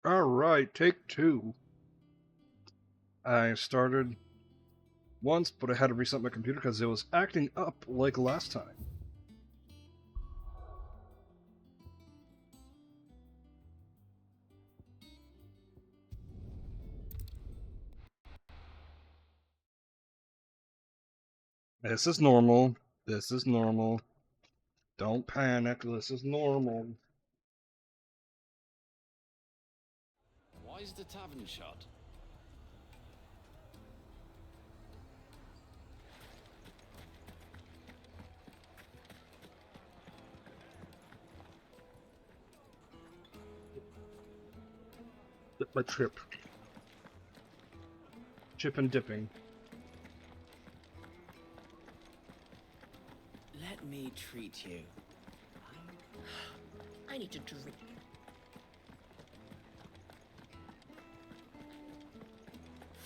Alright, take two. I started once, but I had to reset my computer because it was acting up like last time. This is normal. This is normal. Don't panic. This is normal. Why is the tavern shut? My trip. Chip and dipping. Let me treat you. I need to drink.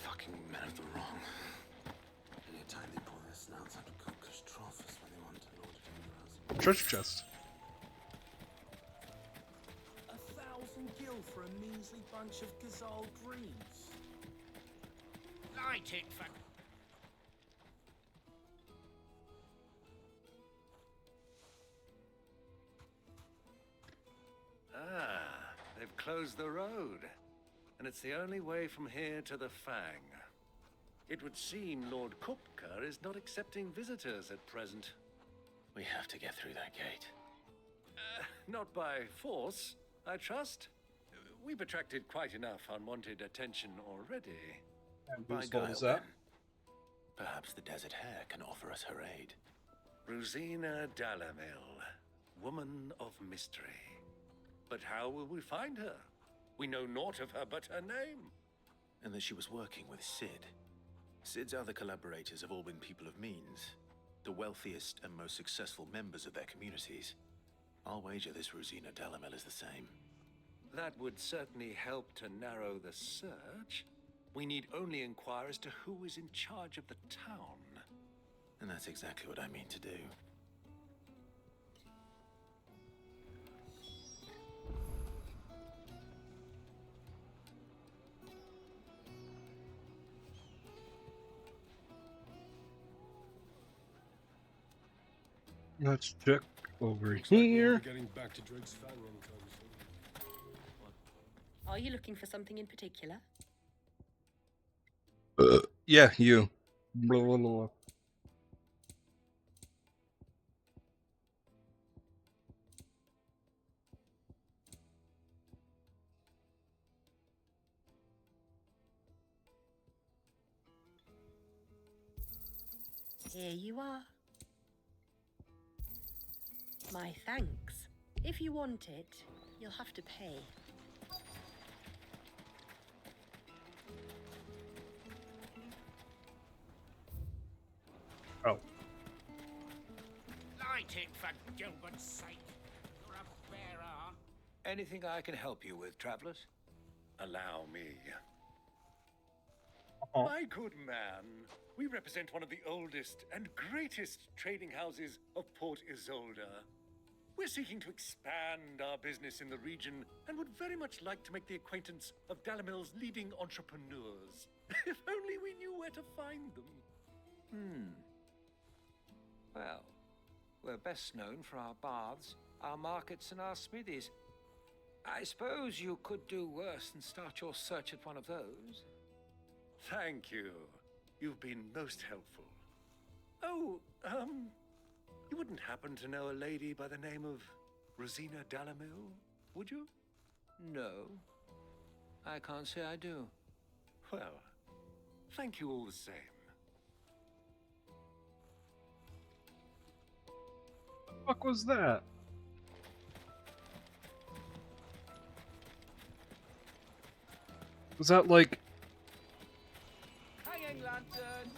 Fucking men of the wrong. Anytime they pull their snouts out of cookers' troughs when they want an order to be Treasure chest. 1,000 gil for a measly bunch of gazelle greens. Light it for... Ah, they've closed the road. And it's the only way from here to the Fang. It would seem Lord Kupka is not accepting visitors at present. We have to get through that gate. Not by force, I trust. We've attracted quite enough unwanted attention already. And By whose fault Guile, is that? then. Perhaps the Desert Hare can offer us her aid. Rosina Dalamil, woman of mystery. But how will we find her? We know naught of her but her name. And that she was working with Sid. Sid's other collaborators have all been people of means. The wealthiest and most successful members of their communities. I'll wager this Rosina Dalamel is the same. That would certainly help to narrow the search. We need only inquire as to who is in charge of the town. And that's exactly what I mean to do. Let's check over Looks like we won't here. be getting back to Drake's Fang anytime soon. Are you looking for something in particular? Yeah, you. Blah, blah, blah. Here you are. My thanks. If you want it, you'll have to pay. Oh. Light it for Gilbert's sake. You're a bearer. Anything I can help you with, travelers? Allow me. My good man, we represent one of the oldest and greatest trading houses of Port Isolde. We're seeking to expand our business in the region and would very much like to make the acquaintance of Dalamil's leading entrepreneurs. If only we knew where to find them. Well, we're best known for our baths, our markets, and our smithies. I suppose you could do worse than start your search at one of those. Thank you. You've been most helpful. Oh, you wouldn't happen to know a lady by the name of Rosina Dalamil, would you? No, I can't say I do. Well, thank you all the same. Fuck was that? Was that like Hanging lantern.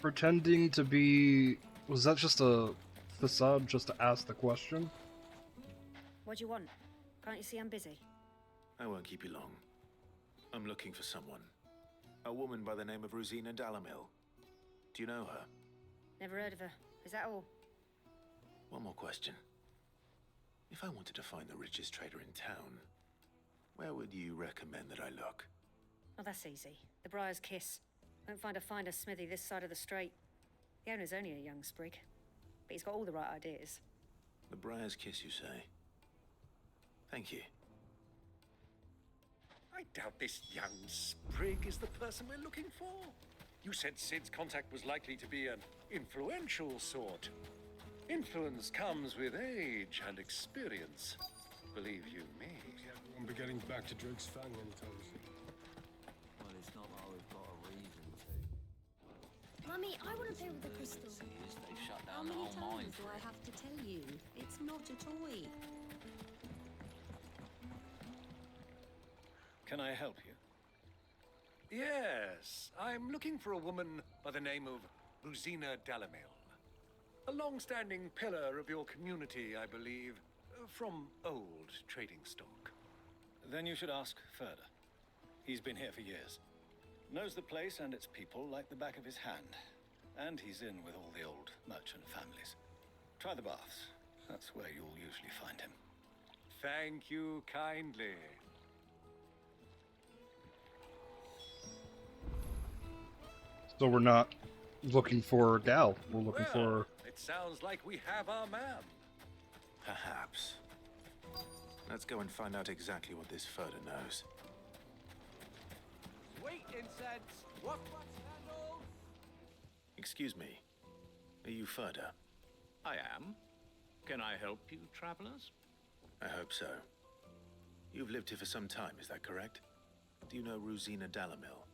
pretending to be? Was that just a facade just to ask the question? What do you want? Can't you see I'm busy? I won't keep you long. I'm looking for someone. A woman by the name of Rosina Dalamil. Do you know her? Never heard of her. Is that all? One more question. If I wanted to find the richest trader in town, where would you recommend that I look? Oh, that's easy. The Briar's Kiss. Won't find a finer smithy this side of the strait. The owner's only a young sprig, but he's got all the right ideas. The Briar's Kiss, you say? Thank you. I doubt this young sprig is the person we're looking for. You said Sid's contact was likely to be an influential sort. Influence comes with age and experience. Believe you me. Won't be getting back to Drake's Fang anytime soon. Well, it's not like we've got a reason to. Mummy, I want to play with the crystal. They've shut How down the many whole mine times do for I it. have to tell you? It's not a toy. Can I help you? Yes, I'm looking for a woman by the name of Rosina Dalamil. A long-standing pillar of your community, I believe, from old trading stock. Then you should ask Furder. He's been here for years. Knows the place and its people like the back of his hand. And he's in with all the old merchant families. Try the baths. That's where you'll usually find him. Thank you kindly. So we're not looking for Gal. We're looking for... It sounds like we have our man. Perhaps. Let's go and find out exactly what this Furder knows. Sweet incense. What candles? Excuse me. Are you Furder? I am. Can I help you, travelers? I hope so. You've lived here for some time, is that correct? Do you know Rosina Dalamil?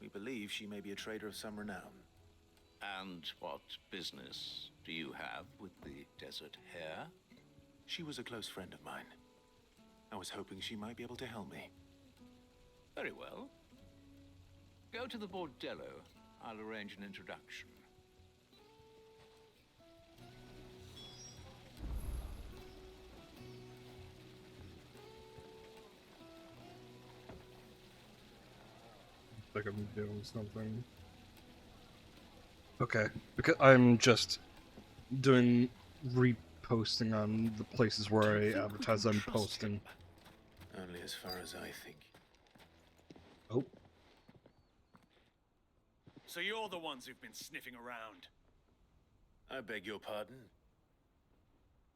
We believe she may be a trader of some renown. And what business do you have with the desert hare? She was a close friend of mine. I was hoping she might be able to help me. Very well. Go to the bordello. I'll arrange an introduction. Like I'm doing something. Okay, because I'm just doing reposting on the places where I advertise I'm posting. Only as far as I think. Oh. So you're the ones who've been sniffing around. I beg your pardon?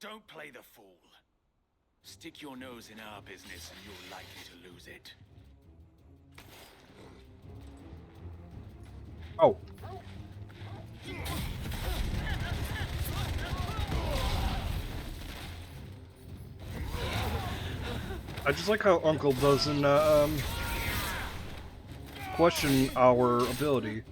Don't play the fool. Stick your nose in our business and you're likely to lose it. Oh. I just like how Uncle doesn't question our ability.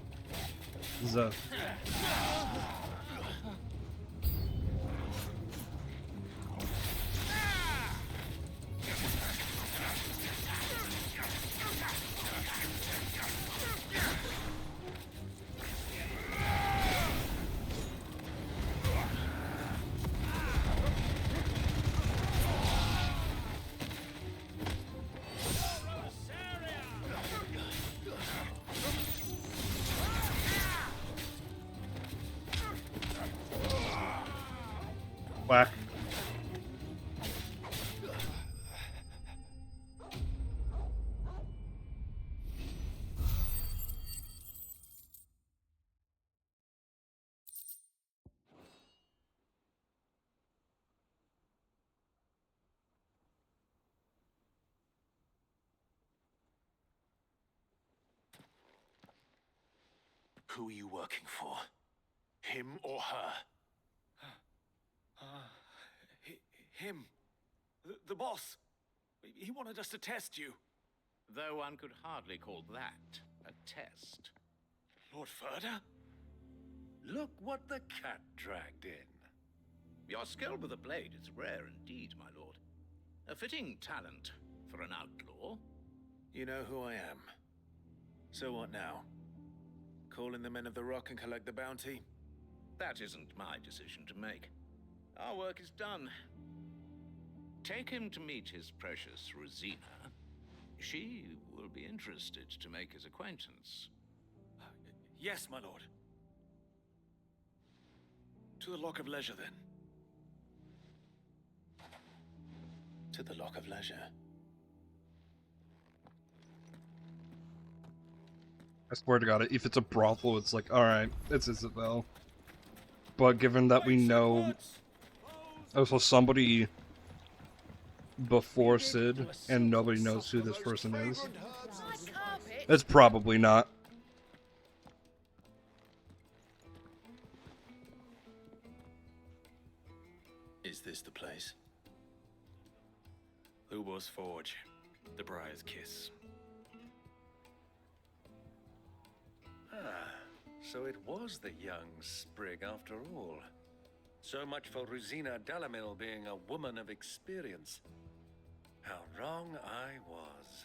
Whack. Who are you working for? Him or her? Him. The boss. He wanted us to test you. Though one could hardly call that a test. Lord Furder? Look what the cat dragged in. Your skill with the blade is rare indeed, my lord. A fitting talent for an outlaw. You know who I am. So what now? Call in the Men of the Rock and collect the bounty? That isn't my decision to make. Our work is done. Take him to meet his precious Rosina. She will be interested to make his acquaintance. Yes, my lord. To the Lock of Leisure, then. to the Lock of Leisure. I swear to God, if it's a brothel, it's like, alright, it's Isabel. But given that we know also somebody before Sid, and nobody knows who this person is, it's probably not. Is this the place? Lubor's Forge, the Briar's Kiss. Ah, so it was the young sprig after all. So much for Rosina Delamil being a woman of experience. How wrong I was.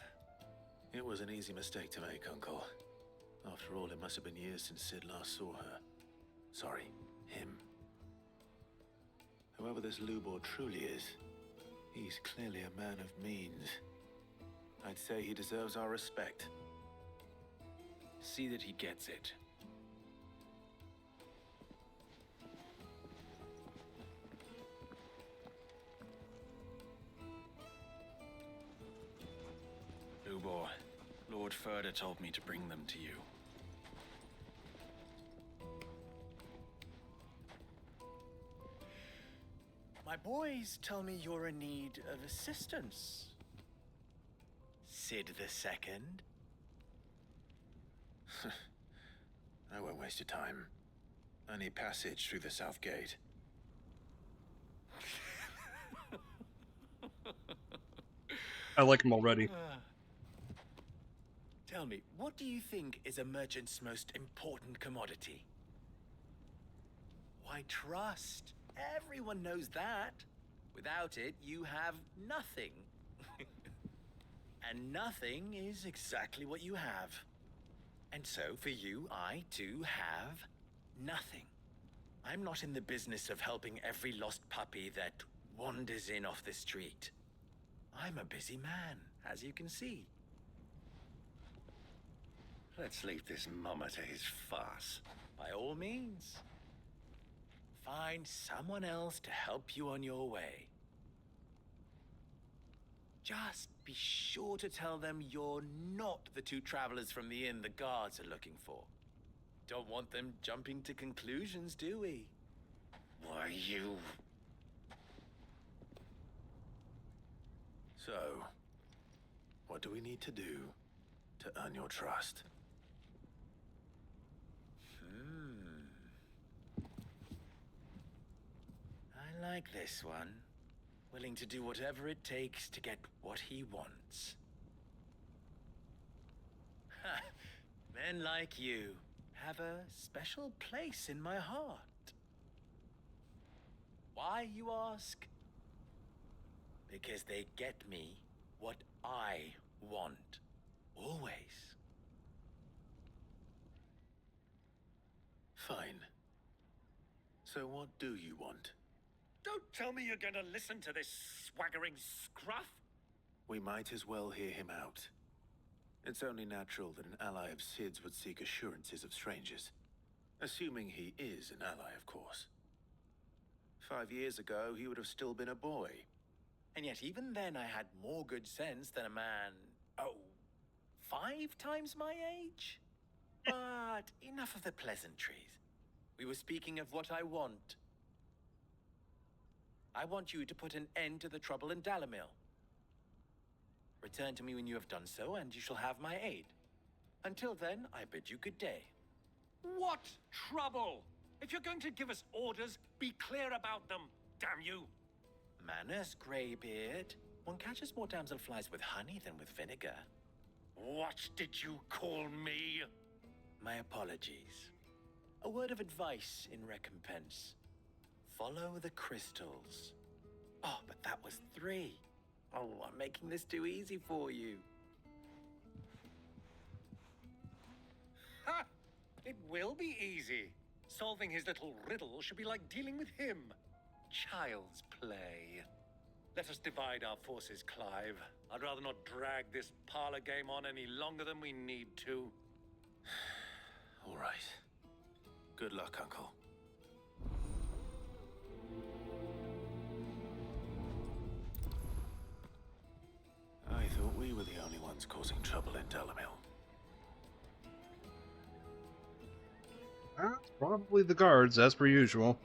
It was an easy mistake to make, Uncle. After all, it must have been years since Sid last saw her. Sorry, him. Whoever this Lubor truly is, he's clearly a man of means. I'd say he deserves our respect. See that he gets it. Lubor, Lord Furder told me to bring them to you. My boys tell me you're in need of assistance. Sid the Second? I won't waste your time. I need passage through the south gate. I like him already. Tell me, what do you think is a merchant's most important commodity? Why, trust. Everyone knows that. Without it, you have nothing. And nothing is exactly what you have. And so, for you, I, too, have nothing. I'm not in the business of helping every lost puppy that wanders in off the street. I'm a busy man, as you can see. Let's leave this mummer to his farce. By all means. Find someone else to help you on your way. Just be sure to tell them you're not the two travelers from the inn the guards are looking for. Don't want them jumping to conclusions, do we? Why, you... So, what do we need to do to earn your trust? I like this one. Willing to do whatever it takes to get what he wants. Ha! Men like you have a special place in my heart. Why, you ask? Because they get me what I want. Always. Fine. So what do you want? Don't tell me you're going to listen to this swaggering scruff. We might as well hear him out. It's only natural that an ally of Sid's would seek assurances of strangers. Assuming he is an ally, of course. 5 years ago, he would have still been a boy. And yet even then I had more good sense than a man, 5 times my age? But enough of the pleasantries. We were speaking of what I want. I want you to put an end to the trouble in Dalamil. Return to me when you have done so, and you shall have my aid. Until then, I bid you good day. What trouble? If you're going to give us orders, be clear about them, damn you! Manners, Greybeard. One catches more damselflies with honey than with vinegar. What did you call me? My apologies. A word of advice in recompense. Follow the crystals. Oh, but that was 3. Oh, I'm making this too easy for you. Ha! It will be easy. Solving his little riddle should be like dealing with him. Child's play. Let us divide our forces, Clive. I'd rather not drag this parlor game on any longer than we need to. All right. Good luck, Uncle. that's causing trouble in Dalamil? Probably the guards, as per usual.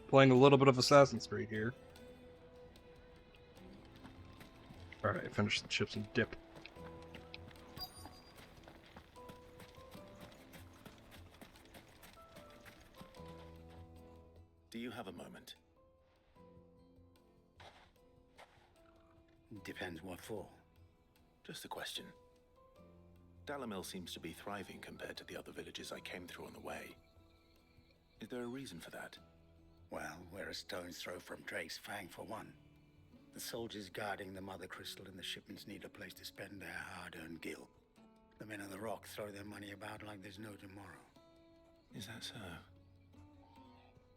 Playing a little bit of Assassin's Creed here. Alright, finish the chips and dip. Do you have a moment? Depends what for. Just a question. Dalamil seems to be thriving compared to the other villages I came through on the way. Is there a reason for that? Well, we're a stone's throw from Drake's Fang for one. The soldiers guarding the Mother Crystal and the shipments need a place to spend their hard-earned gil. The men of the Rock throw their money about like there's no tomorrow. Is that so?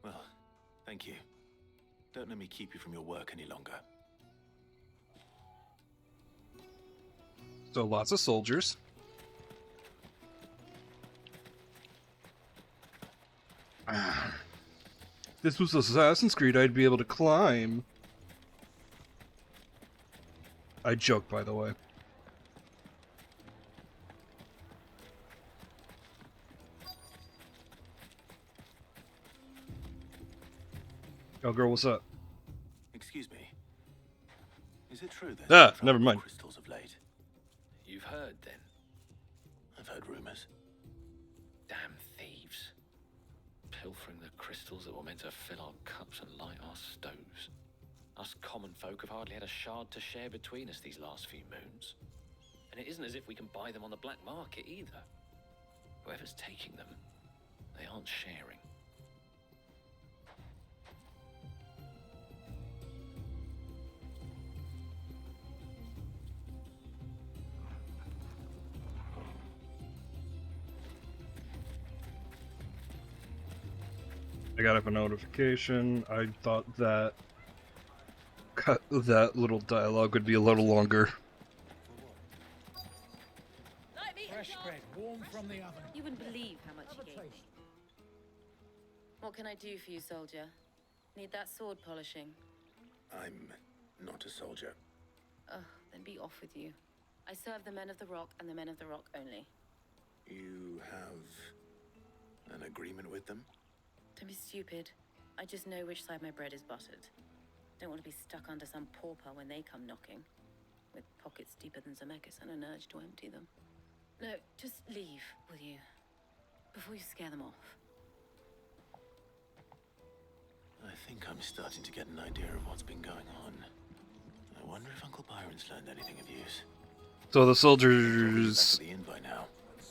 Well, thank you. Don't let me keep you from your work any longer. So lots of soldiers. If this was Assassin's Creed, I'd be able to climb. I joke, by the way. Oh, girl, what's up? Excuse me. Is it true that never mind. crystals of late? You've heard, then? I've heard rumors. Damn thieves. Pilfering the crystals that were meant to fill our cups and light our stoves. Us common folk have hardly had a shard to share between us these last few moons. And it isn't as if we can buy them on the black market either. Whoever's taking them, they aren't sharing. I got up a notification. I thought that that little dialogue would be a little longer. Fresh bread, warm from the oven. You wouldn't believe how much he gave me. What can I do for you, soldier? Need that sword polishing? I'm not a soldier. Ugh, then be off with you. I serve the men of the Rock and the men of the Rock only. You have an agreement with them? Don't be stupid. I just know which side my bread is buttered. Don't want to be stuck under some pauper when they come knocking, with pockets deeper than Zemeckis and an urge to empty them. No, just leave, will you? Before you scare them off. I think I'm starting to get an idea of what's been going on. I wonder if Uncle Byron's learned anything of use. So the soldiers Back at the inn by now.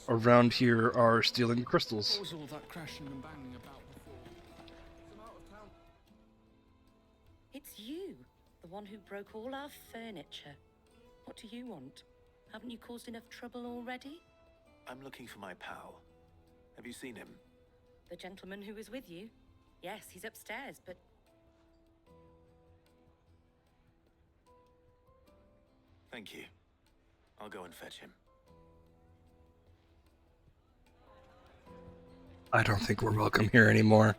around here are stealing crystals. What was all that crashing and banging about before? It's you, the one who broke all our furniture. What do you want? Haven't you caused enough trouble already? I'm looking for my pal. Have you seen him? The gentleman who was with you? Yes, he's upstairs, but... Thank you. I'll go and fetch him. I don't think we're welcome here anymore.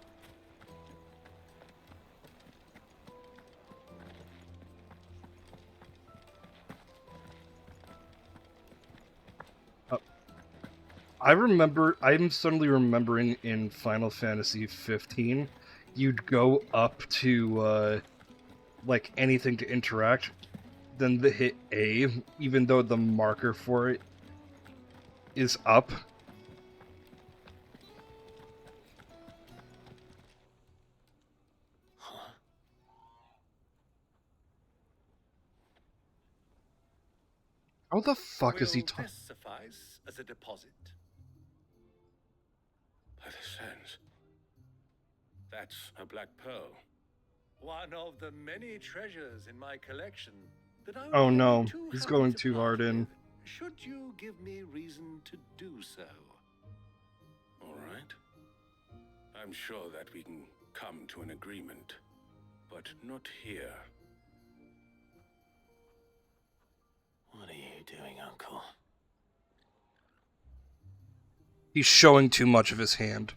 I'm suddenly remembering in Final Fantasy 15, you'd go up to, like, anything to interact, then hit A, even though the marker for it is up. How the fuck is he talking? This suffice as a deposit. By the sands. That's a black pearl. One of the many treasures in my collection that I would Oh be no, too he's happy going to too part hard in. with, should you give me reason to do so? All right. I'm sure that we can come to an agreement, but not here. What are you doing, Uncle? He's showing too much of his hand.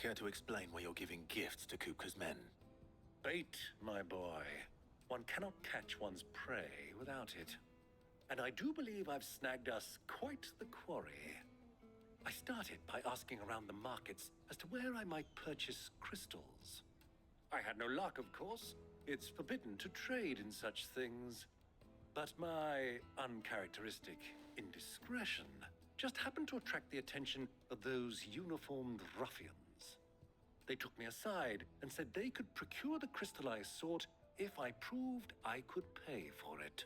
Care to explain why you're giving gifts to Kupka's men? Bait, my boy. One cannot catch one's prey without it. And I do believe I've snagged us quite the quarry. I started by asking around the markets as to where I might purchase crystals. I had no luck, of course. It's forbidden to trade in such things. But my uncharacteristic indiscretion just happened to attract the attention of those uniformed ruffians. They took me aside and said they could procure the crystal I sought if I proved I could pay for it.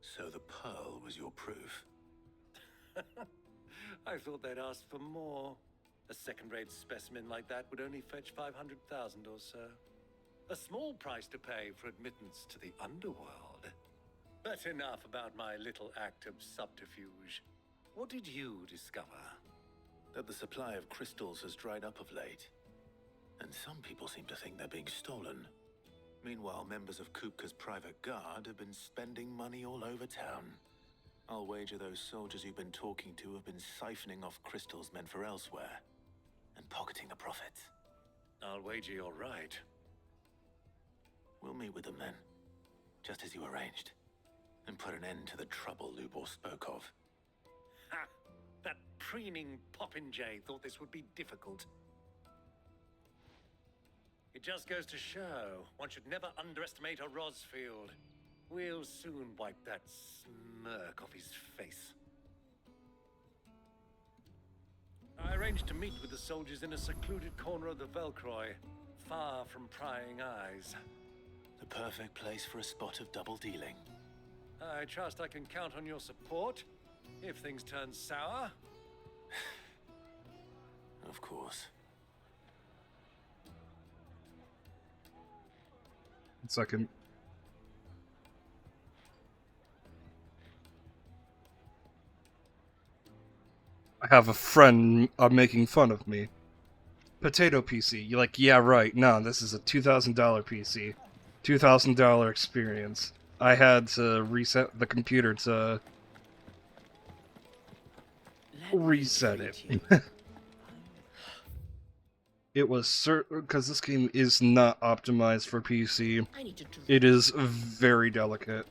So the pearl was your proof? I thought they'd ask for more. A second-rate specimen like that would only fetch 500,000 or so. A small price to pay for admittance to the underworld. But enough about my little act of subterfuge. What did you discover? That the supply of crystals has dried up of late. And some people seem to think they're being stolen. Meanwhile, members of Kupka's private guard have been spending money all over town. I'll wager those soldiers you've been talking to have been siphoning off crystals meant for elsewhere, and pocketing the profits. I'll wager you're right. We'll meet with them then, just as you arranged, and put an end to the trouble Lubor spoke of. Ha! That preening popinjay thought this would be difficult. It just goes to show one should never underestimate a Rosfield. We'll soon wipe that smirk off his face. I arranged to meet with the soldiers in a secluded corner of the Velcroy, far from prying eyes. The perfect place for a spot of double dealing. I trust I can count on your support, if things turn sour. Of course. 1 second. I have a friend making fun of me. Potato PC. You're like, yeah, right. No, this is a $2,000 PC. $2,000 experience. I had to reset the computer to reset it. It was certain because this game is not optimized for PC. It is very delicate.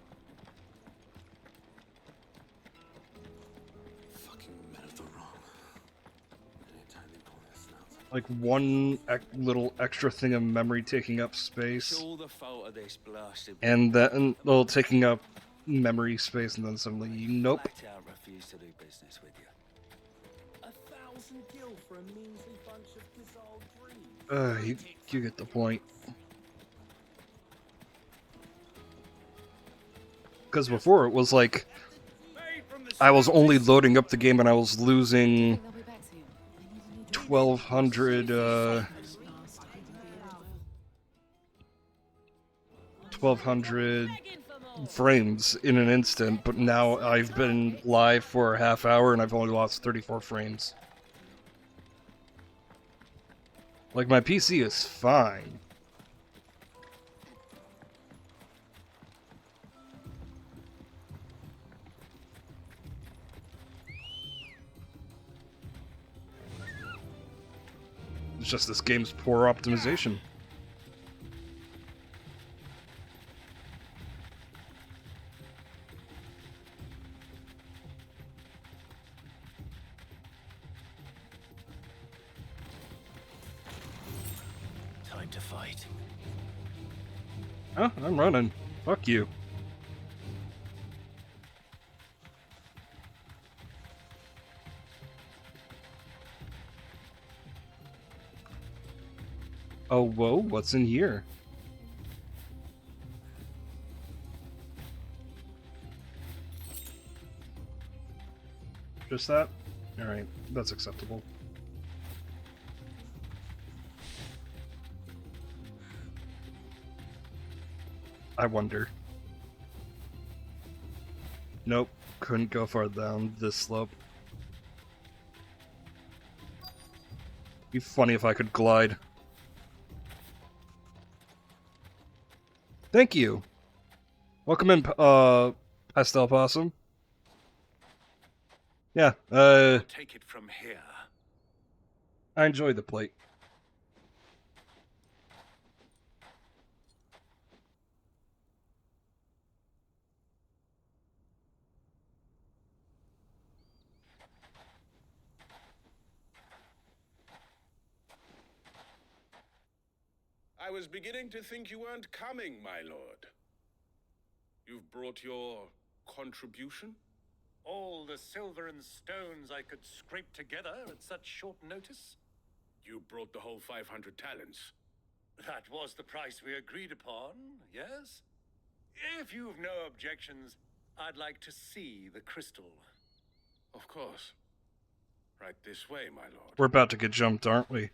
Like one little extra thing of memory taking up space, and then taking up memory space, and then suddenly, nope. Refuse to do business with you. 1,000 gil for a measly bunch of Gazal dreams. You get the point. Because before it was like I was only loading up the game and I was losing 1,200 frames in an instant, but now I've been live for a half hour and I've only lost 34 frames. Like, my PC is fine. It's just this game's poor optimization. Time to fight. Huh? I'm running. Fuck you. Oh, whoa, what's in here? Just that? Alright, that's acceptable. I wonder. Nope, couldn't go far down this slope. Be funny if I could glide. Thank you. Welcome in, Pastel Possum. Yeah, Take it from here. I enjoyed the plate. was beginning to think you weren't coming, my lord. You've brought your contribution? All the silver and stones I could scrape together at such short notice? You brought the whole 500 talents. That was the price we agreed upon, yes? If you've no objections, I'd like to see the crystal. Of course. Right this way, my lord. We're about to get jumped, aren't we?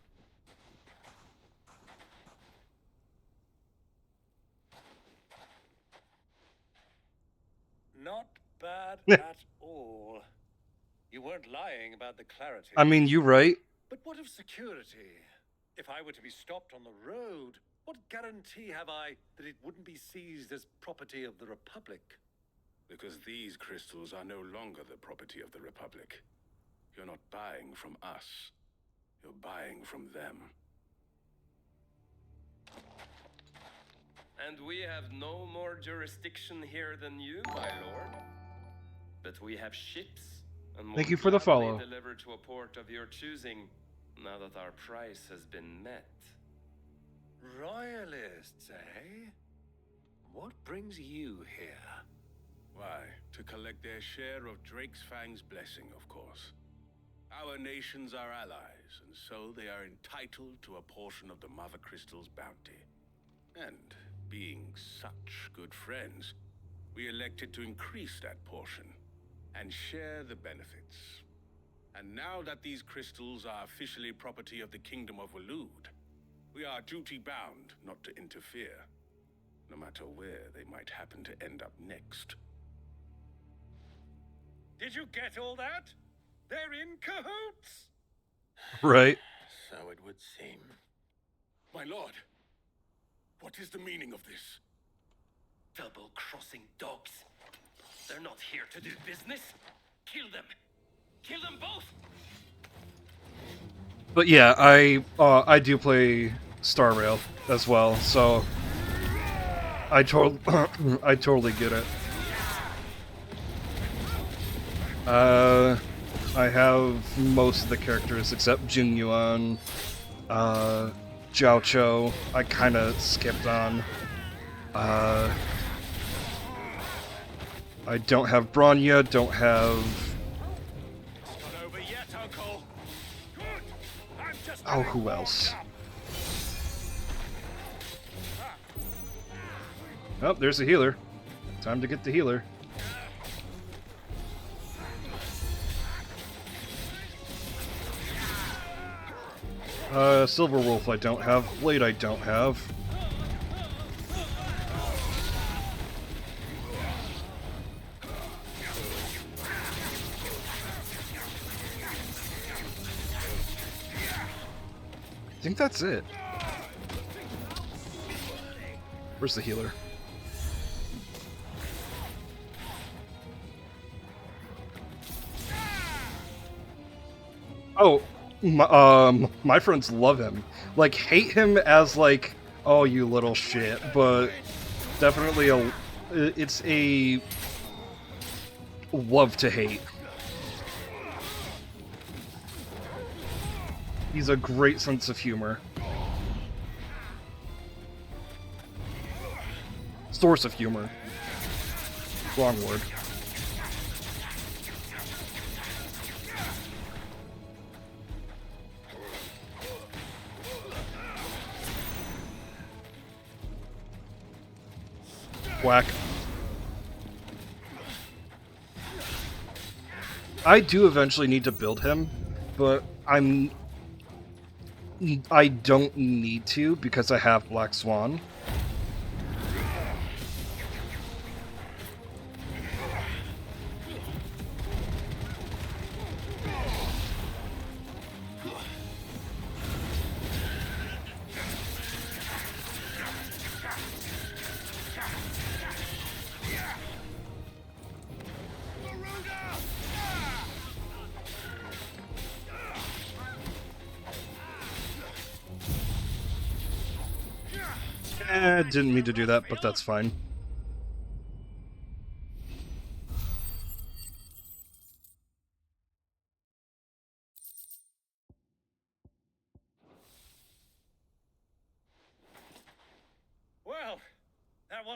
Not bad at all. You weren't lying about the clarity. I mean, you right. But what of security? If I were to be stopped on the road, what guarantee have I that it wouldn't be seized as property of the Republic? Because these crystals are no longer the property of the Republic. You're not buying from us. You're buying from them. And we have no more jurisdiction here than you, my lord. But we have ships, and Thank will you for the gladly follow. deliver to a port of your choosing, now that our price has been met. Royalists, eh? What brings you here? Why, to collect their share of Drake's Fang's blessing, of course. Our nations are allies, and so they are entitled to a portion of the Mother Crystal's bounty. And being such good friends, we elected to increase that portion and share the benefits. And now that these crystals are officially property of the Kingdom of Waloed, we are duty-bound not to interfere, no matter where they might happen to end up next. Did you get all that? They're in cahoots! Right. So it would seem. My lord, what is the meaning of this? Double-crossing dogs. They're not here to do business. Kill them. Kill them both. But yeah, I do play Star Rail as well, so I totally get it. I have most of the characters except Jing Yuan, Jiao Cho. I kind of skipped on. I don't have Bronya. Don't have. Oh, who else? Oh, there's a healer. Time to get the healer. Silver Wolf I don't have. Blade I don't have. I think that's it. Where's the healer? Oh, my friends love him. Like, hate him as like, oh, you little shit, but definitely it's a love to hate. He's a great sense of humor. Source of humor. Wrong word. Whack. I do eventually need to build him, but I don't need to because I have Black Swan. Didn't mean to do that, but that's fine.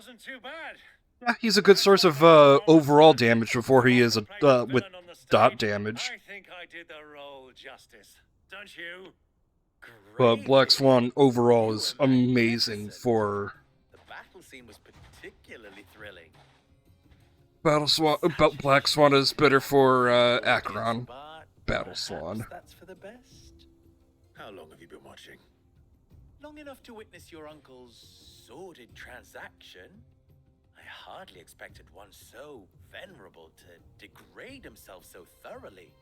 wasn't too bad. Yeah, he's a good source of overall damage before he is with dot damage. I think I did the role justice, don't you? But Black Swan overall is amazing for The battle scene was particularly thrilling. Black Swan is better for Acheron. Battle Swan. That's for the best. How long have you been watching? Long enough to witness your uncle's sordid transaction. I hardly expected one so venerable to degrade himself so thoroughly.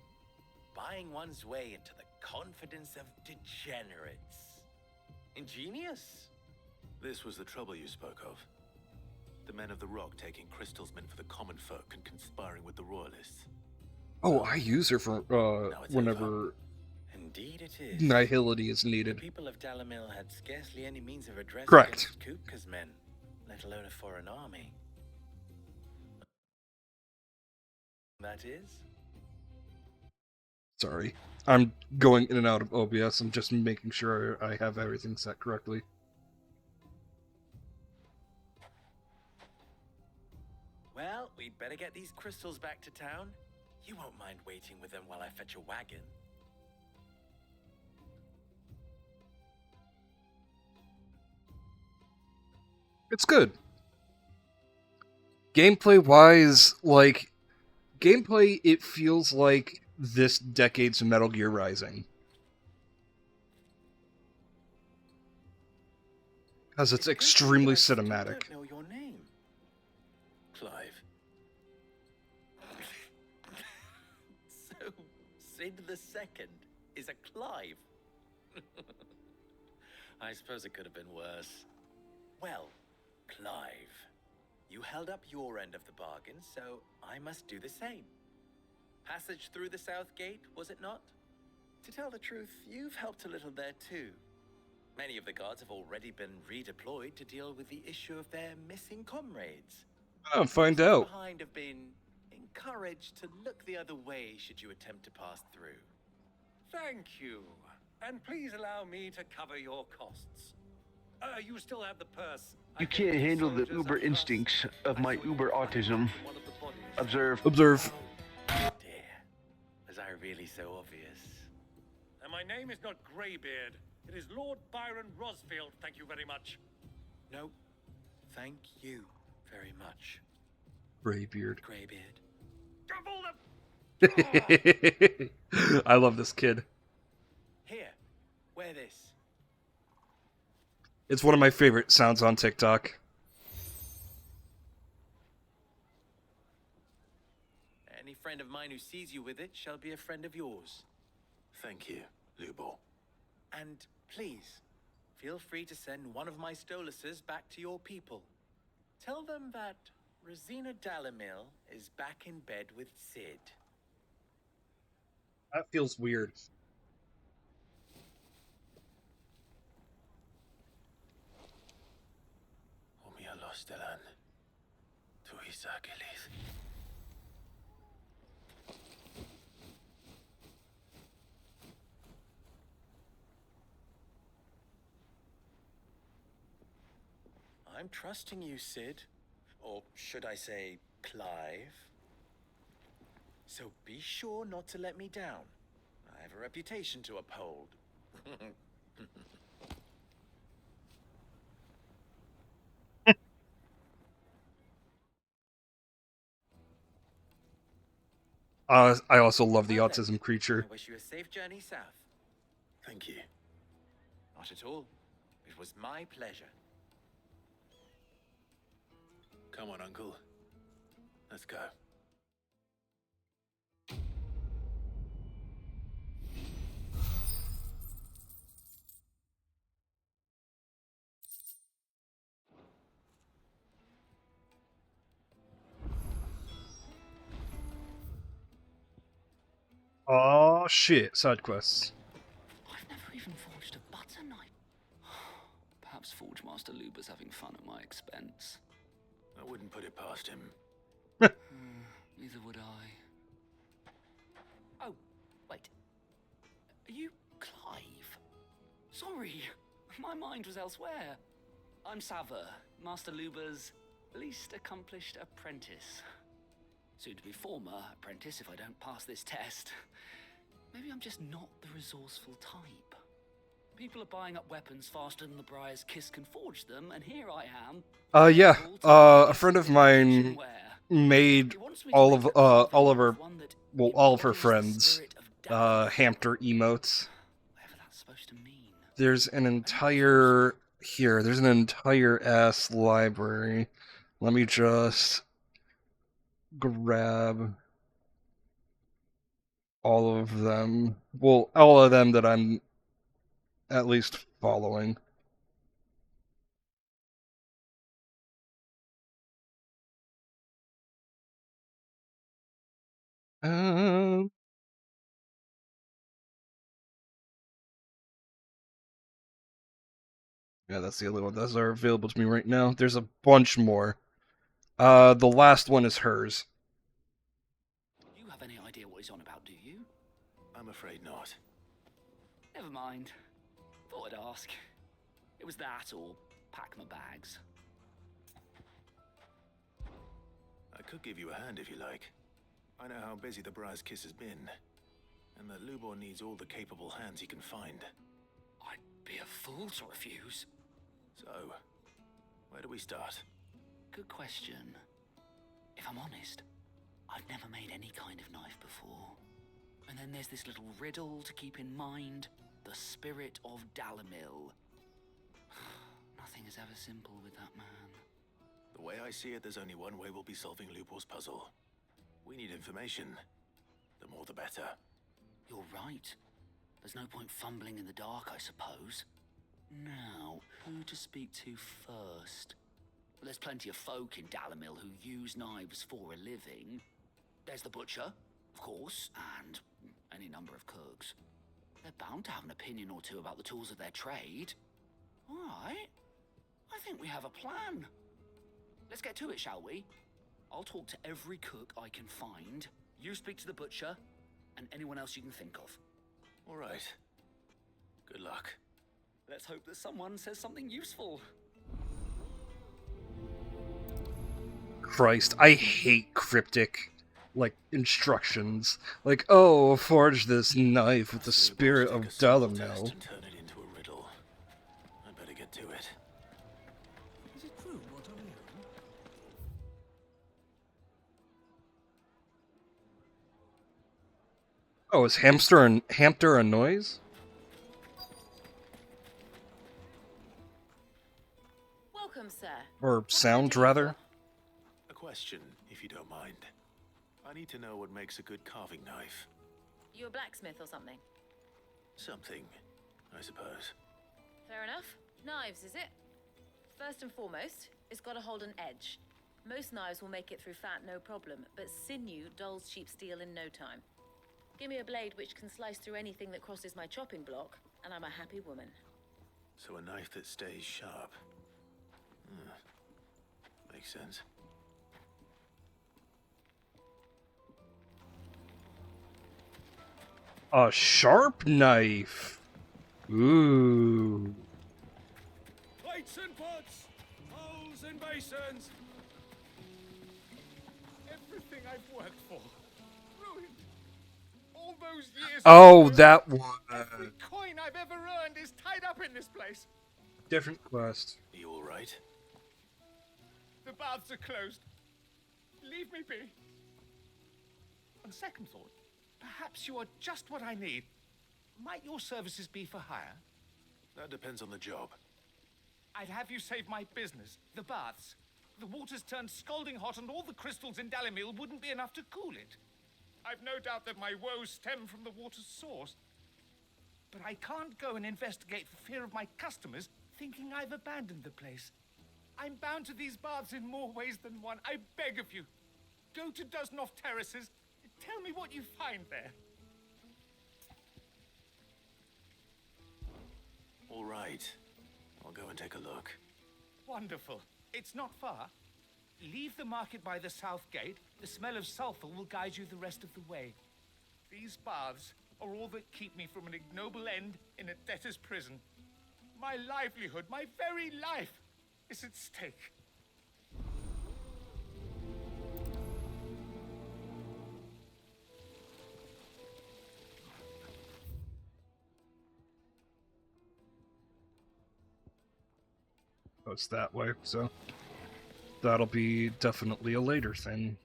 Buying one's way into the confidence of degenerates. Ingenious. This was the trouble you spoke of. The men of the Rock taking crystals meant for the common folk and conspiring with the royalists. Oh, I use her for whenever Indeed it is. nihility is needed. The people of Dalamil had scarcely any means of addressing Correct. Kupka's men, let alone a foreign army. That is? Sorry. I'm going in and out of OBS. I'm just making sure I have everything set correctly. Well, we'd better get these crystals back to town. You won't mind waiting with them while I fetch a wagon. It's good. Gameplay-wise, it feels like this decade's Metal Gear Rising. Because it's extremely cinematic. I don't know your name. Clive. So, Sid the Second is a Clive. I suppose it could have been worse. Well, Clive, you held up your end of the bargain, so I must do the same. Passage through the South Gate, was it not? To tell the truth, you've helped a little there too. Many of the guards have already been redeployed to deal with the issue of their missing comrades. Oh, find out. Behind have been encouraged to look the other way should you attempt to pass through. Thank you. And please allow me to cover your costs. You still have the purse. You can't handle the uber instincts of my uber autism. Observe. Observe. Dear, was I really so obvious? And my name is not Greybeard. It is Lord Byron Rosfield, thank you very much. No, thank you very much. Greybeard. Greybeard. I love this kid. Here, wear this. It's one of my favorite sounds on TikTok. Any friend of mine who sees you with it shall be a friend of yours. Thank you, Lubor. And please, feel free to send one of my Stoluses back to your people. Tell them that Rosina Dalamil is back in bed with Sid. That feels weird. Stelan. Tu Isakelis. I'm trusting you, Sid. Or should I say, Clive? So be sure not to let me down. I have a reputation to uphold. I also love the autism creature. I wish you a safe journey south. Thank you. Not at all. It was my pleasure. Come on, Uncle. Let's go. Oh shit, side quests. I've never even forged a butter knife. Perhaps Forge Master Luber's having fun at my expense. I wouldn't put it past him. Neither would I. Oh, wait. Are you Clive? Sorry, my mind was elsewhere. I'm Sava, Master Luber's Least accomplished apprentice. Soon to be former apprentice if I don't pass this test. Maybe I'm just not the resourceful type. People are buying up weapons faster than the Briar's Kiss can forge them, and here I am. Yeah. A friend of mine made all of her friends hamster emotes. There's an entire ass library. Let me just grab all of them. Well, all of them that I'm at least following. Yeah, that's the only one that are available to me right now. There's a bunch more. The last one is hers. You have any idea what he's on about, do you? I'm afraid not. Never mind. Thought I'd ask. It was that or pack my bags. I could give you a hand if you like. I know how busy the Briar's Kiss has been, and that Lubor needs all the capable hands he can find. I'd be a fool to refuse. So, where do we start? Good question. If I'm honest, I've never made any kind of knife before. And then there's this little riddle to keep in mind. The spirit of Dalamil. Nothing is ever simple with that man. The way I see it, there's only one way we'll be solving Lubor's puzzle. We need information. The more the better. You're right. There's no point fumbling in the dark, I suppose. Now, who to speak to first? Well, there's plenty of folk in Dalamil who use knives for a living. There's the butcher, of course, and any number of cooks. They're bound to have an opinion or two about the tools of their trade. All right. I think we have a plan. Let's get to it, shall we? I'll talk to every cook I can find. You speak to the butcher, and anyone else you can think of. All right. Good luck. Let's hope that someone says something useful. Christ, I hate cryptic, instructions. Like, oh, forge this knife with the spirit of Dalamil. Turn it into a riddle. I better get to it. Is it true what I hear? Oh, is hamster a noise? Welcome, sir. Or sound, rather? A question, if you don't mind. I need to know what makes a good carving knife. You a blacksmith or something? Something, I suppose. Fair enough. Knives, is it? First and foremost, it's got to hold an edge. Most knives will make it through fat no problem, but sinew dulls cheap steel in no time. Give me a blade which can slice through anything that crosses my chopping block, and I'm a happy woman. So a knife that stays sharp. Makes sense. A sharp knife. Ooh. Plates and pots, bowls and basins. Everything I've worked for, ruined. All those years. Oh, that one. Every coin I've ever earned is tied up in this place. Different quest. Are you all right? The baths are closed. Leave me be. On second thought, perhaps you are just what I need. Might your services be for hire? That depends on the job. I'd have you save my business, the baths. The water's turned scalding hot and all the crystals in Dalamil wouldn't be enough to cool it. I've no doubt that my woes stem from the water's source. But I can't go and investigate for fear of my customers thinking I've abandoned the place. I'm bound to these baths in more ways than one. I beg of you. Go to Dusnoff Terraces. Tell me what you find there. All right. I'll go and take a look. Wonderful. It's not far. Leave the market by the south gate. The smell of sulfur will guide you the rest of the way. These baths are all that keep me from an ignoble end in a debtor's prison. My livelihood, my very life, is at stake. post that way, so that'll be definitely a later thing.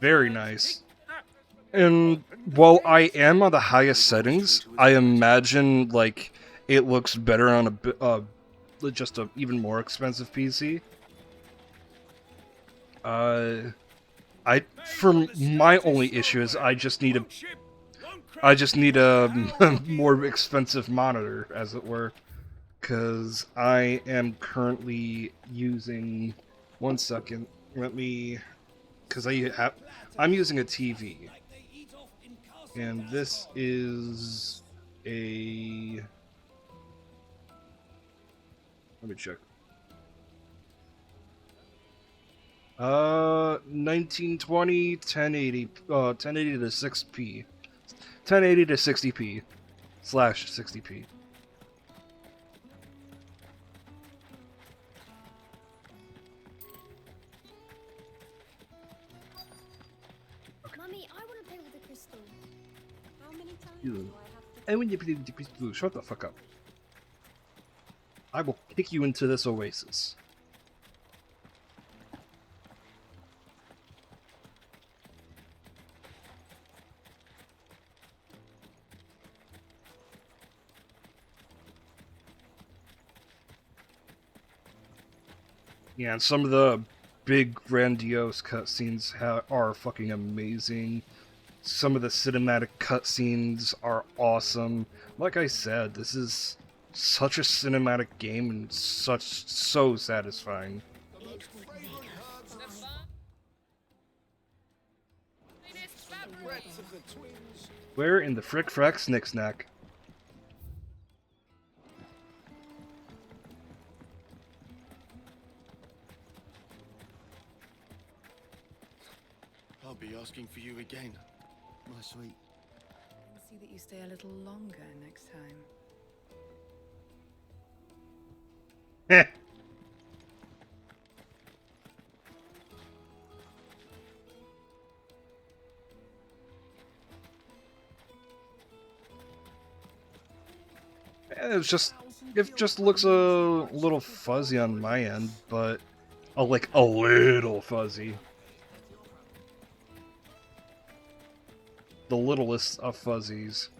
Very nice. And while I am on the highest settings, I imagine like it looks better on just a even more expensive PC. For my only issue is I just need a more expensive monitor, as it were, because I am currently using. One second, because I'm using a TV, and this is a. Let me check. 1920, 1080, 1080 to 6p. 1080 to 60p / 60p. Mummy, I want to play with the crystal. How many times You. do I have to... Shut the fuck up. I will kick you into this oasis. Yeah, and some of the big grandiose cutscenes are fucking amazing. Some of the cinematic cutscenes are awesome. Like I said, this is such a cinematic game and so satisfying. Where in the frick frack snick snack? I'll be asking for you again, my sweet. I'll see that you stay a little longer next time. Heh. It just looks a little fuzzy on my end, but like a little fuzzy. The littlest of fuzzies.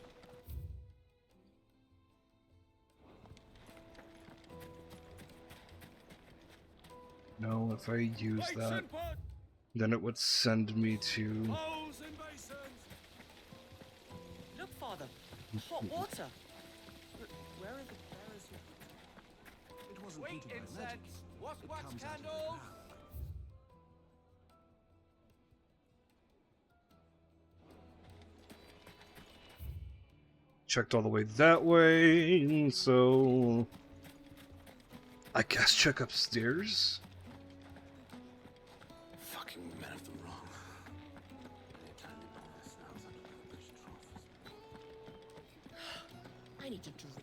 No, if I use that, then it would send me to... Look, Father, hot water. Where are the bears? It wasn't heated by magic. It comes out of the ground. Checked all the way that way, so... I guess check upstairs? Fucking men of the wrong. I need a drink.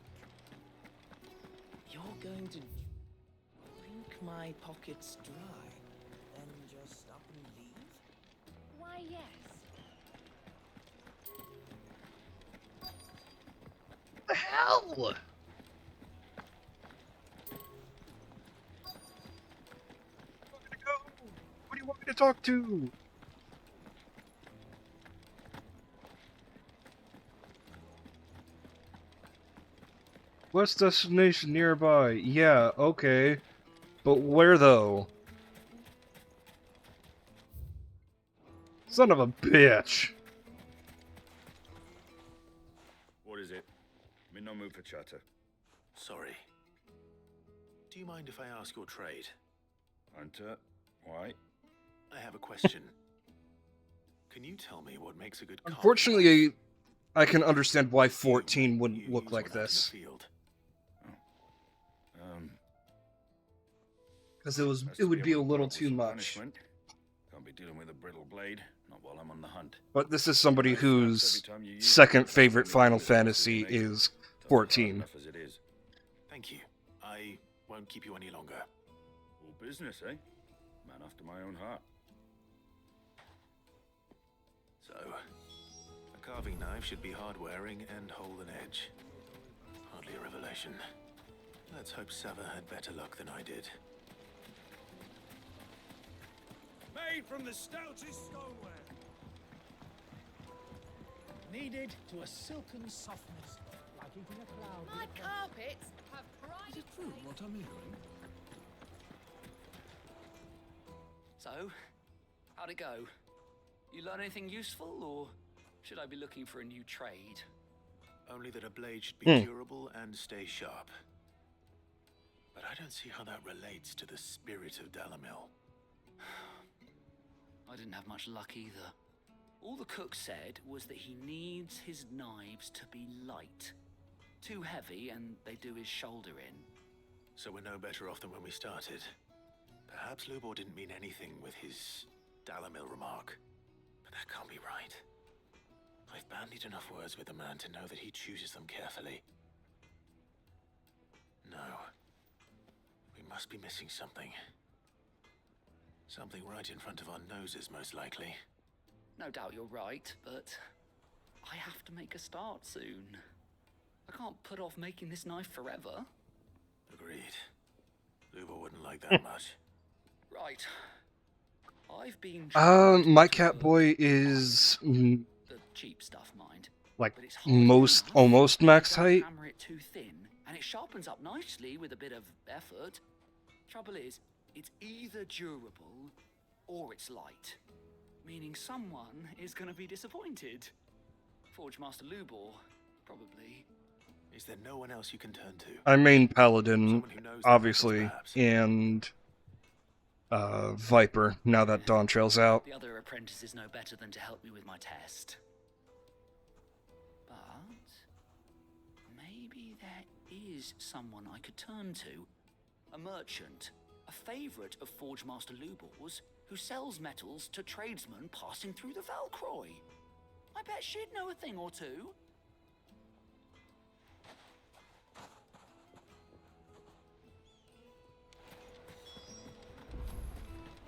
You're going to drink my pockets dry, Then just up and leave? Why, yes. The hell? What do you want me to talk to? What's destination nearby? Yeah, okay. But where though? Son of a bitch. What is it? I'm in no mood for chatter. Sorry. Do you mind if I ask your trade? Hunter, why? I have a question. Can you tell me what makes a good carving Unfortunately, I can understand why 14 wouldn't look like this. Because it would be a little too much. Can't be dealing with a brittle blade, not while I'm on the hunt. But this is somebody whose second favorite Final Fantasy is 14. Thank you. I won't keep you any longer. All business, eh? Man after my own heart. So, a carving knife should be hard-wearing and hold an edge. Hardly hardly a revelation. Let's hope Sava had better luck than I did. Made from the stoutest stoneware. Kneaded to a silken softness, like eating a cloud. My carpets have pride. Is it true what I'm hearing? So, how'd it go? You learn anything useful, or should I be looking for a new trade? Only that a blade should be durable and stay sharp. But I don't see how that relates to the spirit of Dalamil. I didn't have much luck either. All the cook said was that he needs his knives to be light. Too heavy and they do his shoulder in. So we're no better off than when we started. Perhaps Lubor didn't mean anything with his Dalamil remark. But that can't be right. I've bandied enough words with the man to know that he chooses them carefully. No. We must be missing something. Something right in front of our noses, most likely. No doubt you're right, but I have to make a start soon. I can't put off making this knife forever. Agreed. Lubor wouldn't like that much. Right. I've been... My Catboy is... the cheap stuff, mind. like, But it's hard almost max Don't height. hammer it too thin, and it sharpens up nicely with a bit of effort. Trouble is, it's either durable or it's light. Meaning someone is going to be disappointed. Forge Master Lubor, probably. Is there no one else you can turn to? I mean Paladin, Someone who knows obviously, the methods, and Viper, now that Dawn Trail's out. The other apprentices know better than to help me with my test. But maybe there is someone I could turn to. A merchant, a favourite of Forge Master Lubor's, who sells metals to tradesmen passing through the Valcroy. I bet she'd know a thing or two.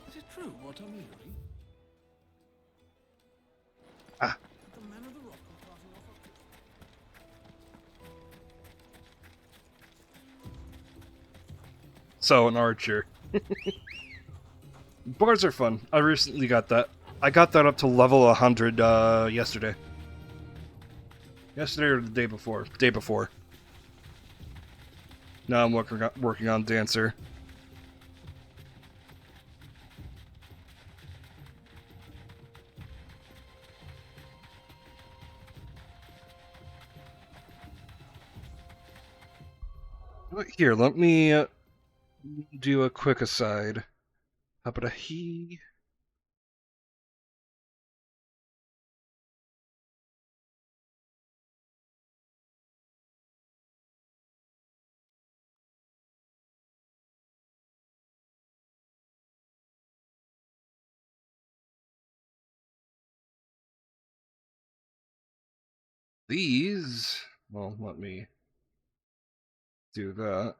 Is it true what I'm hearing? Ah. The man of the rock are passing off So, an archer. Bars are fun. I recently got that. I got that up to level 100 yesterday. Yesterday or the day before? Day before. Now I'm working on Dancer. Here, let me do a quick aside. How about a he? These, well, let me do that.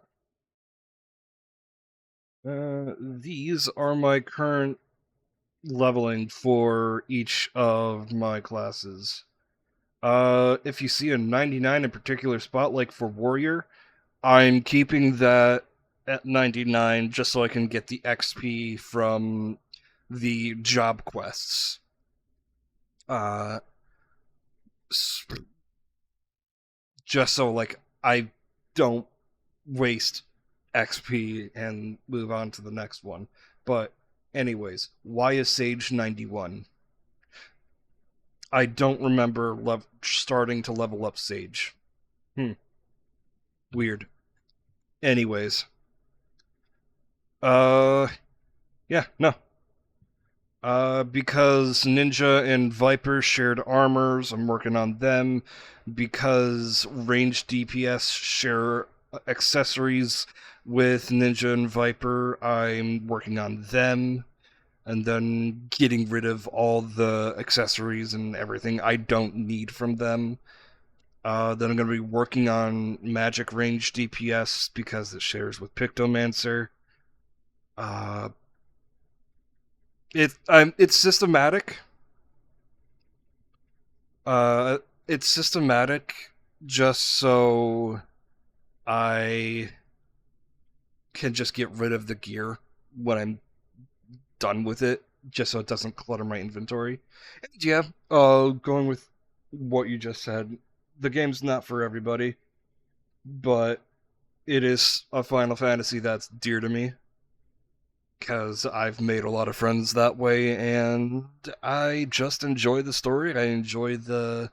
These are my current leveling for each of my classes. If you see a 99 in particular spot, like for Warrior, I'm keeping that at 99 just so I can get the XP from the job quests. Just so, like, I don't waste XP and move on to the next one. But anyways, why is Sage 91? I don't remember starting to level up Sage. Weird. Anyways. Yeah, no. Because Ninja and Viper shared armors, I'm working on them. Because ranged DPS share accessories with Ninja and Viper, I'm working on them. And then getting rid of all the accessories and everything I don't need from them. Then I'm going to be working on magic range DPS because it shares with Pictomancer. It's systematic. It's systematic just so I can just get rid of the gear when I'm done with it, just so it doesn't clutter my inventory. And yeah, going with what you just said, the game's not for everybody, but it is a Final Fantasy that's dear to me, because I've made a lot of friends that way, and I just enjoy the story. I enjoy the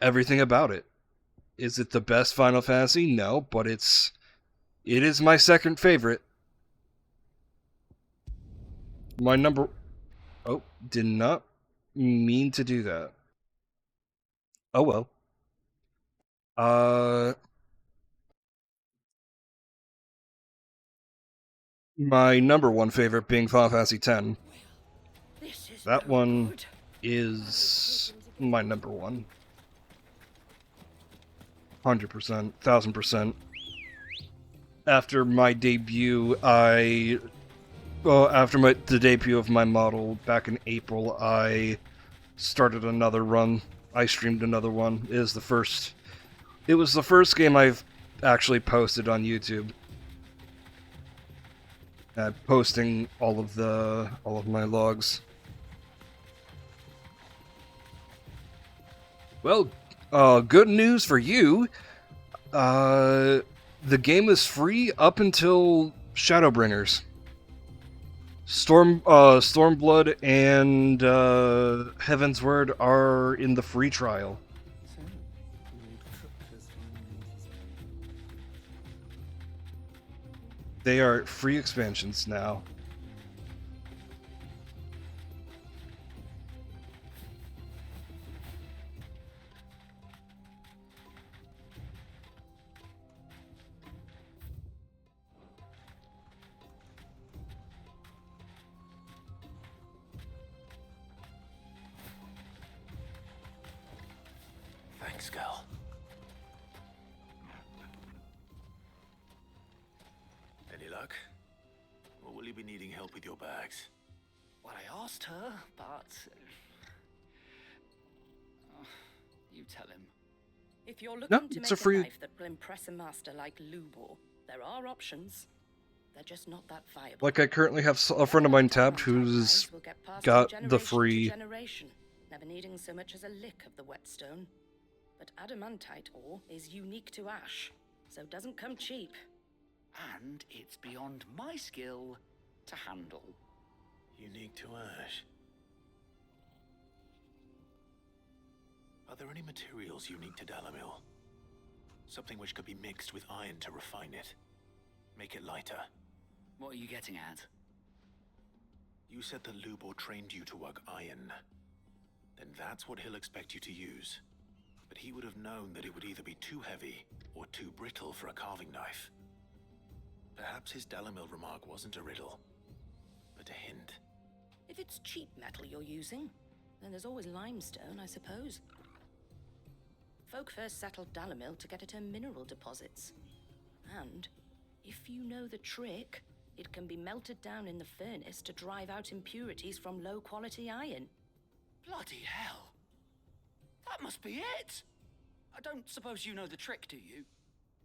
everything about it. Is it the best Final Fantasy? No, but it is my second favorite. My number. Oh, did not mean to do that. Oh well. My number one favorite being Final Fantasy X. That one is my number one. 100%, 1000%. After my debut, after the debut of my model back in April, I started another run. I streamed another one. It was the first game I've actually posted on YouTube. Posting all of my logs. Well, good news for you. The game is free up until Shadowbringers. Stormblood and Heaven's Word are in the free trial. They are free expansions now. Thanks, girl. Any luck? Or will you be needing help with your bags? Well, I asked her, but... you tell him. If you're looking to it's make a free... a knife that will impress a master like Lubor, there are options. They're just not that viable. Like, I currently have a friend of mine tabbed who's got the free... Never needing so much as a lick of the whetstone. But adamantite ore is unique to ash, so it doesn't come cheap. And it's beyond my skill to handle. Unique to ash. Are there any materials unique to Dalamil? Something which could be mixed with iron to refine it. Make it lighter. What are you getting at? You said that Lubor trained you to work iron. Then that's what he'll expect you to use. But he would have known that it would either be too heavy or too brittle for a carving knife. Perhaps his Dalamil remark wasn't a riddle, but a hint. If it's cheap metal you're using, then there's always limestone, I suppose. Folk first settled Dalamil to get at her mineral deposits. And, if you know the trick, it can be melted down in the furnace to drive out impurities from low-quality iron. Bloody hell! That must be it! I don't suppose you know the trick, do you?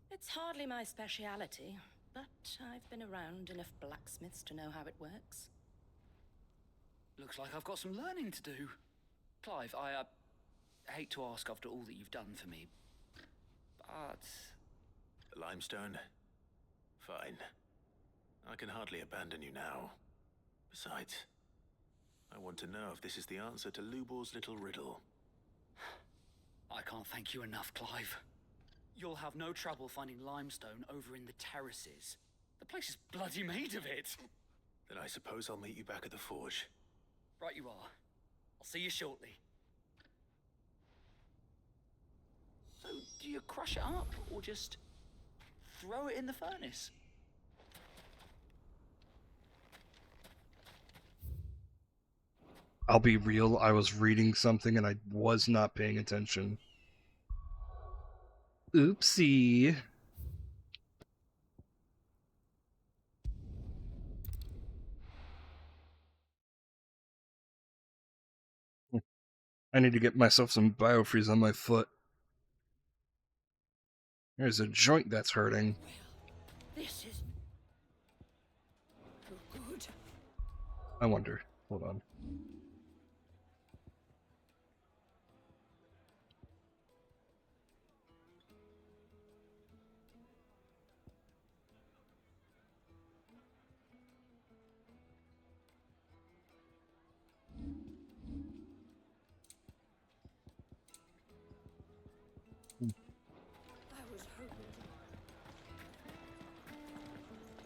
It's hardly my speciality, but I've been around enough blacksmiths to know how it works. Looks like I've got some learning to do. Clive, I hate to ask after all that you've done for me, but... Limestone? Fine. I can hardly abandon you now. Besides, I want to know if this is the answer to Lubor's little riddle. I can't thank you enough, Clive. You'll have no trouble finding limestone over in the terraces. The place is bloody made of it. Then I suppose I'll meet you back at the forge. Right you are. I'll see you shortly. So, do you crush it up, or just throw it in the furnace? I'll be real, I was reading something and I was not paying attention. Oopsie. I need to get myself some biofreeze on my foot. There's a joint that's hurting. This is good. I wonder. Hold on. I was hoping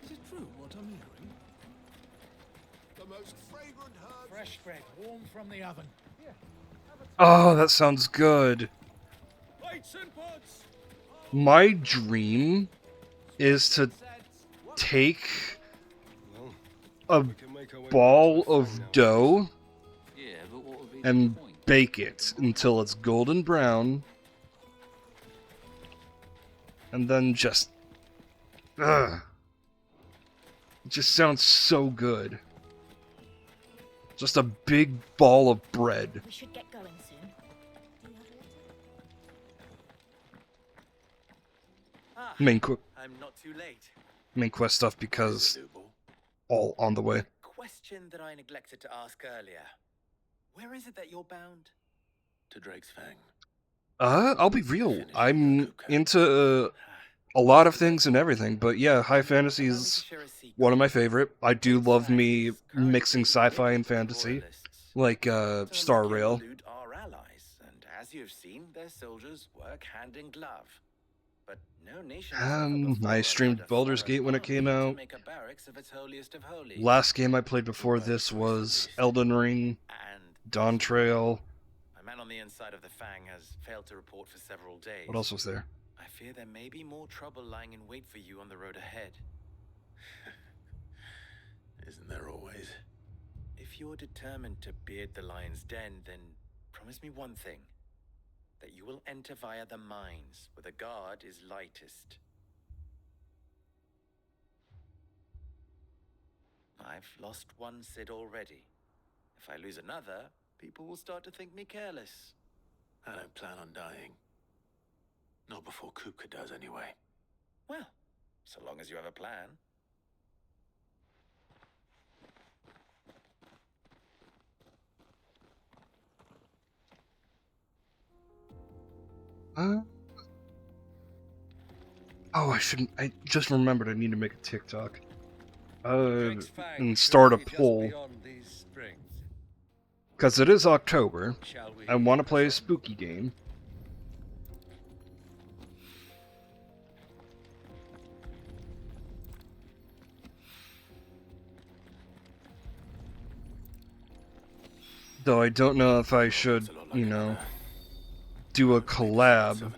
Is it true what I'm hearing? The most fragrant herbs. Fresh bread, warm from the oven. Oh, that sounds good. Lights and pots. My dream is to take a ball of dough and bake it until it's golden brown, and then just... Ugh. It just sounds so good. Just a big ball of bread. we should get going soon. Main I'm not too late. quest stuff because all on the way. Question that I neglected to ask earlier. Where is it that you're bound? To Drake's Fang. I'll be real. I'm into a lot of things and everything, but yeah, high fantasy is one of my favorite. I do love me mixing sci-fi and fantasy, like Star Rail. Our allies, and as you have seen, their soldiers work hand in glove. But no nation I streamed Baldur's Gate when it came out. make a barracks of its holiest of holies. Last game I played before this was Elden Ring, Dawn Trail. My man on the inside of the Fang has failed to report for several days. What else was there? I fear there may be more trouble lying in wait for you on the road ahead. Isn't there always? If you're determined to beard the lion's den, then promise me one thing. That you will enter via the mines, where the guard is lightest. I've lost one Cid already. If I lose another, people will start to think me careless. I don't plan on dying. Not before Kupka does, anyway. Well, so long as you have a plan. Oh, I shouldn't. I just remembered I need to make a TikTok. And start a poll. Because it is October. I want to play a spooky game. Though I don't know if I should, you know, do a collab.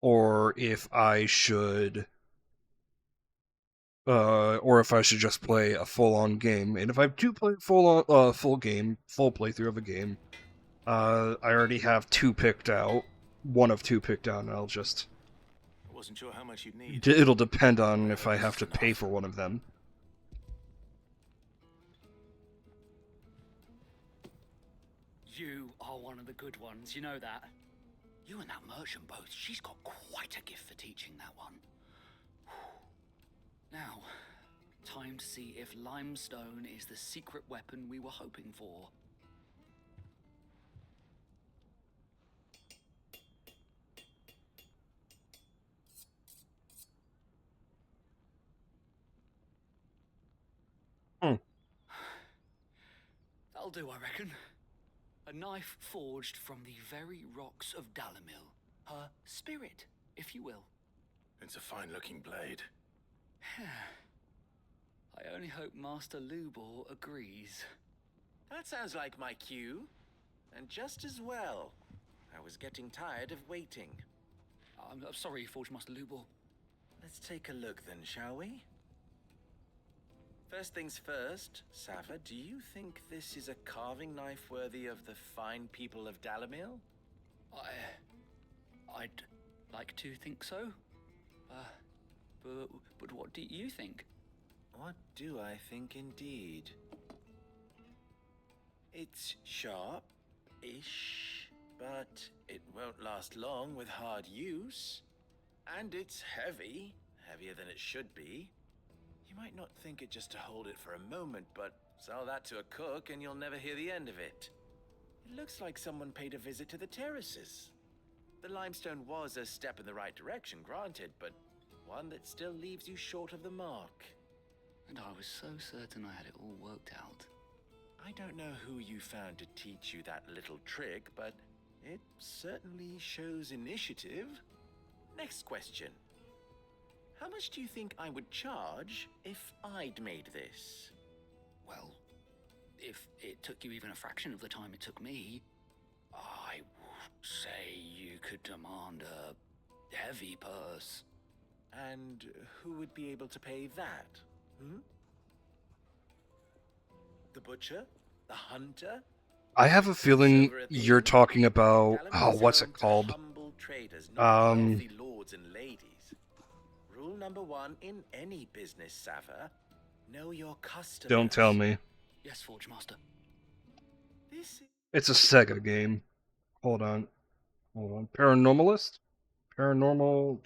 Or if I should... or if I should just play a full-on game. And if I do play full playthrough of a game, I already have two picked out. One of two picked out, and I'll just... I wasn't sure how much you'd need. It'll depend on if I have to pay for one of them. You are one of the good ones, you know that? You and that merchant both, she's got quite a gift for teaching that one. Now, time to see if limestone is the secret weapon we were hoping for. That'll do, I reckon. A knife forged from the very rocks of Dalamil. Her spirit, if you will. It's a fine-looking blade. I only hope Master Lubor agrees. That sounds like my cue. And just as well. I was getting tired of waiting. I'm sorry, Forge Master Lubor. Let's take a look then, shall we? First things first, Sava, do you think this is a carving knife worthy of the fine people of Dalamil? I'd like to think so. But what do you think? What do I think indeed? It's sharp-ish, but it won't last long with hard use. And it's heavy, heavier than it should be. You might not think it just to hold it for a moment, but sell that to a cook and you'll never hear the end of it. It looks like someone paid a visit to the terraces. The limestone was a step in the right direction, granted, but one that still leaves you short of the mark. And I was so certain I had it all worked out. I don't know who you found to teach you that little trick, but it certainly shows initiative. Next question. How much do you think I would charge if I'd made this? Well, if it took you even a fraction of the time it took me, I would say you could demand a heavy purse. And who would be able to pay that? The butcher? The hunter? I have a feeling you're talking about what's it called? Humble traders, not wealthy lords and ladies. Rule number 1 in any business, Sava: know your customers. Don't tell me. Yes, Forge Master. It's a Sega game. Hold on. Paranormalist? Paranorma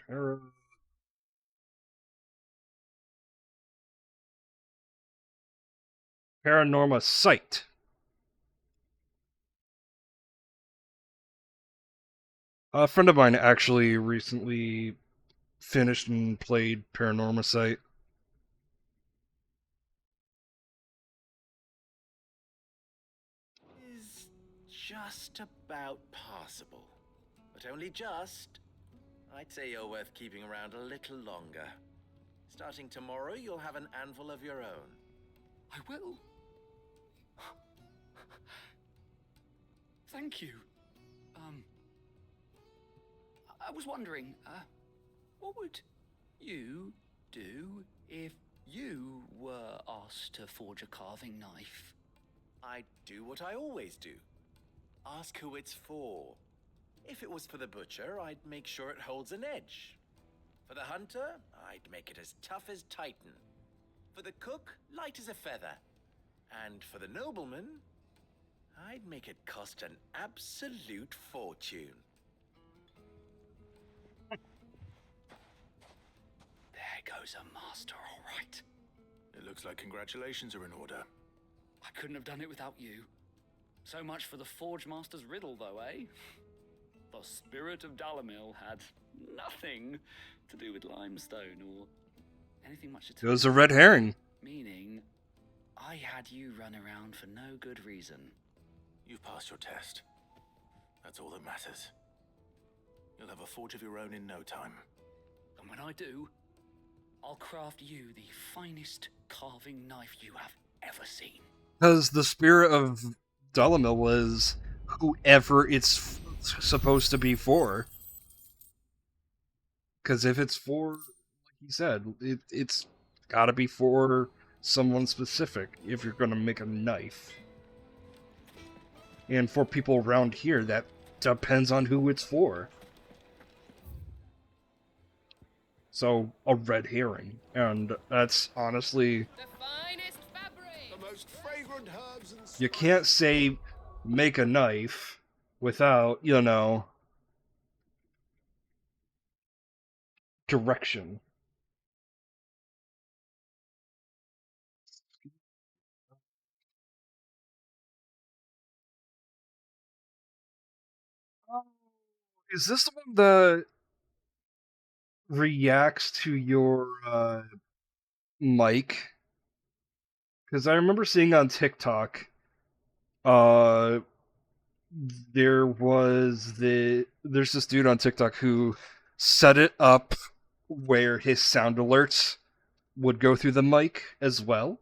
Sight. A friend of mine actually recently finished and played Paranorma Sight. Is just about passable. But only just. I'd say you're worth keeping around a little longer. Starting tomorrow, you'll have an anvil of your own. I will. Thank you. I was wondering, what would you do if you were asked to forge a carving knife? I'd do what I always do. Ask who it's for. If it was for the butcher, I'd make sure it holds an edge. For the hunter, I'd make it as tough as Titan. For the cook, light as a feather. And for the nobleman, I'd make it cost an absolute fortune. There goes a master, all right. It looks like congratulations are in order. I couldn't have done it without you. So much for the Forge Master's riddle, though, eh? The spirit of Dalamil had nothing to do with limestone or anything much at all. It was a red herring. Meaning, I had you run around for no good reason. You've passed your test. That's all that matters. You'll have a forge of your own in no time. And when I do, I'll craft you the finest carving knife you have ever seen. Because the spirit of Dalamil was whoever it's supposed to be for. Because if it's for, like he said, it's gotta be for someone specific if you're gonna make a knife. And for people around here, that depends on who it's for. So, a red herring. And that's honestly... The most fragrant herbs and You can't say, make a knife, without, direction. Is this the one that reacts to your mic? Because I remember seeing on TikTok, there's this dude on TikTok who set it up where his sound alerts would go through the mic as well.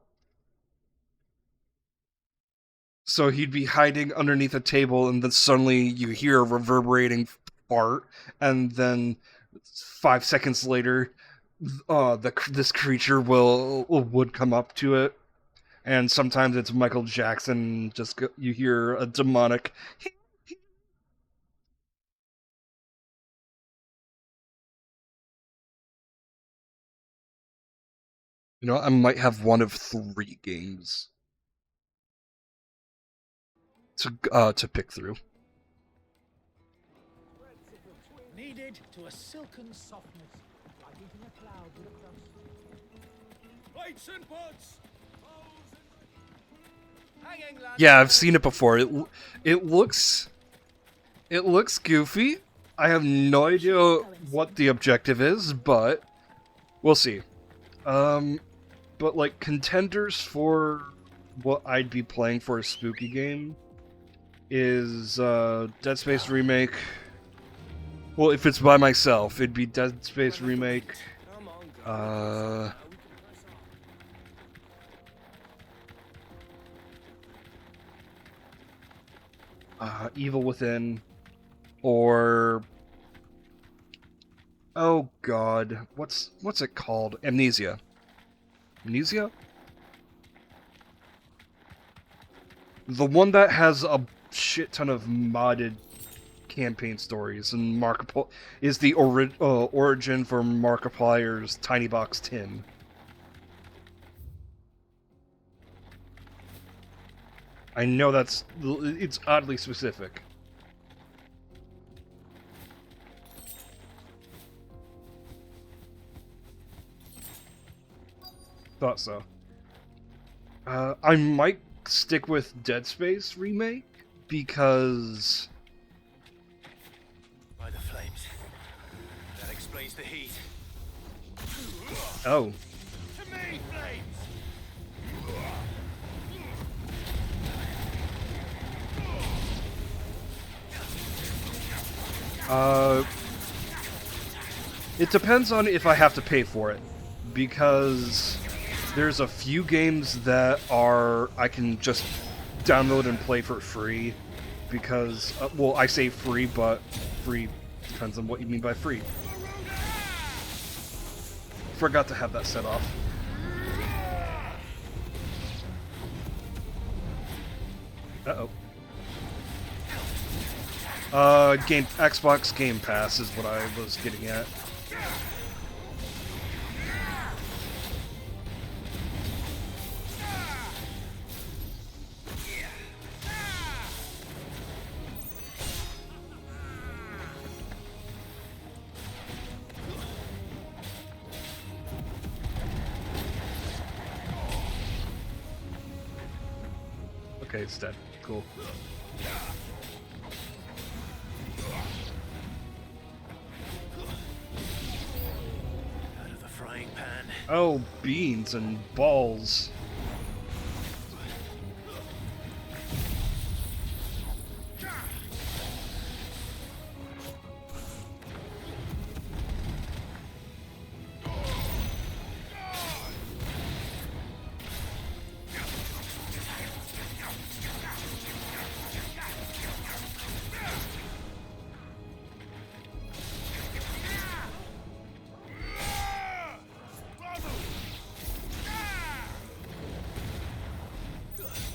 So he'd be hiding underneath a table, and then suddenly you hear a reverberating fart, and then 5 seconds later, this creature would come up to it, and sometimes it's Michael Jackson. You hear a demonic. I might have one of 3 games to pick through. liquid to a silken softness, like eating a cloud with dust. Lights and pots! Hanging lads! Yeah, I've seen it before. It looks goofy. I have no idea what the objective is, but we'll see. But like contenders for what I'd be playing for a spooky game is Dead Space Remake. Well, if it's by myself, it'd be Dead Space Remake. Evil Within, or oh god, what's it called? Amnesia. Amnesia? The one that has a shit ton of modded campaign stories, and Markiplier is the origin for Markiplier's Tiny Box Tim. I know it's oddly specific. Thought so. I might stick with Dead Space Remake because By the flames. That explains the heat. oh. To me, flames! It depends on if I have to pay for it, because there's a few games that I can just download and play for free, because, well, I say free, but free depends on what you mean by free. Forgot to have that set off. Uh-oh. Xbox Game Pass is what I was getting at. Okay, it's dead. Cool. Out of the frying pan. Oh, beans and balls.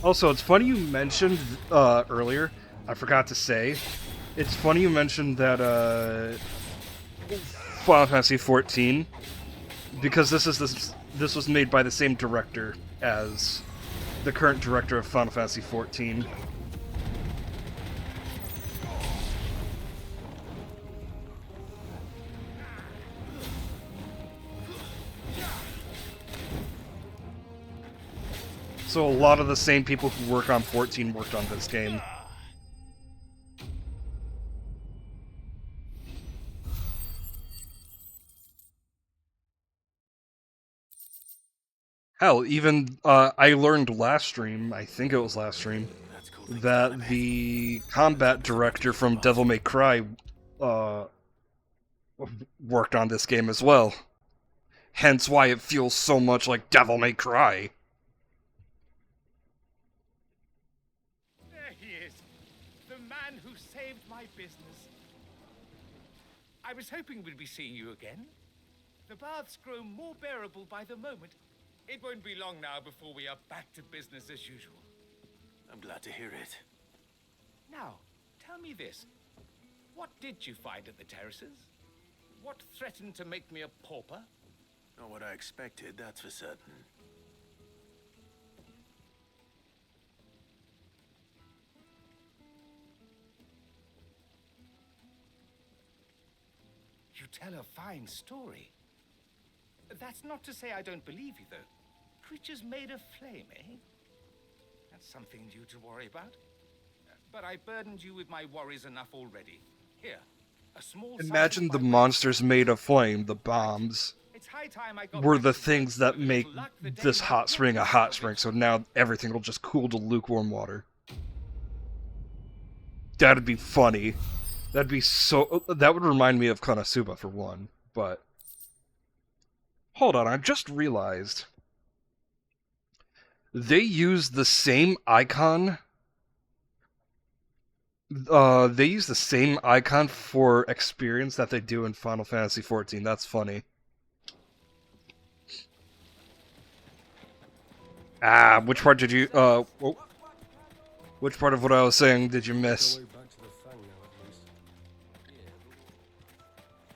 Also, it's funny you mentioned earlier, I forgot to say, it's funny you mentioned that Final Fantasy XIV, because this was made by the same director as the current director of Final Fantasy XIV. So a lot of the same people who work on 14 worked on this game. Hell, even I learned last stream, I think it was last stream, that the combat director from Devil May Cry worked on this game as well. Hence why it feels so much like Devil May Cry. There he is. The man who saved my business. I was hoping we'd be seeing you again. The baths grow more bearable by the moment. It won't be long now before we are back to business as usual. I'm glad to hear it. Now, tell me this. What did you find at the terraces? What threatened to make me a pauper? Not what I expected, that's for certain. tell a fine story. That's not to say I don't believe you, though. Creatures made of flame, eh? That's something new to worry about. But I burdened you with my worries enough already. Here, a small Imagine the monsters made of flame, the bombs, It's high time I got were back the to work. things that With a make little luck, the day this might hot yet spring a be hot salvaged. spring, so now everything will just cool to lukewarm water. That'd be funny. That'd be so... That would remind me of Konosuba, for one, but... Hold on, I just realized... They use the same icon... they use the same icon for experience that they do in Final Fantasy XIV. That's funny. Ah, which part did you... which part of what I was saying did you miss?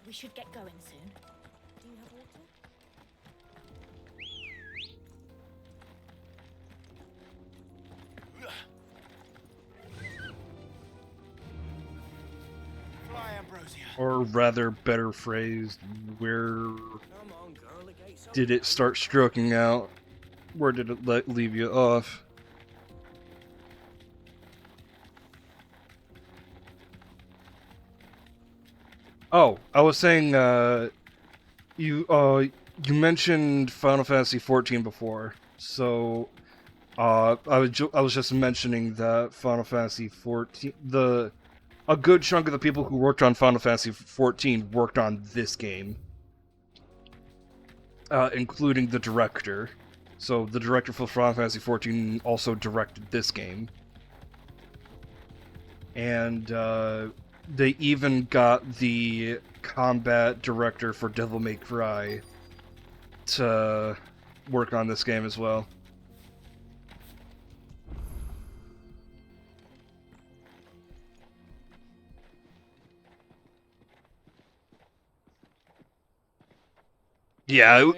We should get going soon. Do you have water? Fly, Ambrosia. Or rather, better phrased, where did it start stroking out? Where did it leave you off? Oh, I was saying, you mentioned Final Fantasy XIV before, so, I was just mentioning that Final Fantasy XIV, a good chunk of the people who worked on Final Fantasy XIV worked on this game. Including the director. So the director for Final Fantasy XIV also directed this game. And they even got the combat director for Devil May Cry to work on this game as well. Yeah,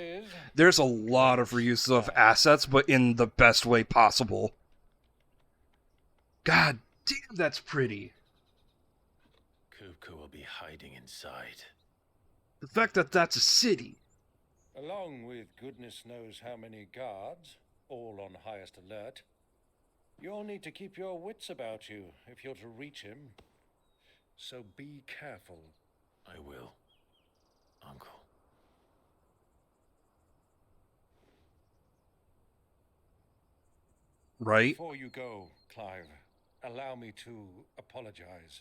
there's a lot of reuse of assets, but in the best way possible. God damn, that's pretty. Kupka will be hiding inside. The fact that that's a city. Along with goodness knows how many guards, all on highest alert. You'll need to keep your wits about you if you're to reach him. So be careful. I will, Uncle. Right? Before you go, Clive, allow me to apologize.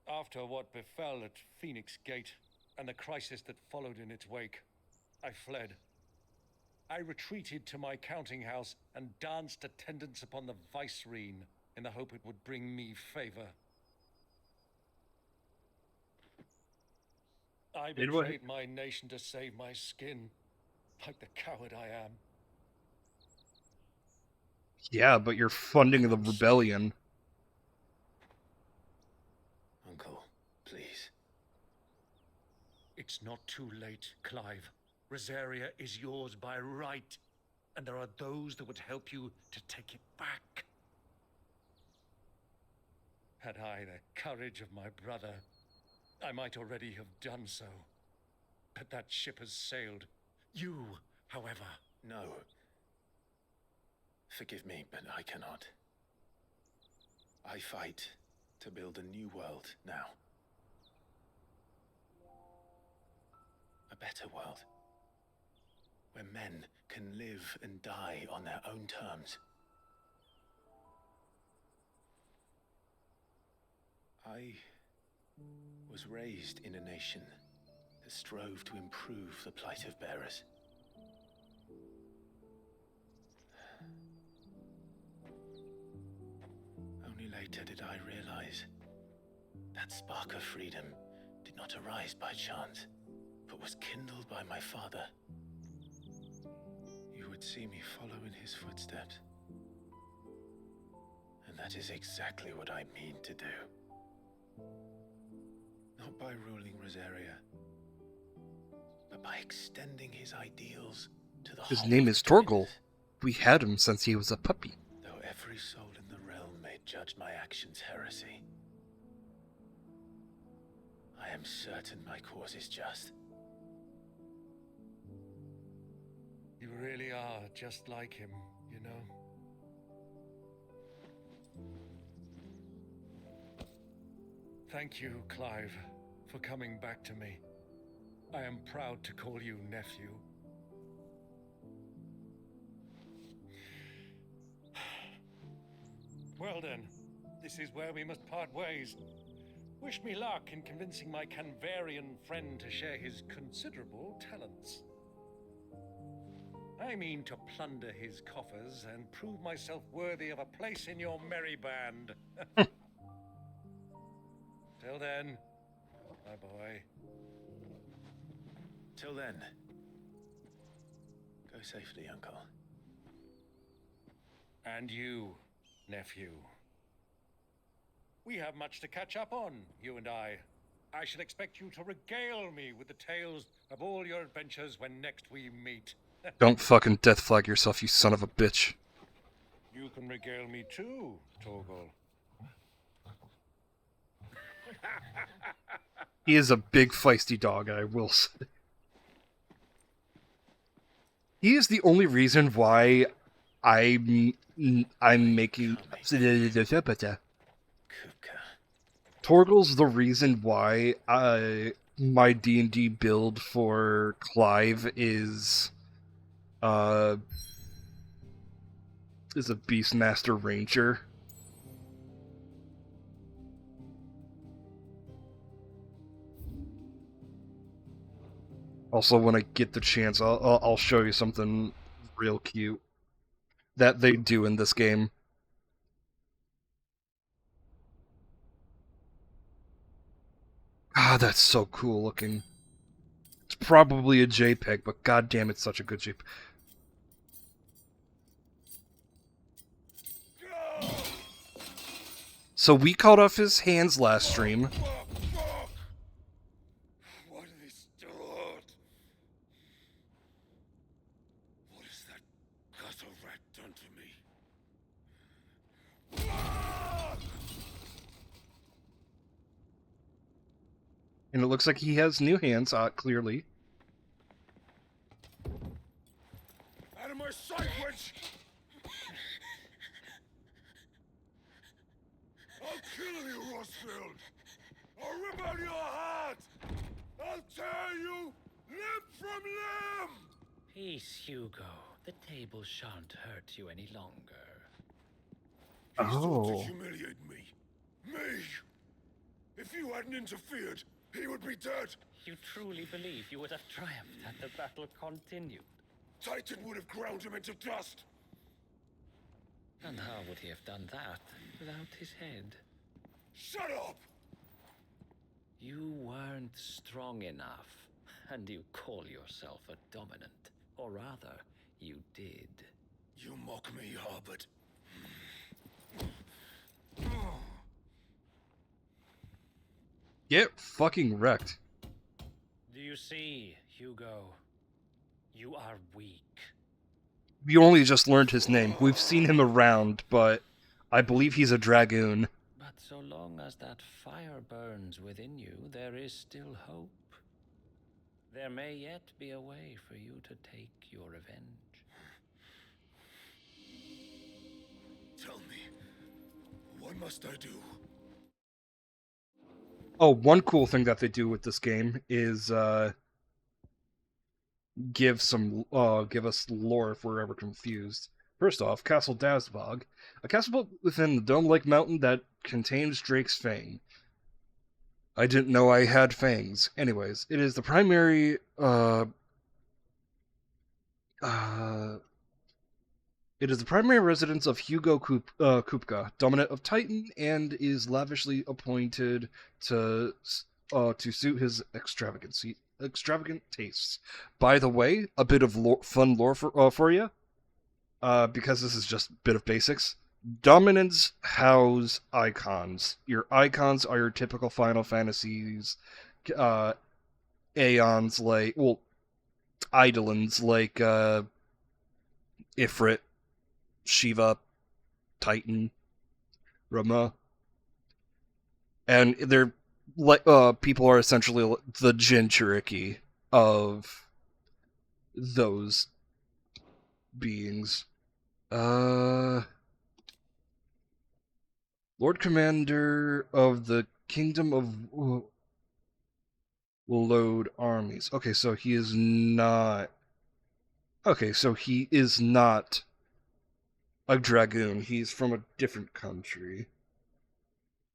After what befell at Phoenix Gate and the crisis that followed in its wake, I fled. I retreated to my counting house and danced attendance upon the vicereine in the hope it would bring me favor. I betrayed my nation to save my skin, like the coward I am. Yeah, but you're funding the rebellion. Uncle, please. It's not too late, Clive. Rosaria is yours by right, and there are those that would help you to take it back. Had I the courage of my brother, I might already have done so. But that ship has sailed. You, however... No. Forgive me, but I cannot. I fight to build a new world now. A better world. Where men can live and die on their own terms. I was raised in a nation that strove to improve the plight of bearers. Only later did I realize that spark of freedom did not arise by chance, but was kindled by my father. You would see me follow in his footsteps. And that is exactly what I mean to do. Not by ruling Rosaria, but by extending his ideals to the His whole name of is Dominus. Torgal. We had him since he was a puppy. Though every soul in the realm may judged my actions heresy. I am certain my cause is just. You really are just like him, you know? Thank you, Clive, for coming back to me. I am proud to call you nephew. Well then, this is where we must part ways. Wish me luck in convincing my Canvarian friend to share his considerable talents. I mean to plunder his coffers and prove myself worthy of a place in your merry band. Till then, my boy. Till then, go safely, Uncle. And you, nephew. We have much to catch up on, you and I. I shall expect you to regale me with the tales of all your adventures when next we meet. Don't fucking death flag yourself, you son of a bitch. You can regale me too, Torgal. He is a big feisty dog, I will say. He is the only reason why I'm making... Torgal's the reason why my D&D build for Clive is a Beastmaster Ranger. Also, when I get the chance, I'll show you something real cute that they do in this game. Ah, that's so cool looking. It's probably a JPEG, but goddamn, it's such a good JPEG. So we cut off his hands last stream. What have they stored? What has that gutter rat done to me? And it looks like he has new hands, clearly. Out of my sight, witch! I'll kill you, Rossfield! I'll rip out your heart! I'll tear you limb from limb! Peace, Hugo. The table shan't hurt you any longer. He sought to humiliate me. Me! If you hadn't interfered, he would be dead! You truly believe you would have triumphed had the battle continued? Titan would have ground him into dust! And how would he have done that without his head? Shut up! You weren't strong enough, and you call yourself a dominant. Or rather, you did. You mock me, Harbert. Get fucking wrecked. Do you see, Hugo? You are weak. We only just learned his name. We've seen him around, but I believe he's a dragoon. But so long as that fire burns within you, there is still hope. There may yet be a way for you to take your revenge. Tell me, what must I do? Oh, one cool thing that they do with this game is give us lore if we're ever confused. First off, Castle Dazbog, a castle within the dome-like mountain that contains Drake's Fang. I didn't know I had fangs. Anyways, it is the primary residence of Hugo Kupka, dominant of Titan, and is lavishly appointed to suit his extravagant tastes. By the way, a bit of fun lore for you, because this is just a bit of basics. Dominants house icons. Your icons are your typical Final Fantasies, Aeons Eidolons like Ifrit, Shiva, Titan. Rama. And they're like people are essentially the Jinchuriki of those beings. Lord Commander of the Kingdom of Load Armies. Okay, so he is not. Okay, so he is not a dragoon. He's from a different country.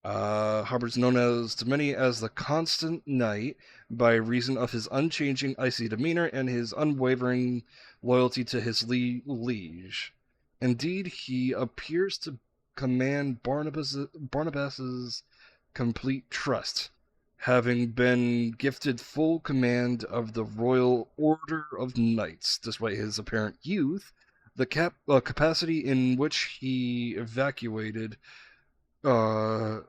Harbor's known as to many as the Constant Knight by reason of his unchanging icy demeanor and his unwavering loyalty to his liege. Indeed, he appears to command Barnabas's complete trust, having been gifted full command of the Royal Order of Knights, despite his apparent youth. The capacity in which he evacuated Hugo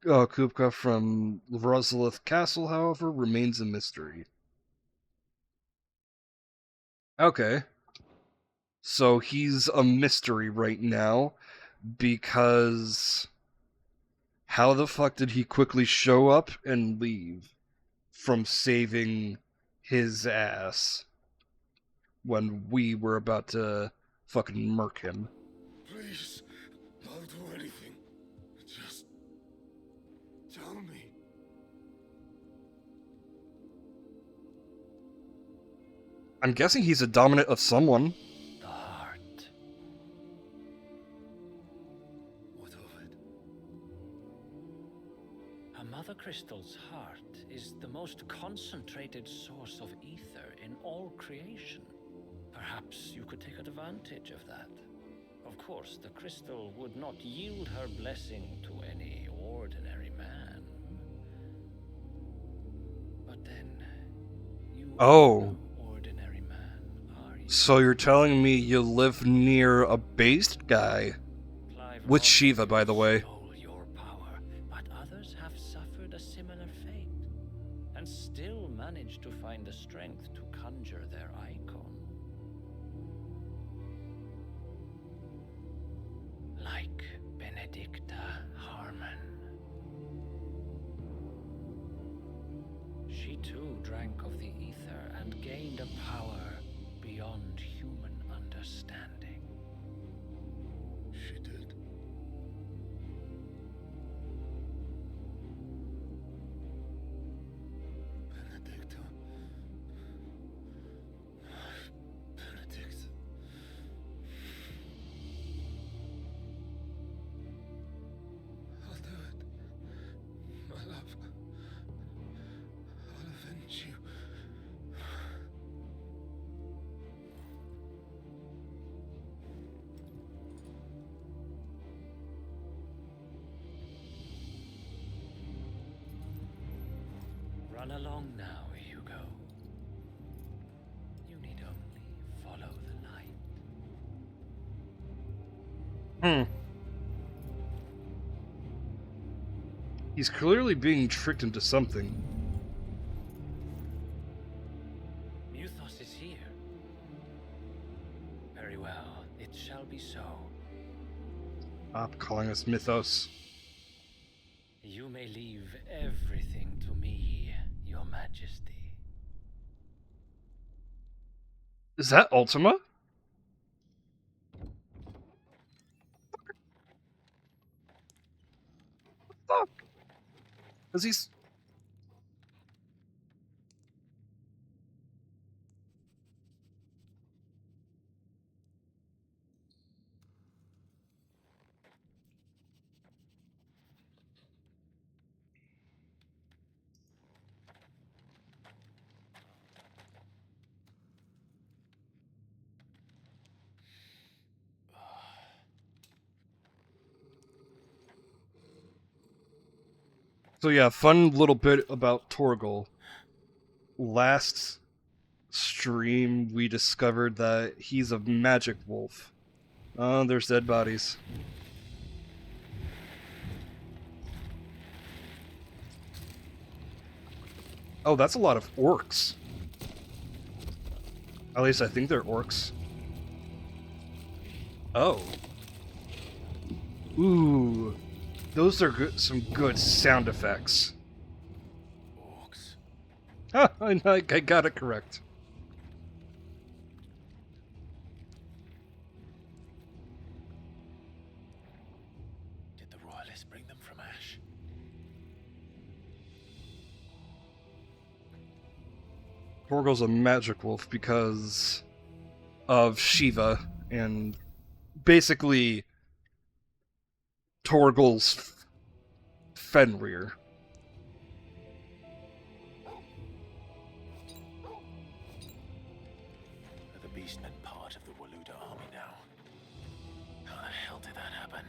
Kupka from Rosalith Castle, however, remains a mystery. Okay. So he's a mystery right now because how the fuck did he quickly show up and leave from saving his ass when we were about to fucking murk him? Please, I'll do anything. Just tell me. I'm guessing he's a dominant of someone. The heart. What of it? A Mother Crystal's heart is the most concentrated source of ether in all creation. Perhaps you could take advantage of that. Of course, the crystal would not yield her blessing to any ordinary man. But then, you Oh. are no ordinary man, are you? So you're telling me you live near a based guy? With Shiva, by the way. Stole your power, but others have suffered a similar fate, and still managed to find the strength to conjure their icon. Like Benedicta Harmon. She too drank of the ether and gained a power beyond human understanding. She did. Benedicta. Benedict. I'll do it. My love. I'll avenge you. Run along now, Hugo. You need only follow the light. He's clearly being tricked into something. Muthos is here. Very well, it shall be so. Stop calling us Mythos. You may leave everything to me, Your Majesty. Is that Ultima? Fuck. Is he's... So yeah, fun little bit about Torgal. Last stream, we discovered that he's a magic wolf. Oh, there's dead bodies. Oh, that's a lot of orcs. At least I think they're orcs. Oh. Ooh. Those are good, some good sound effects. Orcs. Ah, I got it correct. Did the royalists bring them from Ash? Torgal's a magic wolf because of Shiva, and basically Torgal's Fenrir. Are the beastmen part of the Waluda army now? How the hell did that happen?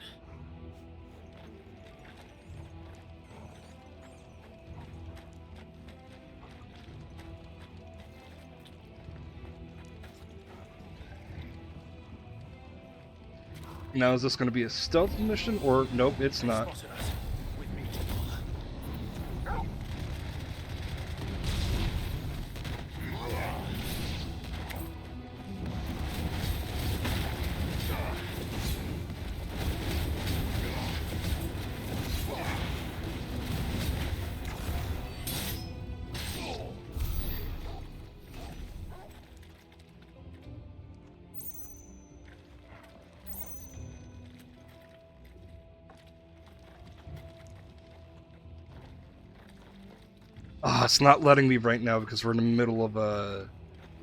Now, is this going to be a stealth mission, or nope, it's not. Spotted us. With me to Ah, it's not letting me right now because we're in the middle of a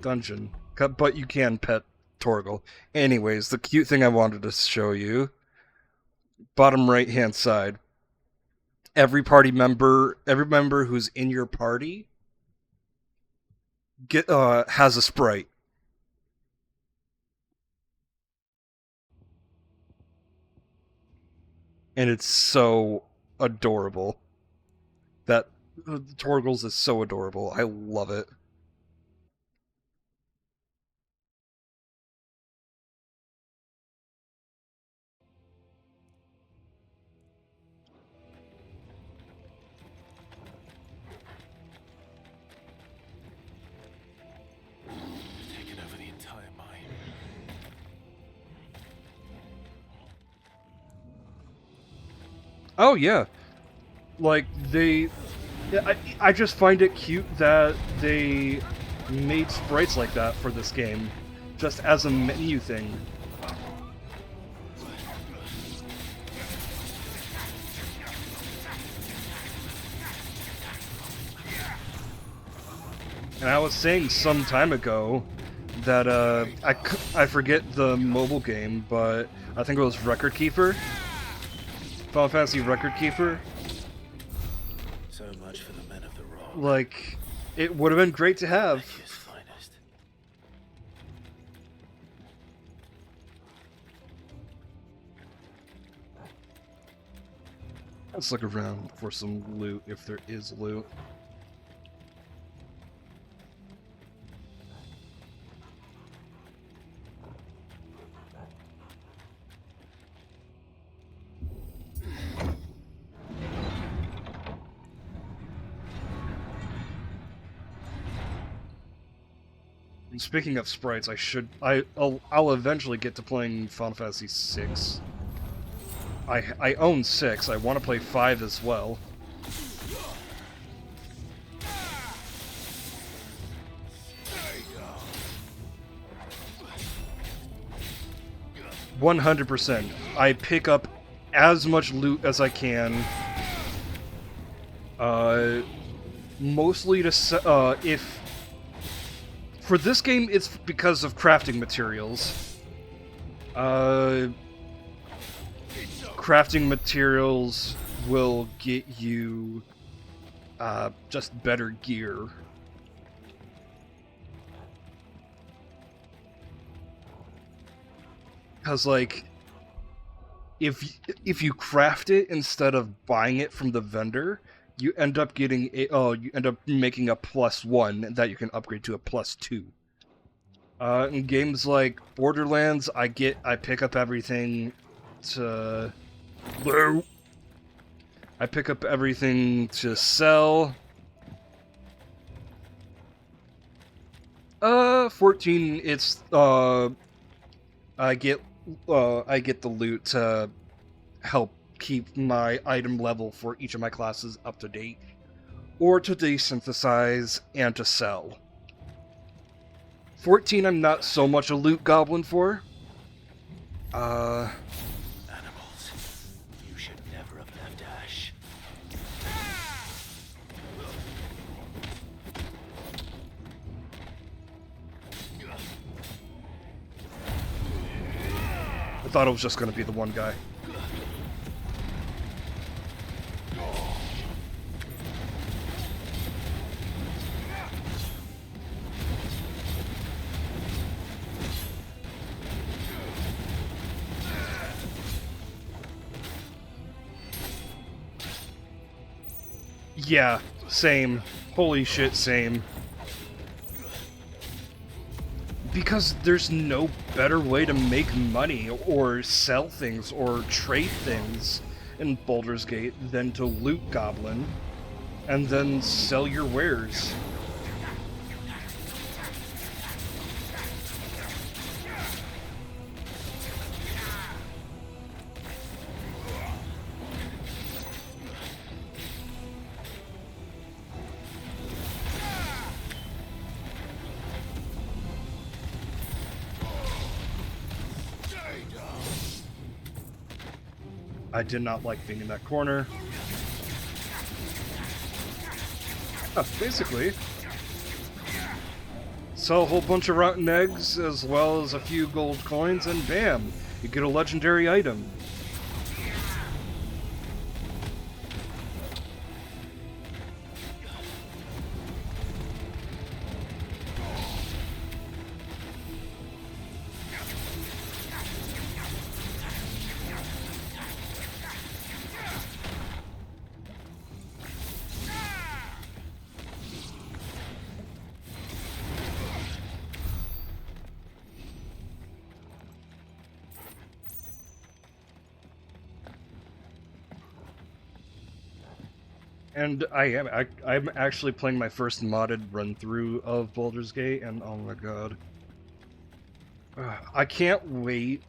dungeon. But you can pet Torgal. Anyways, the cute thing I wanted to show you. Bottom right hand side. Every member who's in your party has a sprite. And it's so adorable. That Torgal's is so adorable. I love it. taken over the entire mine. Oh yeah, like I just find it cute that they made sprites like that for this game, just as a menu thing. And I was saying some time ago that I forget the mobile game, but I think it was Record Keeper. Final Fantasy Record Keeper. So much for the men of the rock. Like, it would have been great to have. His finest. Let's look around for some loot, if there is loot. And speaking of sprites, I'll eventually get to playing Final Fantasy VI. I own 6. I want to play 5 as well. %. I pick up as much loot as I can. Mostly to if for this game, it's because of crafting materials. Crafting materials will get you just better gear. Because, like, if you craft it instead of buying it from the vendor, you end up getting you end up making a +1 that you can upgrade to a +2. In games like Borderlands, I pick up everything to I pick up everything to sell. 14, it's I get loot to help keep my item level for each of my classes up to date, or to desynthesize and to sell. 14 I'm not so much a loot goblin for. Animals. You should never have left Ash. I thought it was just going to be the one guy. Yeah, same. Holy shit, same. Because there's no better way to make money or sell things or trade things in Baldur's Gate than to loot Goblin and then sell your wares. I did not like being in that corner. Basically, sell a whole bunch of rotten eggs as well as a few gold coins, and bam, you get a legendary item. And I'm actually playing my first modded run through of Baldur's Gate, and oh my god, I can't wait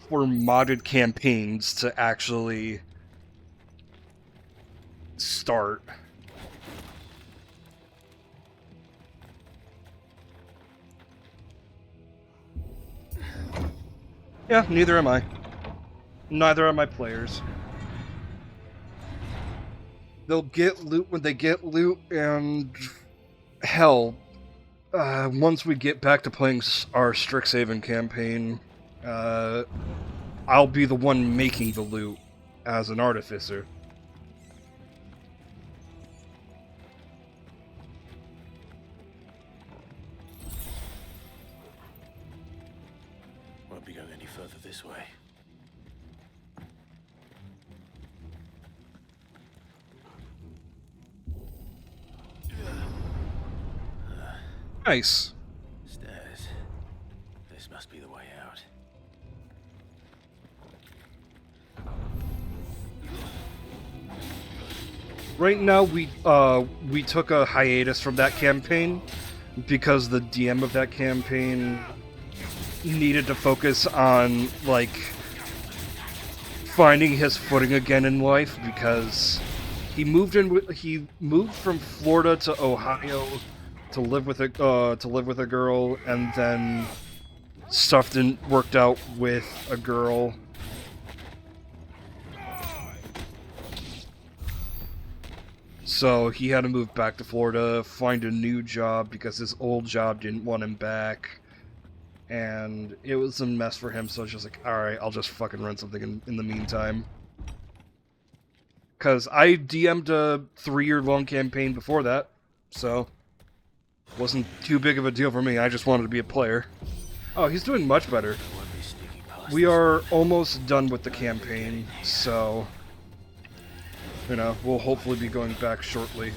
for modded campaigns to actually start. Yeah, neither am I. Neither are my players. They'll get loot when they get loot, and hell, once we get back to playing our Strixhaven campaign, I'll be the one making the loot as an artificer. Won't be going any further this way. Nice. Stairs. This must be the way out. Right now, we took a hiatus from that campaign because the DM of that campaign needed to focus on, like, finding his footing again in life, because he moved from Florida to Ohio to live with a girl, and then stuff didn't work out with a girl. So he had to move back to Florida, find a new job because his old job didn't want him back. And it was a mess for him, so it's just like, alright, I'll just fucking run something in the meantime. Because I DM'd a 3-year-long campaign before that, so it wasn't too big of a deal for me. I just wanted to be a player. Oh, he's doing much better. We are almost done with the campaign, so, you know, we'll hopefully be going back shortly.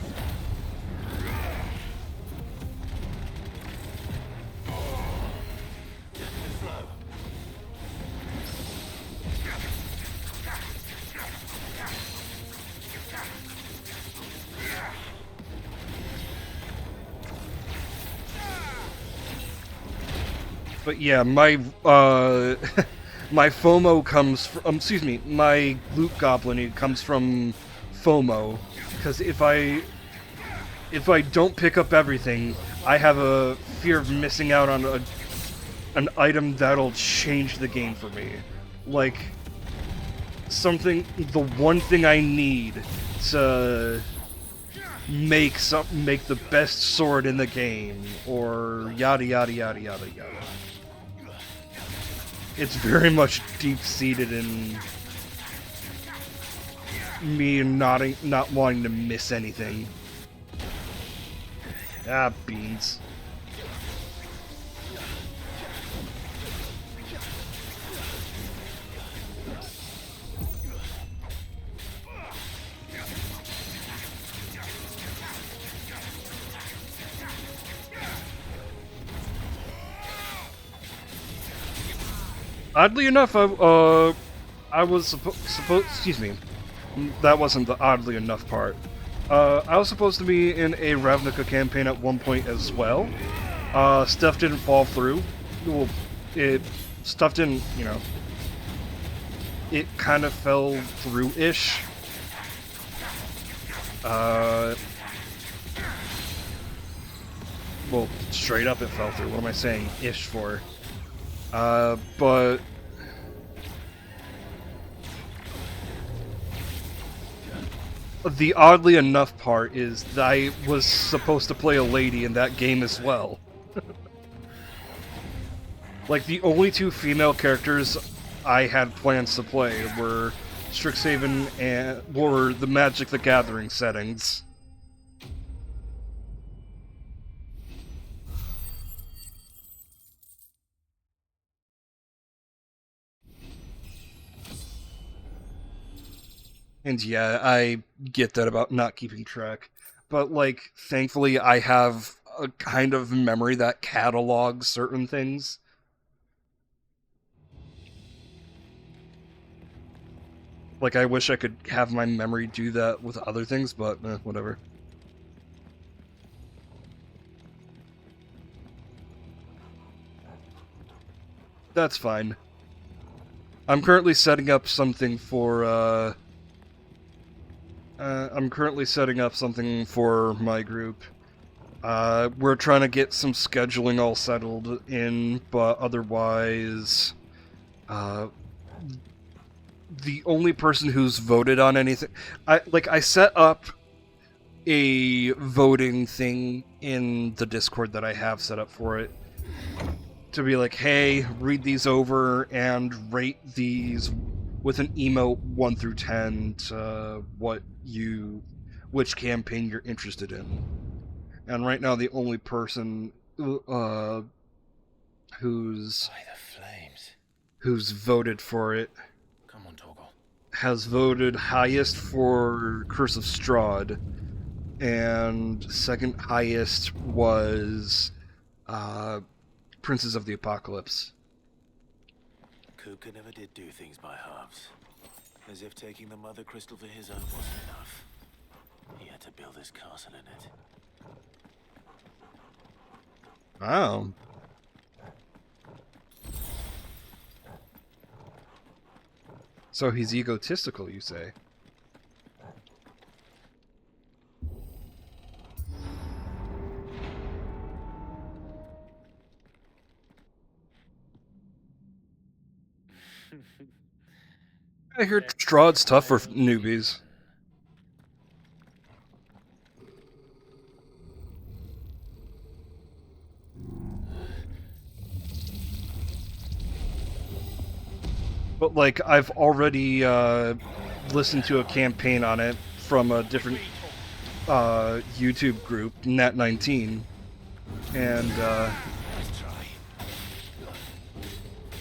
But yeah, my my FOMO comes from, excuse me, my loot goblin comes from FOMO, because if I don't pick up everything, I have a fear of missing out on an item that'll change the game for me. Like, the one thing I need to make the best sword in the game, or yada yada yada yada yada. It's very much deep-seated in me not wanting to miss anything. Ah, beans. Oddly enough, I was supposed. Excuse me, that wasn't the oddly enough part. I was supposed to be in a Ravnica campaign at one point as well. Stuff didn't fall through. Well, stuff didn't, it kind of fell through-ish. Well, straight up it fell through. What am I saying ish for? But the oddly enough part is that I was supposed to play a lady in that game as well. Like, the only two female characters I had plans to play were Strixhaven and were the Magic the Gathering settings. And yeah, I get that about not keeping track. But, like, thankfully I have a kind of memory that catalogs certain things. Like, I wish I could have my memory do that with other things, but whatever. That's fine. I'm currently setting up something for, my group. We're trying to get some scheduling all settled in, but otherwise, the only person who's voted on anything... I set up a voting thing in the Discord that I have set up for it, to be like, hey, read these over and rate these with an emote 1 through 10 to which campaign you're interested in. And right now the only person who's voted for it has voted highest for Curse of Strahd, and second highest was Princes of the Apocalypse. Kuka never did do things by halves. As if taking the Mother Crystal for his own wasn't enough. He had to build his castle in it. Wow. So he's egotistical, you say? I hear Strahd's tough for newbies. But, like, I've already listened to a campaign on it from a different YouTube group, Nat19, and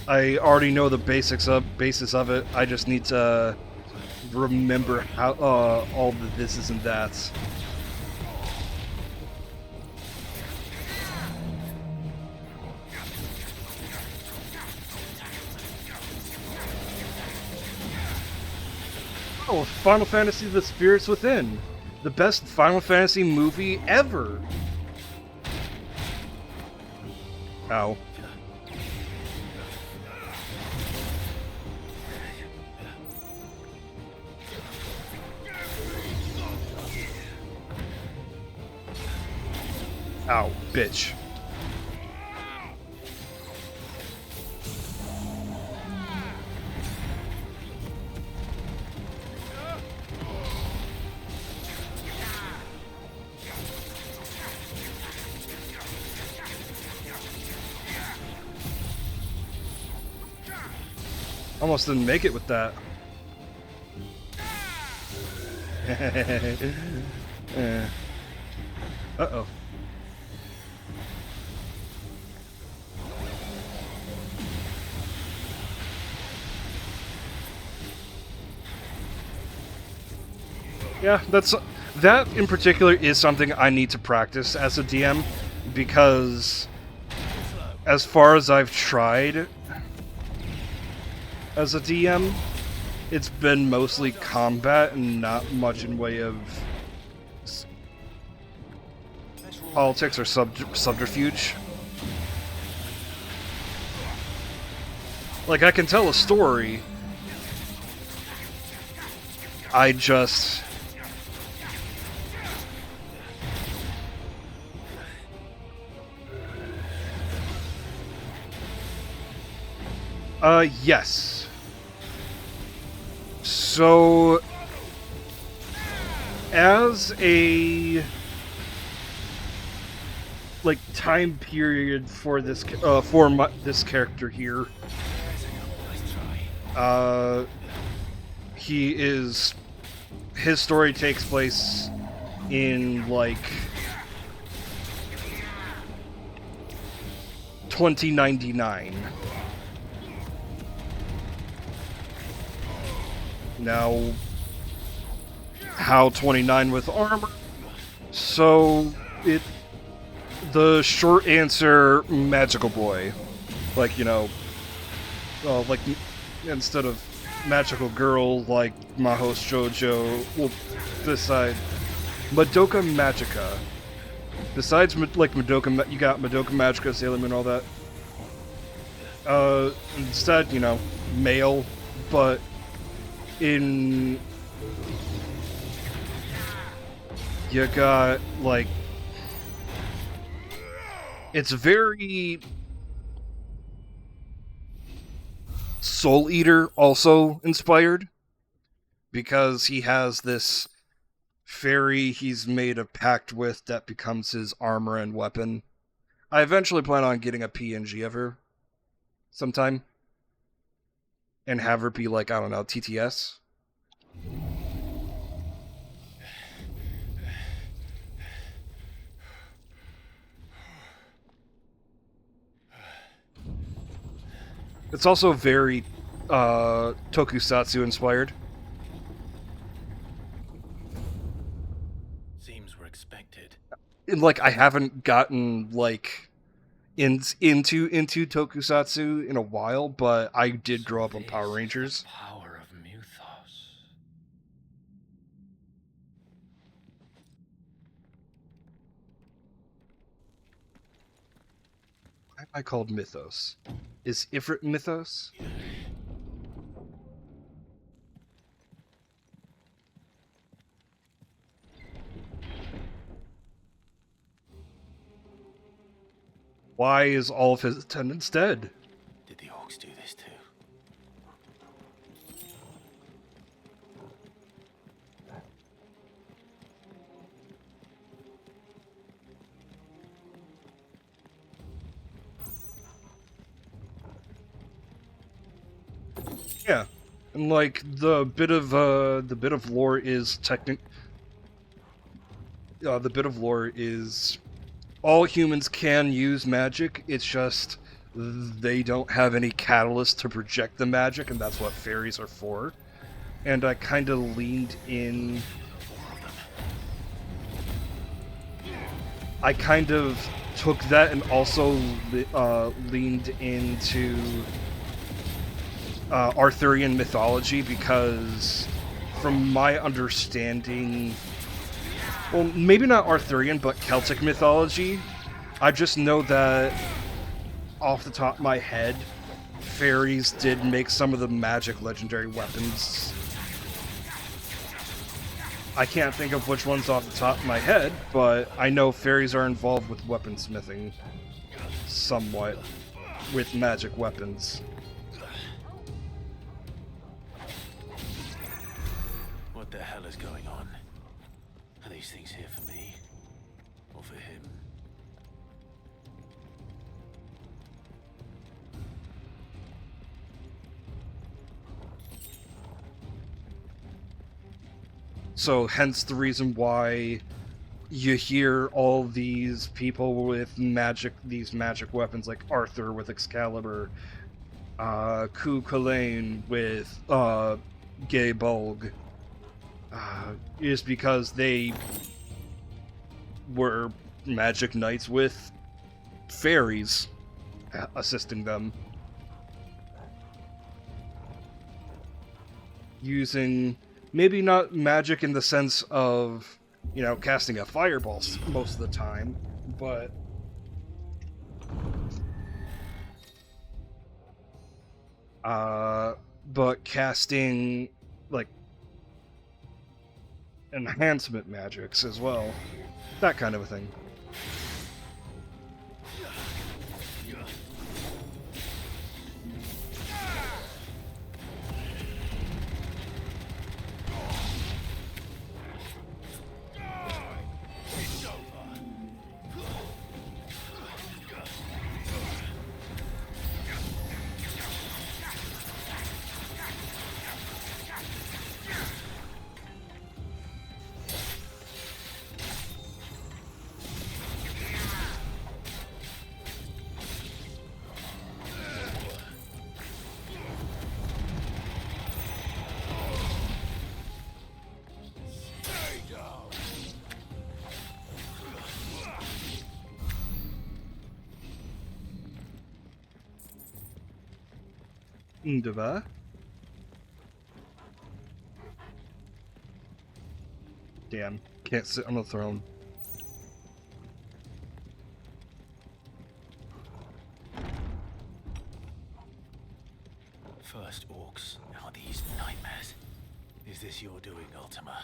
I already know the basis of it. I just need to remember how all the thises and that's. Oh, Final Fantasy: The Spirits Within, the best Final Fantasy movie ever. Ow. Ow, bitch. Almost didn't make it with that. Uh-oh. Yeah, that in particular is something I need to practice as a DM, because as far as I've tried as a DM, it's been mostly combat and not much in way of politics or subterfuge. Like, I can tell a story, I just... yes. So, as a, like, time period for this, this character here, his story takes place in, like, 2099. Now, how 29 with armor? So, the short answer, magical boy. Like, you know, like, instead of magical girl, like Mahos Jojo, well, this side, Madoka Magica. Besides, like, Madoka, you got Madoka Magica, Sailor Moon, all that. Instead, you know, male, but you got, like, it's very Soul Eater also inspired, because he has this fairy he's made a pact with that becomes his armor and weapon. I eventually plan on getting a PNG of her sometime and have her be, like, I don't know, TTS. It's also very tokusatsu inspired. Seems we're expected. And, like, I haven't gotten, like, into tokusatsu in a while, but I did grow up on Power Rangers. Power of Mythos. Why am I called Mythos? Is Ifrit Mythos? Why is all of his attendants dead? Did the orcs do this too? Yeah, and, like, the bit of lore is the bit of lore is all humans can use magic. It's just they don't have any catalyst to project the magic, and that's what fairies are for. And I kind of leaned in. I kind of took that and also leaned into Arthurian mythology, because from my understanding, well, maybe not Arthurian, but Celtic mythology, I just know that off the top of my head, fairies did make some of the magic legendary weapons. I can't think of which ones off the top of my head, but I know fairies are involved with weaponsmithing somewhat, with magic weapons. What the hell is going on? Are these things here for me? Or for him? So hence the reason why you hear all these people with these magic weapons, like Arthur with Excalibur, Ku Kulane with Gay Bulg, is because they were magic knights with fairies assisting them, using maybe not magic in the sense of, you know, casting a fireball most of the time, but casting like enhancement magics as well, that kind of a thing. Ndava. Damn, can't sit on the throne. First orcs, now these nightmares. Is this your doing, Ultima?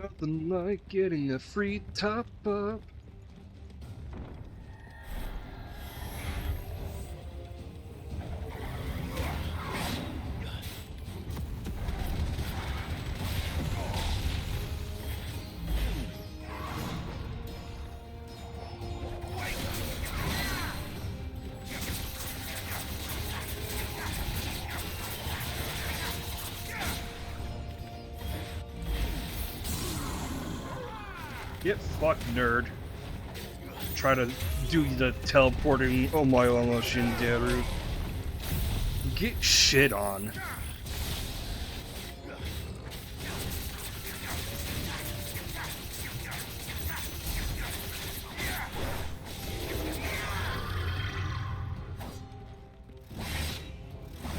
Nothing like getting a free top up. Get fucked, nerd. Try to do the teleporting Omayo no Shinderu. Get shit on.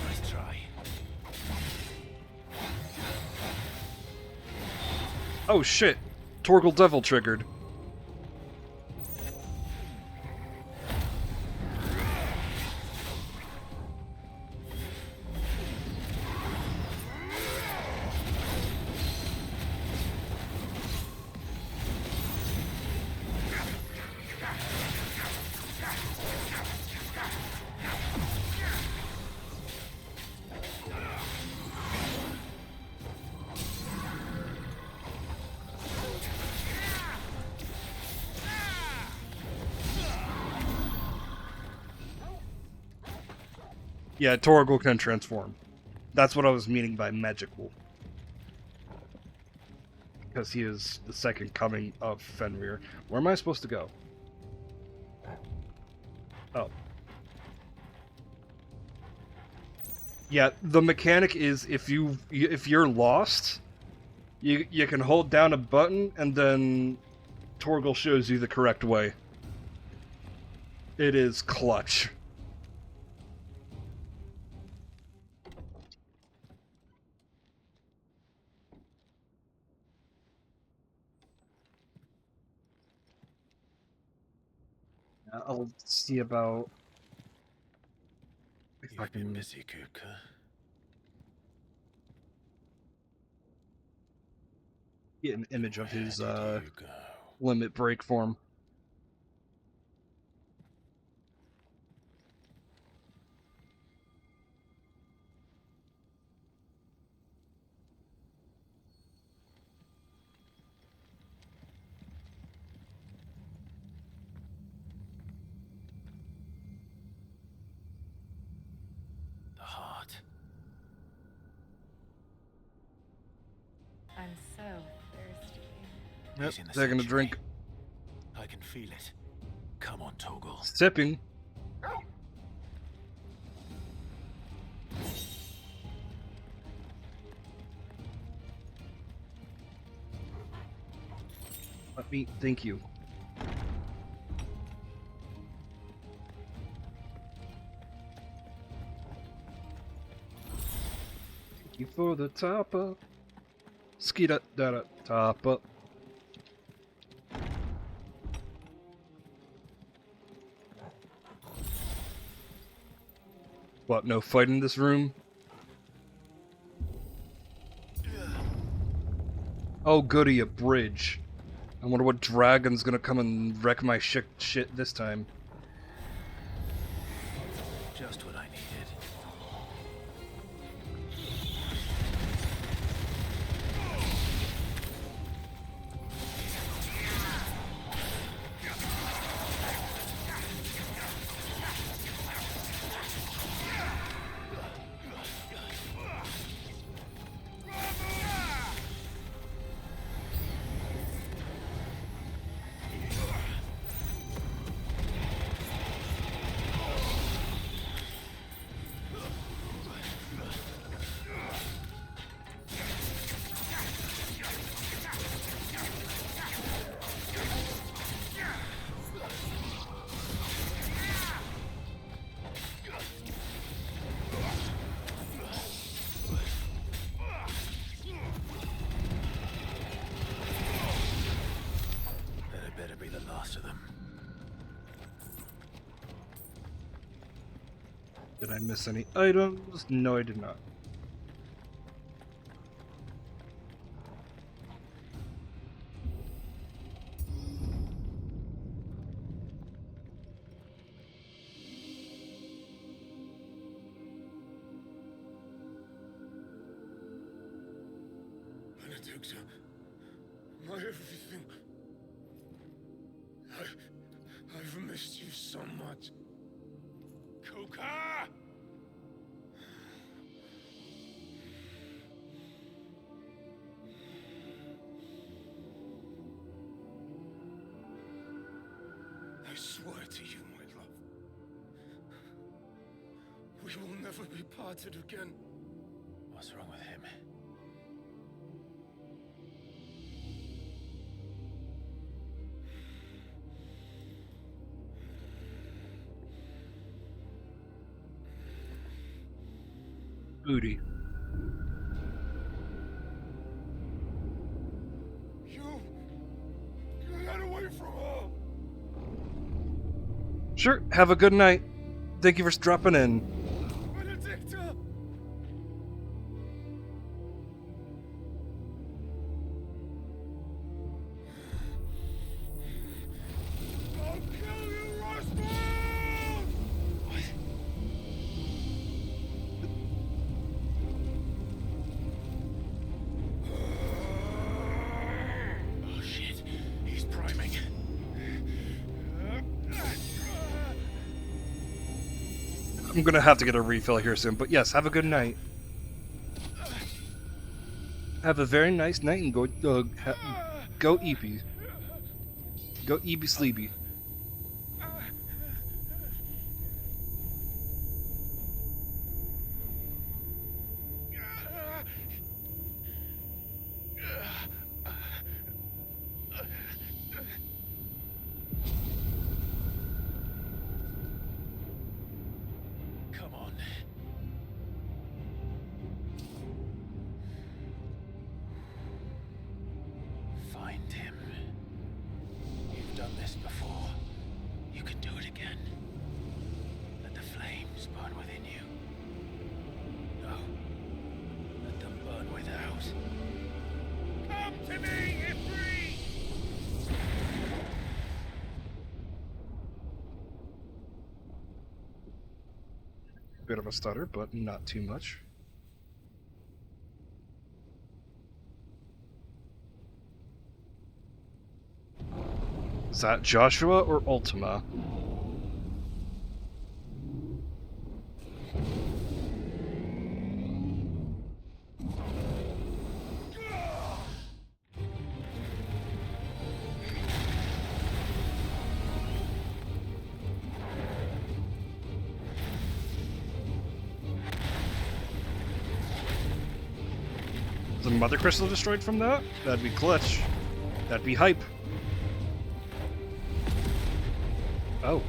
Nice try. Oh shit. Torgal Devil triggered. Yeah, Torgal can transform. That's what I was meaning by magical. Because he is the second coming of Fenrir. Where am I supposed to go? Oh. Yeah, the mechanic is if you're lost, you can hold down a button and then Torgal shows you the correct way. It is clutch. I'll see about... You've been busy, Kupka. Get an image of his Where did you go? limit break form. The heart. I'm so thirsty. Yep, He's in the taking a sanctuary. drink. I can feel it. Come on, Toggle. Sipping. Let me thank you. Thank you for the top up. Skeeta da da top up. What, no fight in this room? Oh goody, a bridge. I wonder what dragon's gonna come and wreck my shit this time. Just what I needed. That better be the last of them. Did I miss any items? No, I did not. Benedicta, my everything. I've missed you so much. Kuka! I swear to you, my love, we will never be parted again. What's wrong with him? Booty. You get away from her! Sure, have a good night. Thank you for dropping in. Benedicta! I'll kill you, Rosberg! Oh shit, he's priming. I'm gonna have to get a refill here soon, but yes, have a good night. Have a very nice night and go go eepy. Go eepy sleepy. Come on. Find him. You've done this before. You can do it again. Let the flames burn within you. Bit of a stutter, but not too much. Is that Joshua or Ultima? The Mother Crystal destroyed from that? That'd be clutch. That'd be hype. Oh.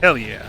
Hell yeah.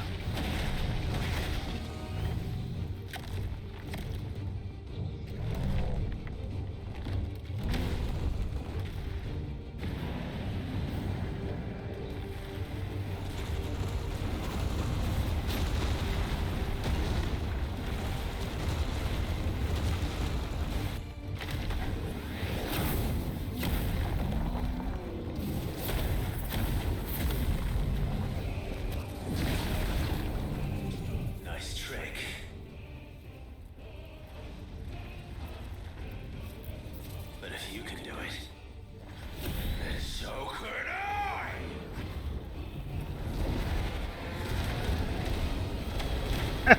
Nice trick. But if you can do it, then so could I!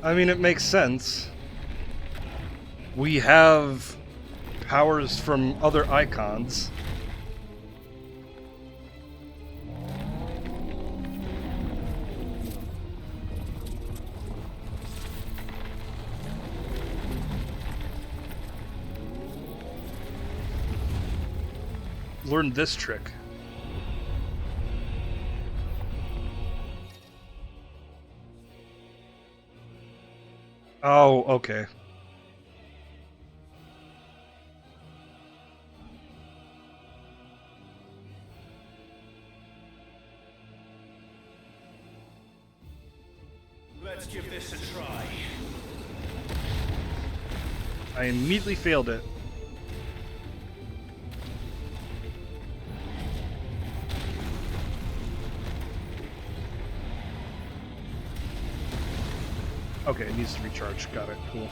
I mean, it makes sense. We have powers from other icons. Learn this trick. Oh, okay. Let's give this a try. I immediately failed it. Okay, it needs to recharge. Got it. Cool.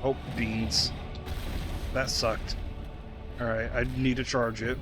Oh, beans. That sucked. Alright, I need to charge it.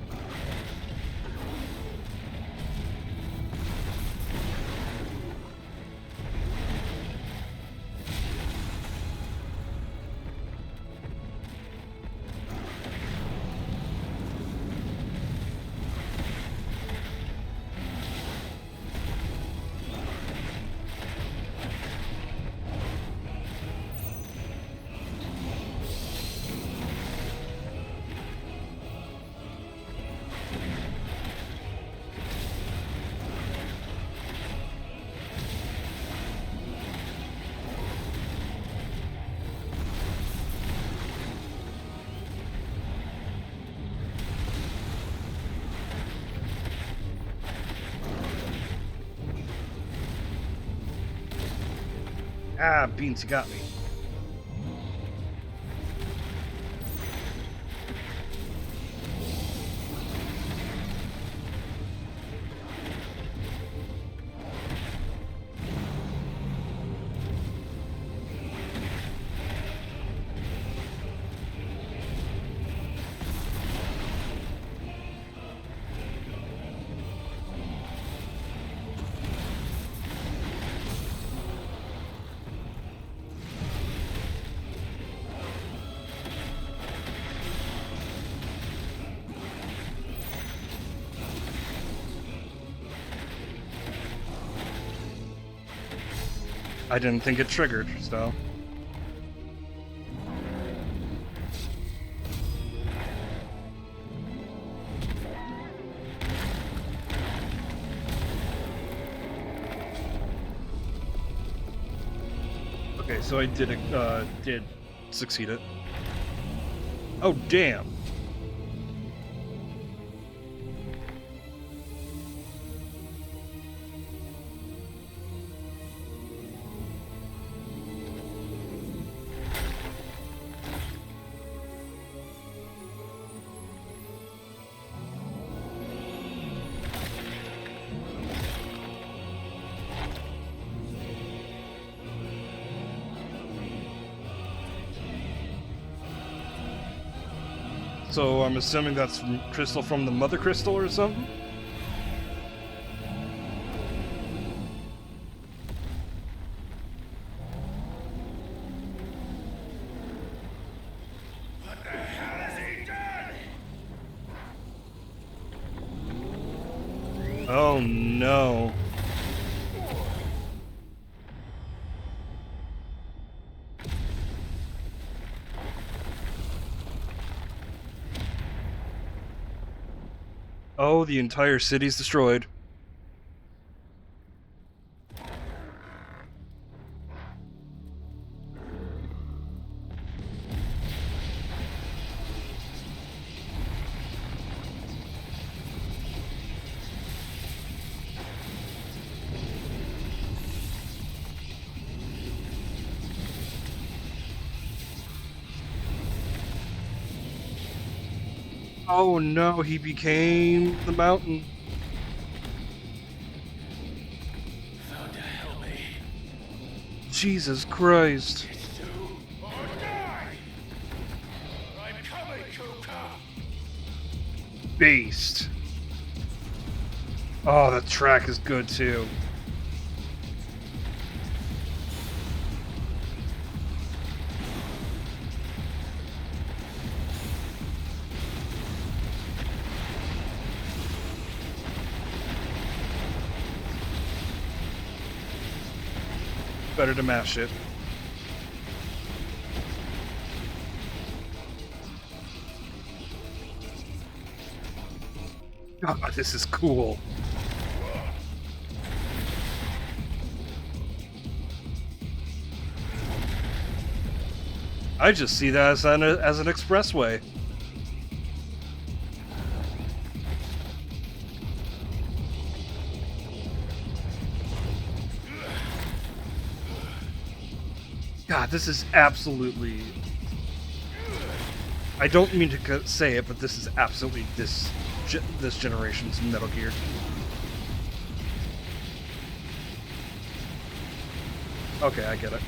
Ah, beans, you got me. I didn't think it triggered, so... Okay, so I did succeed it. Oh, damn! So I'm assuming that's crystal from the mother crystal or something? What the hell has he done? Oh no. Oh, the entire city's destroyed. Oh no, he became the mountain. Thunder help me. Jesus Christ. Or die! I'm coming, Kuka! Beast. Oh, that track is good too. Better to mash it. God, this is cool. I just see that as an expressway. God, this is absolutely... I don't mean to say it, but this is absolutely this generation's Metal Gear. Okay, I get it.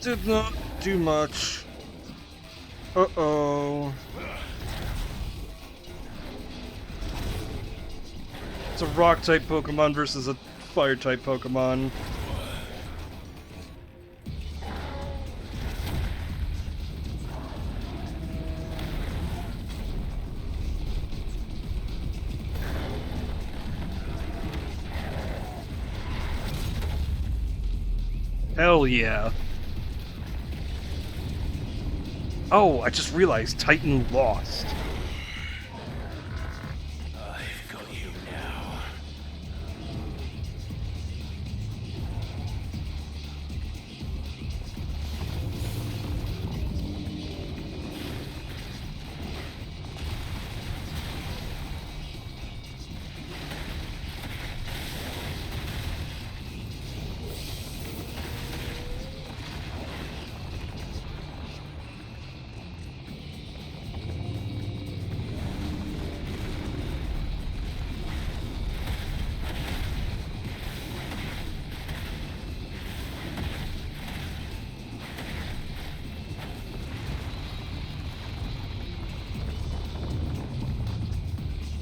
Did not do much. Uh-oh. It's a rock-type Pokemon versus a fire-type Pokemon. Hell yeah. Oh, I just realized Titan lost. I've got you now.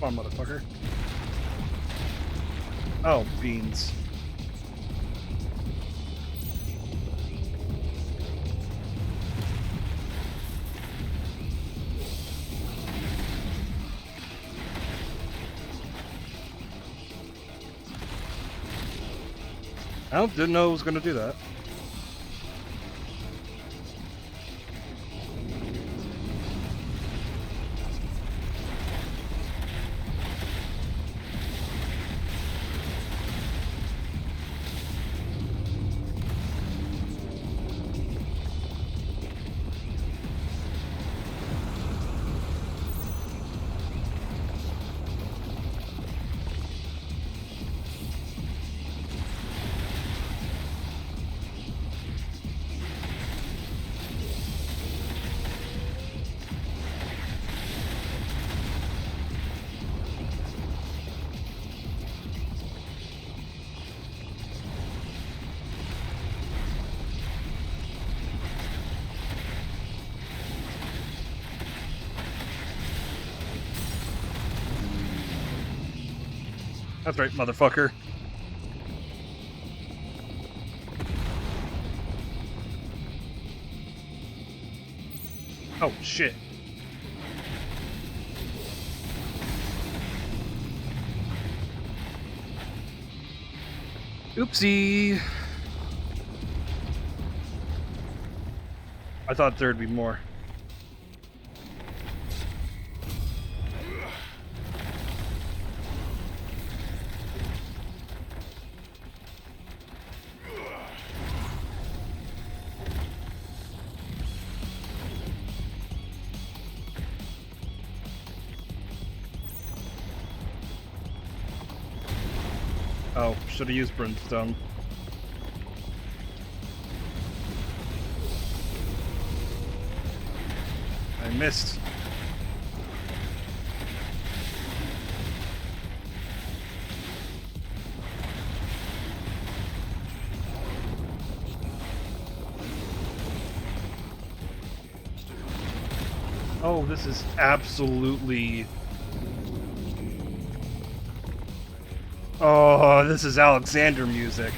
Come on, motherfucker. Oh, beans. I didn't know it was going to do that. That's right, motherfucker. Oh, shit. Oopsie. I thought there'd be more. Oh, should have used Brimstone. I missed. Oh, this is absolutely... Oh, this is Alexander music.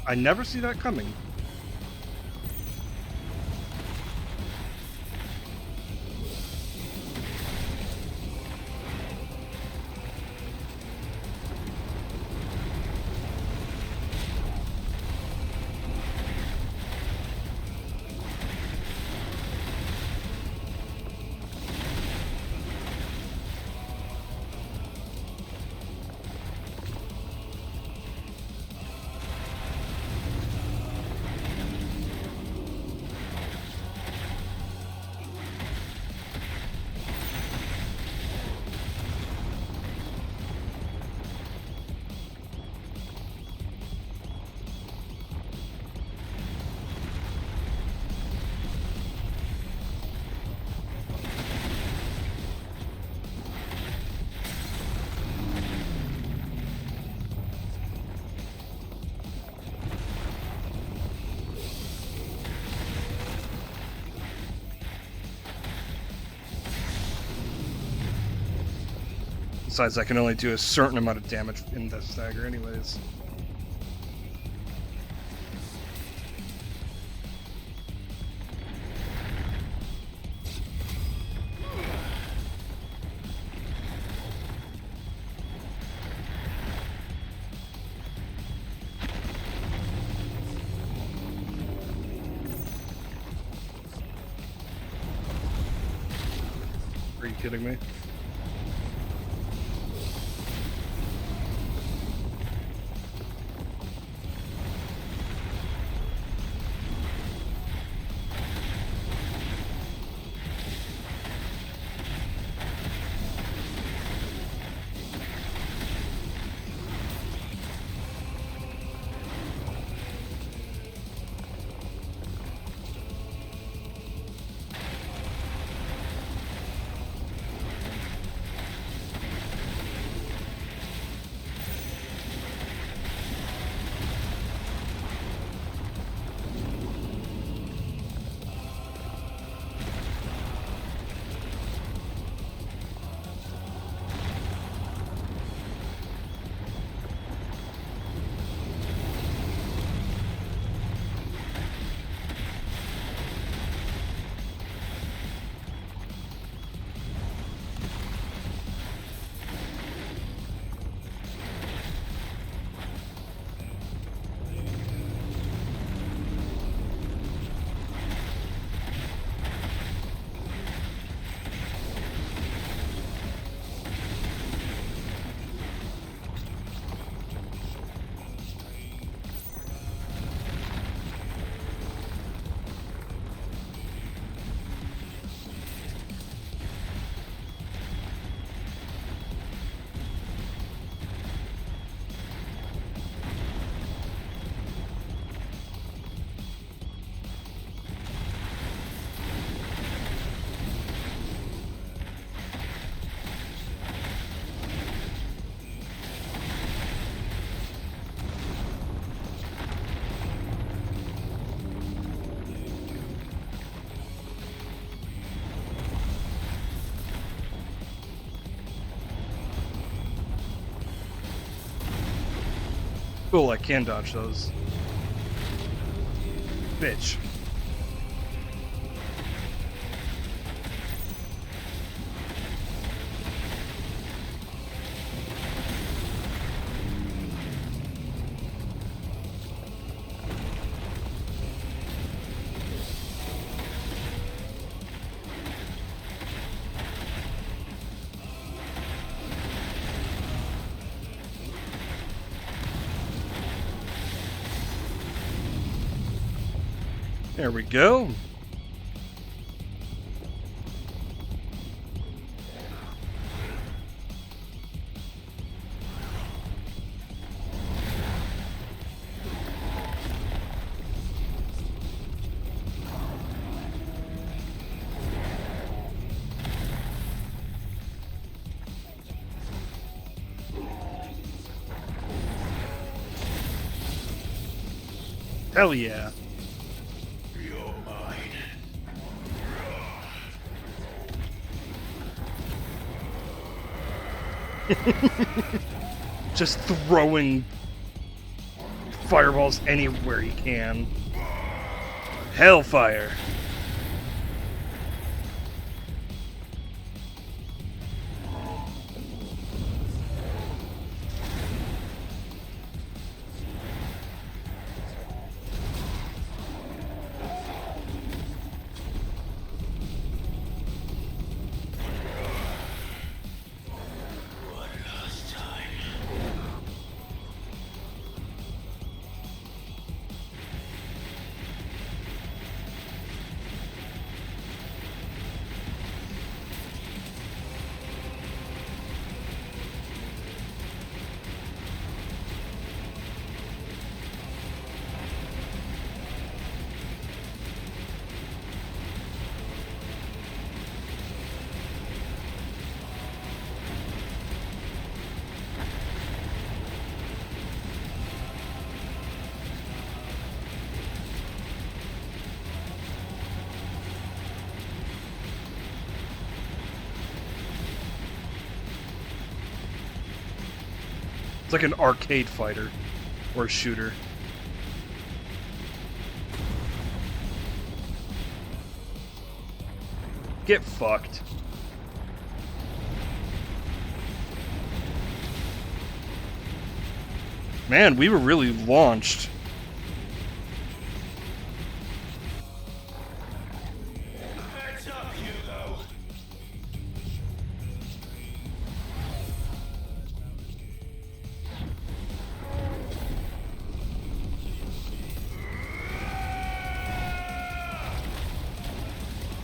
I never see that coming. Besides, I can only do a certain amount of damage in the stagger anyways. Are you kidding me? Cool, I can dodge those. Bitch. There we go. Hell yeah. Just throwing fireballs anywhere he can. Hellfire. It's like an arcade fighter or shooter. Get fucked. Man, we were really launched. Heads up, Hugo.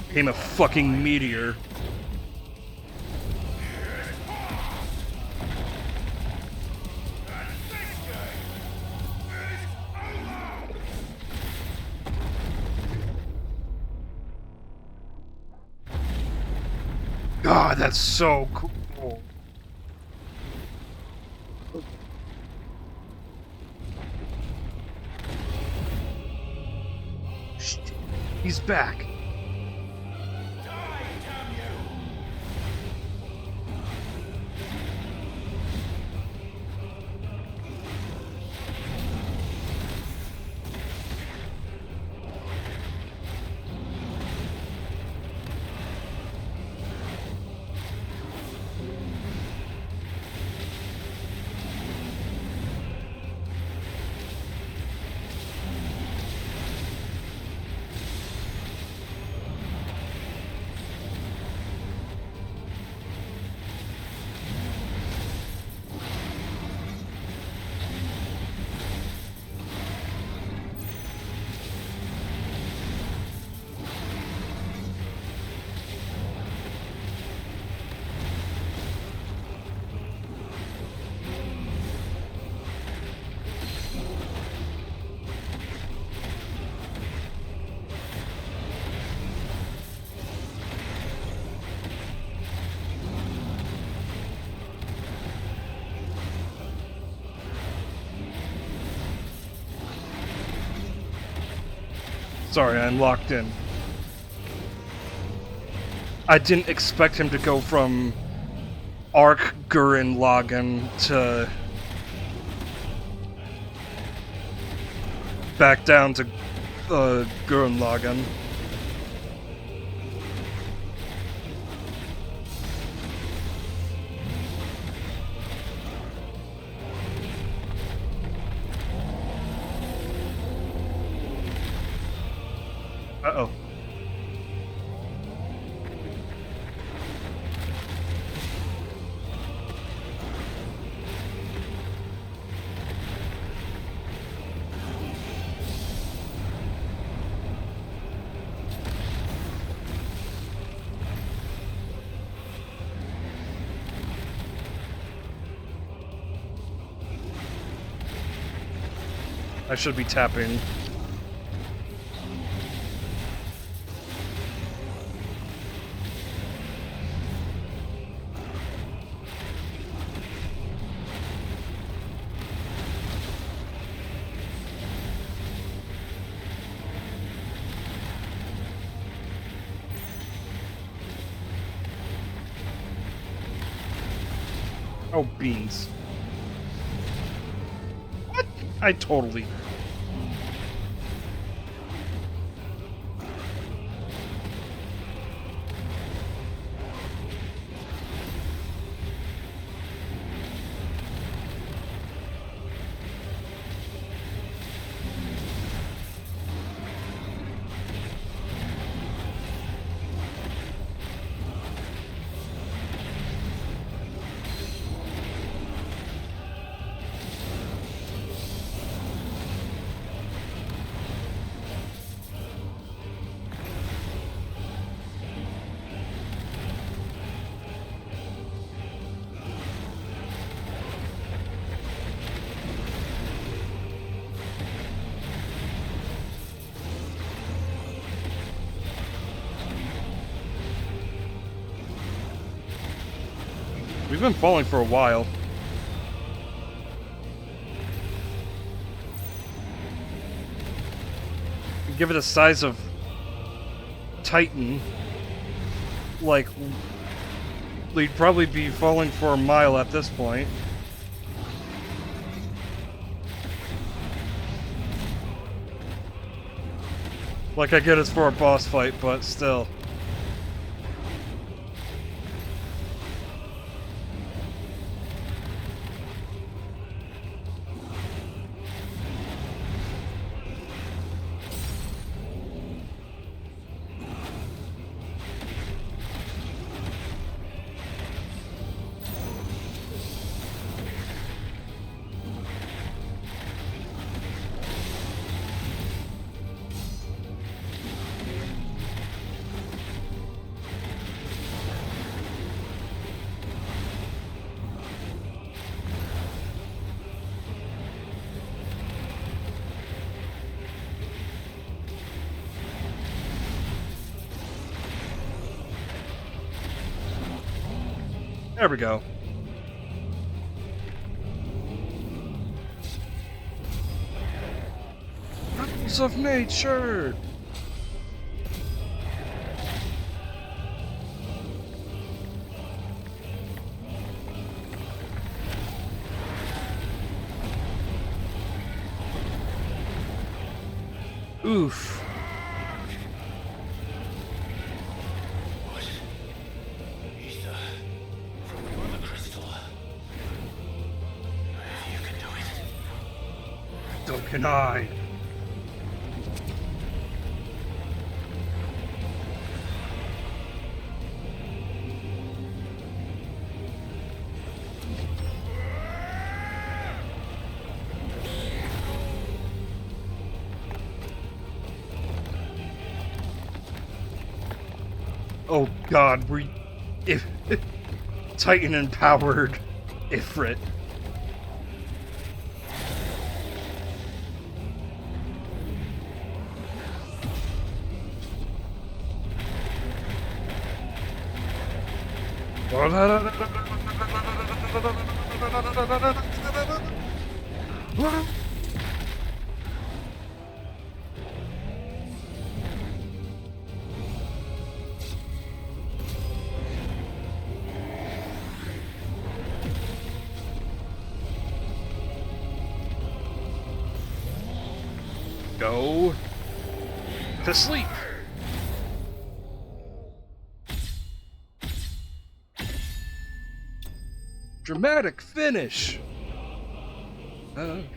Became a fucking meteor. God, that's so cool. Shit. He's back. Sorry, I'm locked in. I didn't expect him to go from Ark Gurren Lagann to back down to Gurren Lagann. Uh-oh. I should be tapping. Oh, beans. What? I totally... We've been falling for a while. Give it the size of Titan, like, we'd probably be falling for a mile at this point. Like, I get it's for a boss fight, but still. There we go. Rules of nature! Oof. So can I. Oh God, if Titan empowered Ifrit. Go to sleep. Dramatic finish. Earth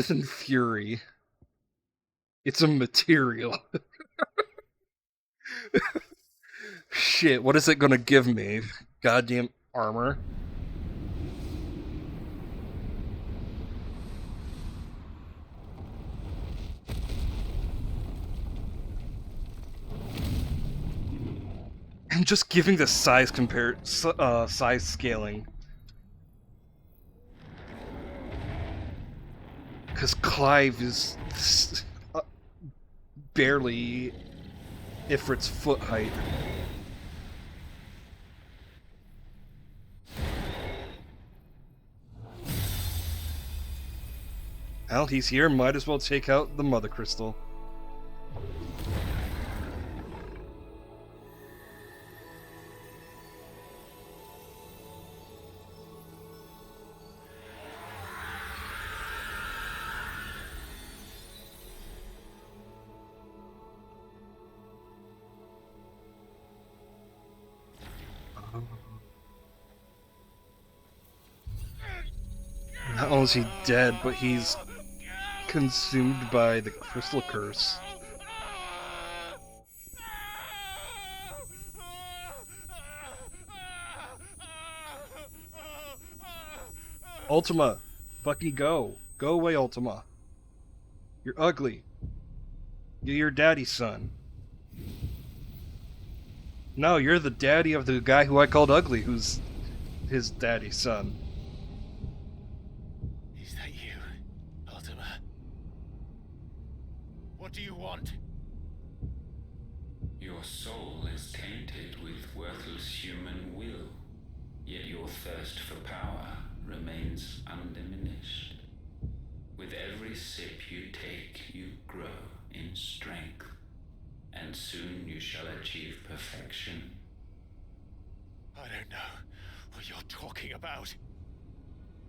and Fury. It's a material. Shit, what is it gonna give me? Goddamn armor. And just giving the size size scaling. Because Clive is barely Ifrit's foot height. Well, he's here, might as well take out the Mother Crystal. is he dead, but he's consumed by the crystal curse. Ultima, fucking go. Go away, Ultima. You're ugly. You're your daddy's son. No, you're the daddy of the guy who I called ugly, who's his daddy's son. Is that you, Ultima? What do you want? Your soul is tainted with worthless human will, yet your thirst for power remains undiminished. With every sip you take, you grow in strength, and soon you shall achieve perfection. I don't know what you're talking about.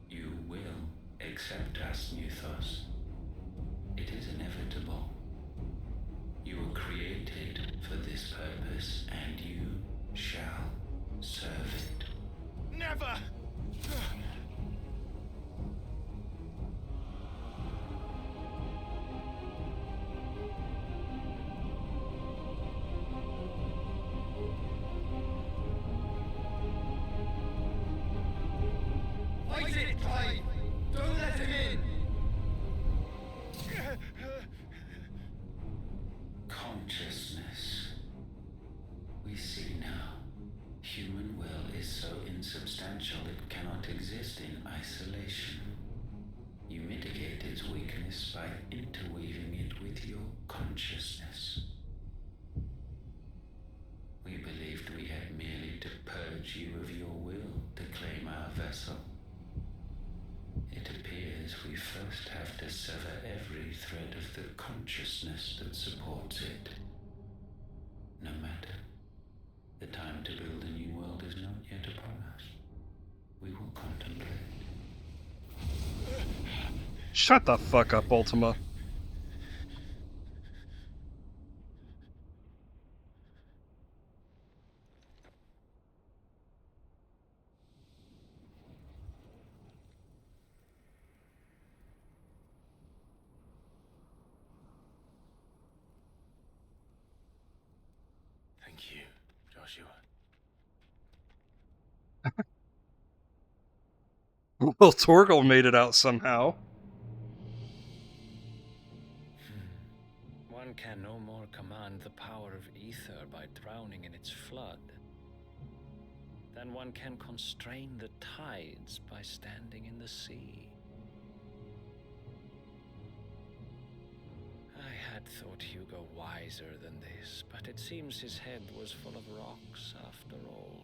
You will accept us, Mythos. It is inevitable. You were created for this purpose, and you shall serve it. Never! Fight it, Clive! Don't let him in! Consciousness. We see now. Human will is so insubstantial it cannot exist in isolation. You mitigate its weakness by interweaving it with your consciousness. We believed we had merely to purge you of your will to claim our vessel. It appears we first have to sever every thread of the consciousness that supports it. No matter. The time to build a new world is not yet upon us. We will contemplate. Shut the fuck up, Ultima. Thank you, Joshua. Well, Torgal made it out somehow. One can no more command the power of ether by drowning in its flood than one can constrain the tides by standing in the sea. I had thought Hugo wiser than this, but it seems his head was full of rocks after all.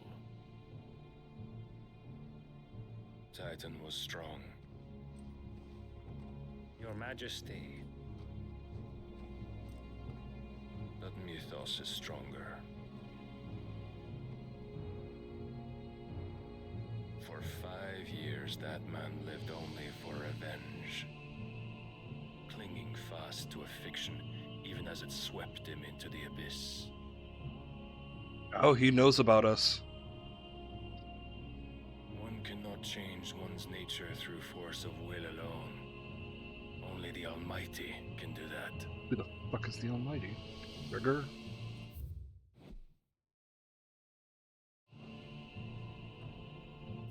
Titan was strong. Your Majesty. But Mythos is stronger. For 5 years, that man lived only for revenge. Clinging fast to a fiction, even as it swept him into the abyss. Oh, he knows about us. One cannot change one's nature through force of will alone. Only the Almighty can do that. Who the fuck is the Almighty? Rigger?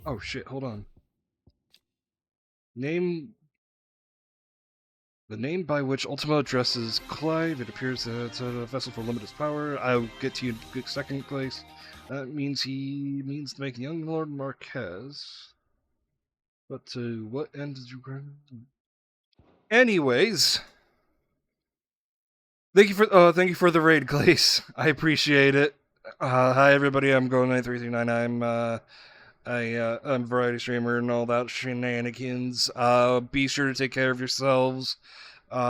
Oh shit, hold on. The name by which Ultima addresses Clive, it appears that it's a vessel for limitless power. I'll get to you in second place. That means he means to make young Lord Marquez. But to what end did you grant? Anyways, thank you for the raid, Glace. I appreciate it. Hi everybody, I'm Go9339. I'm a variety streamer and all that shenanigans. Be sure to take care of yourselves.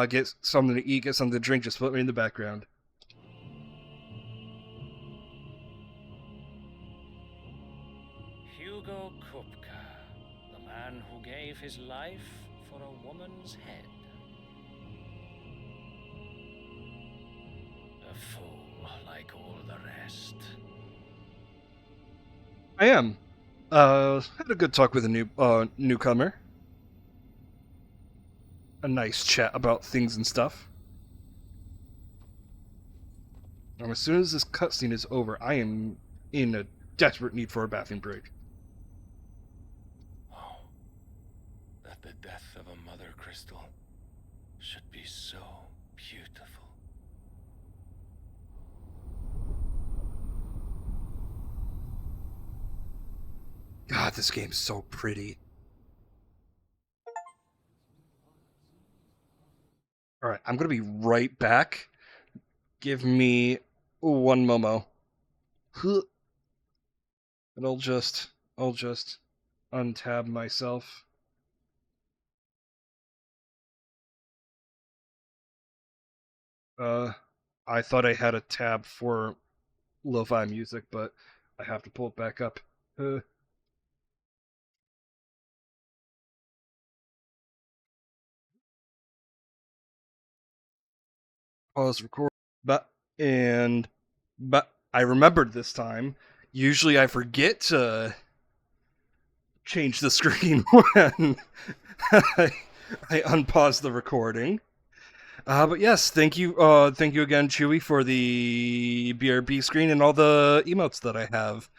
Get something to eat, get something to drink. Just put me in the background. Hugo Kupka, the man who gave his life for a woman's head. A fool like all the rest. I am. Had a good talk with a newcomer. a nice chat about things and stuff. As soon as this cutscene is over, I am in a desperate need for a bathroom break. Oh, that the death of a mother crystal should be so beautiful. God, this game's so pretty. Alright, I'm gonna be right back. Give me one Momo. And I'll just untab myself. I thought I had a tab for lo-fi music, but I have to pull it back up. Pause record. But I remembered this time. Usually I forget to change the screen when I unpause the recording. But yes, thank you again, Chewy, for the BRB screen and all the emotes that I have.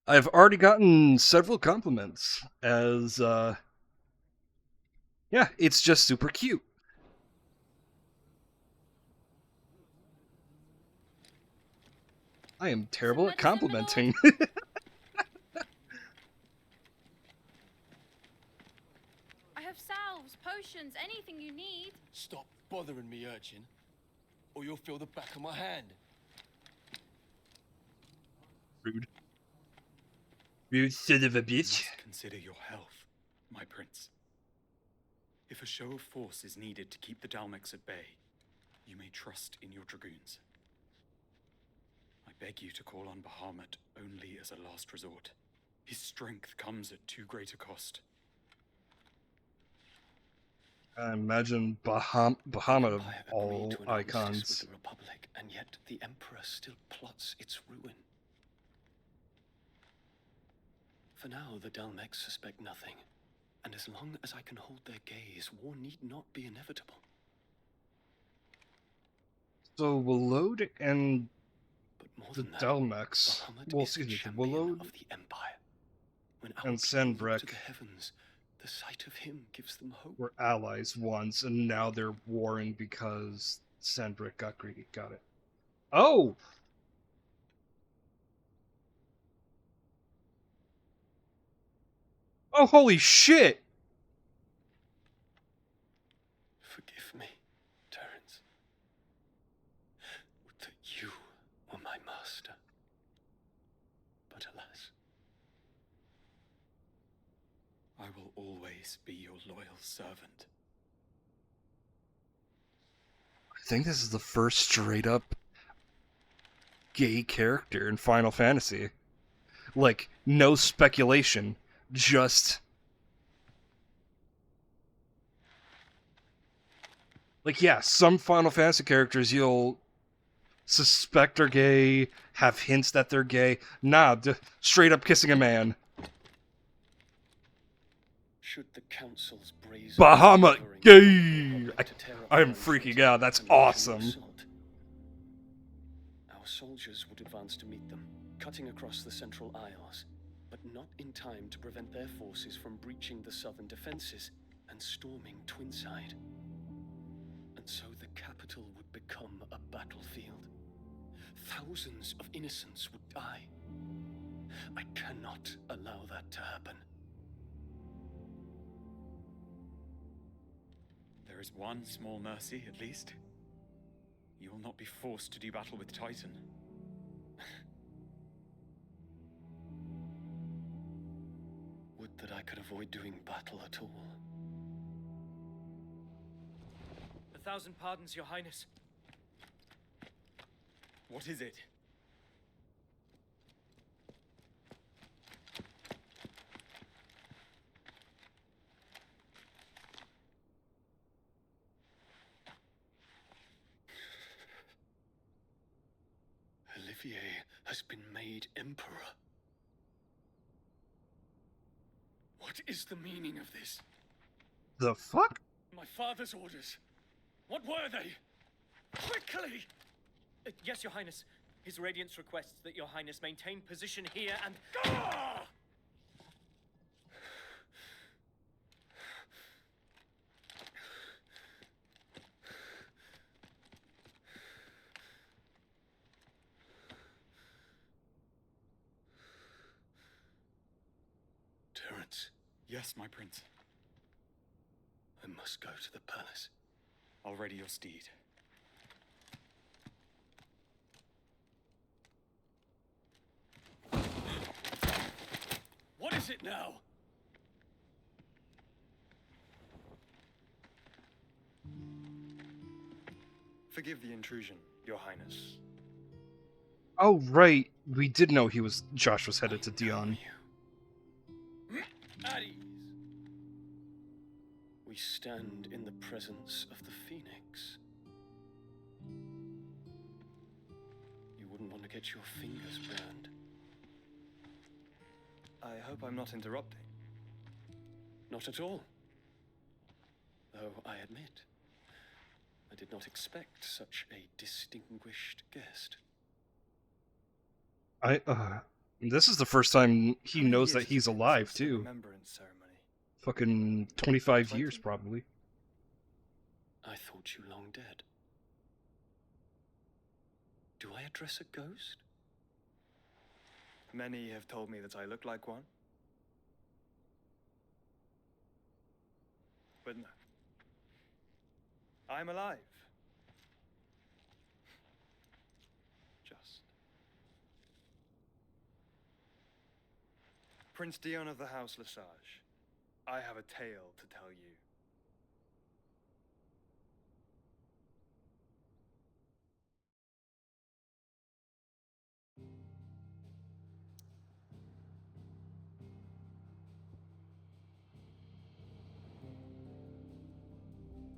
I've already gotten several compliments as, yeah, it's just super cute. I am terrible at complimenting. I have salves, potions, anything you need. Stop bothering me, urchin, or you'll feel the back of my hand. Rude. Rude son of a bitch. Consider your health, my prince. If a show of force is needed to keep the Dalmex at bay, you may trust in your dragoons. I beg you to call on Bahamut only as a last resort. His strength comes at too great a cost. I imagine Bahamut of all With icons. the Republic, and yet the Emperor still plots its ruin. For now, the Dalmex suspect nothing, and as long as I can hold their gaze, war need not be inevitable. So Willode and the that, Dalmex, Bahamut well, is excuse the me, champion Willode of the Empire. When our and people look Sanbreque to the heavens, the sight of him gives them hope. were allies once, and now they're warring because Sanbreque got greedy. Got it. Oh! Oh, holy shit! Forgive me, Terence. Would that you were my master. But alas, I will always be your loyal servant. I think this is the first straight up gay character in Final Fantasy. Like, no speculation, just... Like, yeah, some Final Fantasy characters you'll suspect are gay, have hints that they're gay. Nah, straight up kissing a man. Should the council's brazen Bahamut gay! I'm freaking out, that's awesome. Our soldiers would advance to meet them, cutting across the Central Isles, but not in time to prevent their forces from breaching the southern defenses and storming Twinside. And so the capital would become a battlefield. Thousands of innocents would die. I cannot allow that to happen. There is one small mercy, at least. You will not be forced to do battle with Titan. Would that I could avoid doing battle at all. 1,000 pardons, Your Highness. What is it? Olivier has been made Emperor. What is the meaning of this? The fuck? My father's orders. What were they? Quickly! Yes, Your Highness. His Radiance requests that Your Highness maintain position here and... Ah! Terence. Yes, my prince. I must go to the palace. I'll ready your steed. What is it now? Forgive the intrusion, Your Highness. Oh, right. We did know Josh was headed to Dion. At ease. We stand in the presence of the Phoenix. You wouldn't want to get your fingers burned. I hope I'm not interrupting. Not at all. Though I admit, I did not expect such a distinguished guest. This is the first time he knows that he's alive, too. Remembrance ceremony. Fucking 25 years, probably. I thought you long dead. Do I address a ghost? Many have told me that I look like one. But no. I'm alive. Just. Prince Dion of the House Lesage, I have a tale to tell you.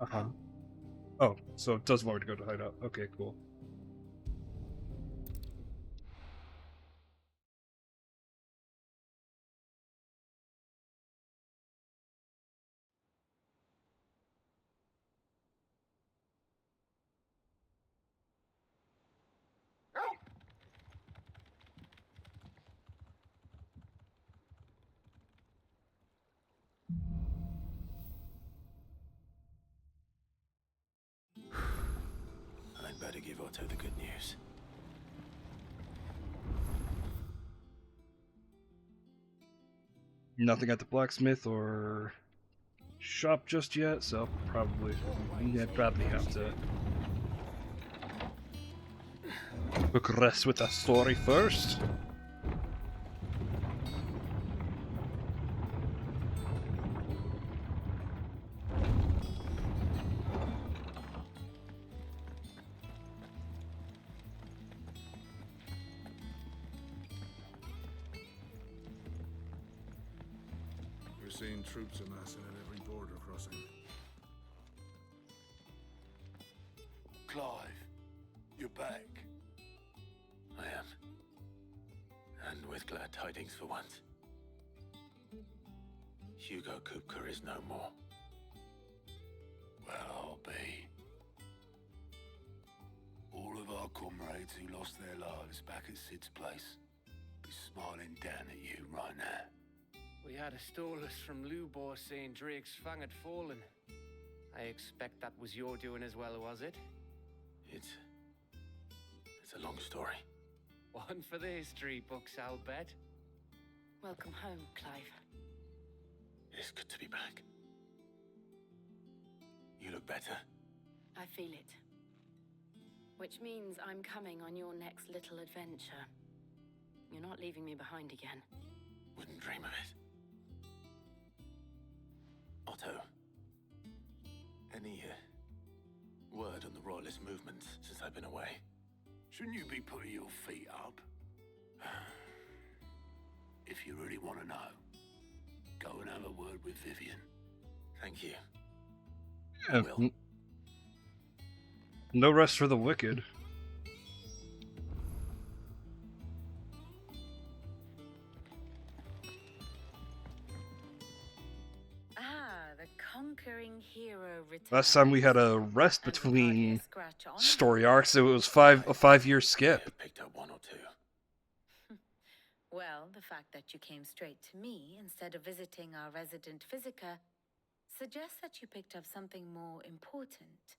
Uh-huh. Oh, so it does want me to go to hideout. Okay, cool. I'd better give Otto the good news. Nothing at the blacksmith or shop just yet, so probably have to progress with the story first. We're seeing troops amassing at every border crossing. Clive, you're back. I am. And with glad tidings for once. Hugo Kupka is no more. Well, I'll be. All of our comrades who lost their lives back at Sid's place be smiling down at you right now. We had a stolus from Lubor saying Drake's fang had fallen. I expect that was your doing as well, was it? It's a long story. One for the history books, I'll bet. Welcome home, Clive. It's good to be back. You look better. I feel it. Which means I'm coming on your next little adventure. You're not leaving me behind again. Wouldn't dream of it. Otto, any word on the Royalist movement since I've been away? Shouldn't you be putting your feet up? If you really want to know, go and have a word with Vivian. Thank you. Yeah, no rest for the wicked. Last time we had a rest between story arcs, it was a 5-year skip. Picked up one or two. Well, the fact that you came straight to me instead of visiting our resident physiker suggests that you picked up something more important.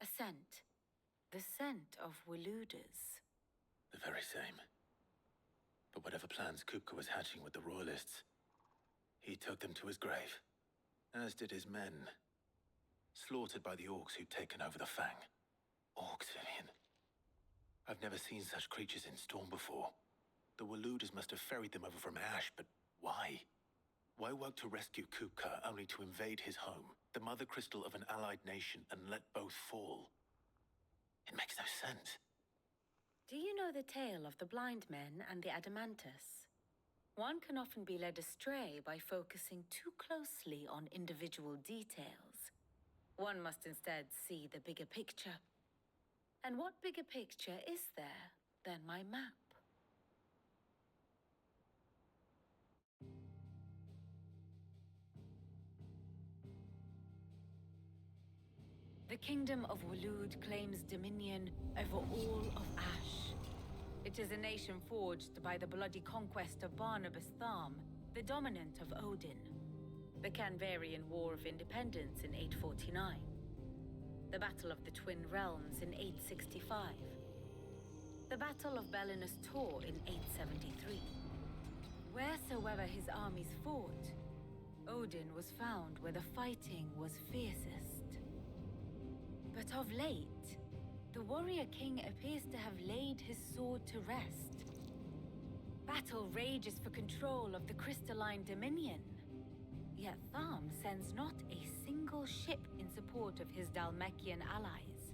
A scent. The scent of Waludas. The very same. But whatever plans Kupka was hatching with the Royalists, he took them to his grave. As did his men. Slaughtered by the orcs who'd taken over the Fang. Orcs, Vivian. I've never seen such creatures in Storm before. The Waludas must have ferried them over from Ash, but why? Why work to rescue Kupka only to invade his home, the mother crystal of an allied nation, and let both fall? It makes no sense. Do you know the tale of the blind men and the Adamantus? One can often be led astray by focusing too closely on individual details. One must instead see the bigger picture. And what bigger picture is there than my map? The Kingdom of Walud claims dominion over all of Ash. It is a nation forged by the bloody conquest of Barnabas Tharm, the dominant of Odin. The Canvarian War of Independence in 849. The Battle of the Twin Realms in 865. The Battle of Belinus Tor in 873. Wheresoever his armies fought, Odin was found where the fighting was fiercest. But of late, the warrior king appears to have laid his sword to rest. Battle rages for control of the crystalline dominion. Yet Tharm sends not a single ship in support of his Dhalmekian allies.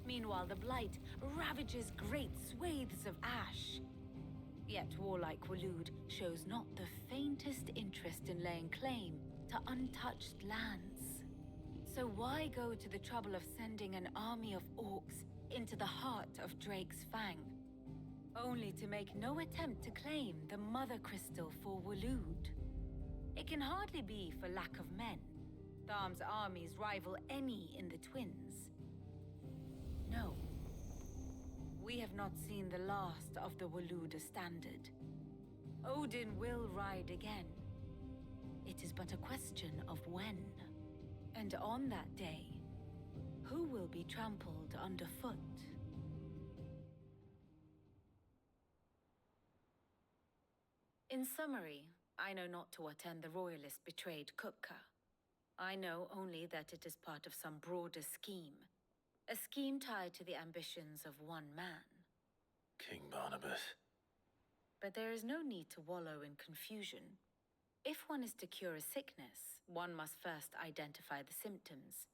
Meanwhile, the Blight ravages great swathes of Ash. Yet warlike Walud shows not the faintest interest in laying claim to untouched lands. So why go to the trouble of sending an army of orcs into the heart of Drake's Fang, only to make no attempt to claim the Mother Crystal for Walud? It can hardly be for lack of men. Tharm's armies rival any in the Twins. No. We have not seen the last of the Waluda standard. Odin will ride again. It is but a question of when. And on that day, who will be trampled underfoot? In summary, I know not to what end the Royalists betrayed Kupka. I know only that it is part of some broader scheme. A scheme tied to the ambitions of one man. King Barnabas. But there is no need to wallow in confusion. If one is to cure a sickness, one must first identify the symptoms.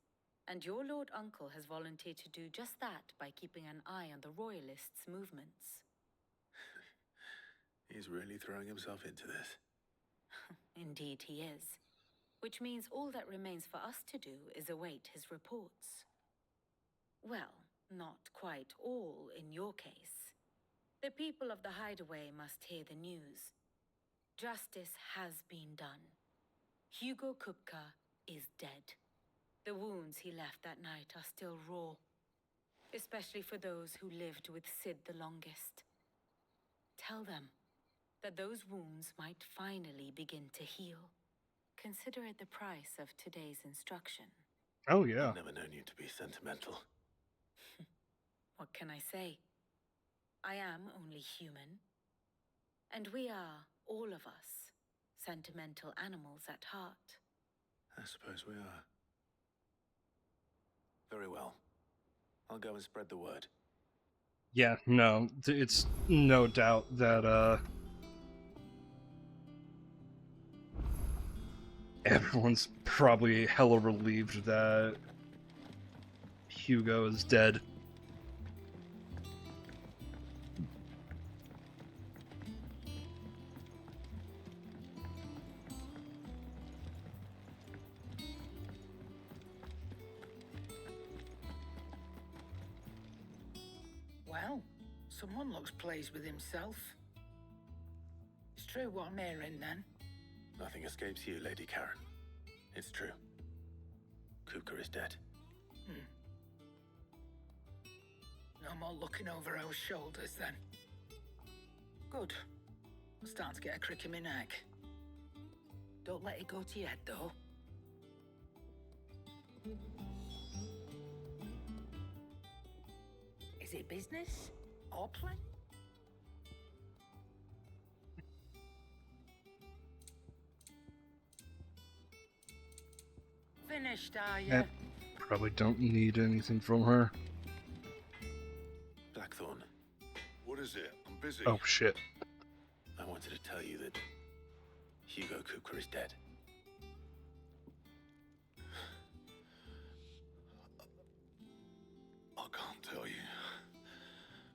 And your Lord Uncle has volunteered to do just that by keeping an eye on the Royalists' movements. He's really throwing himself into this. Indeed he is. Which means all that remains for us to do is await his reports. Well, not quite all in your case. The people of the Hideaway must hear the news. Justice has been done. Hugo Kupka is dead. The wounds he left that night are still raw, especially for those who lived with Sid the longest. Tell them that those wounds might finally begin to heal. Consider it the price of today's instruction. Oh, yeah. I've never known you to be sentimental. What can I say? I am only human. And we are, all of us, sentimental animals at heart. I suppose we are. Very well. I'll go and spread the word. Yeah, no, it's no doubt that, everyone's probably hella relieved that Hugo is dead. Well, someone looks pleased with himself. It's true what I'm hearing, then. Nothing escapes you, Lady Karen. It's true. Kuka is dead. No more looking over our shoulders, then. Good. I'm starting to get a crick in my neck. Don't let it go to your head, though. Is it business or play? Finished, are you? Yep. Probably don't need anything from her. Blackthorn. What is it? I'm busy. Oh shit. I wanted to tell you that Hugo Kuka is dead. I can't tell you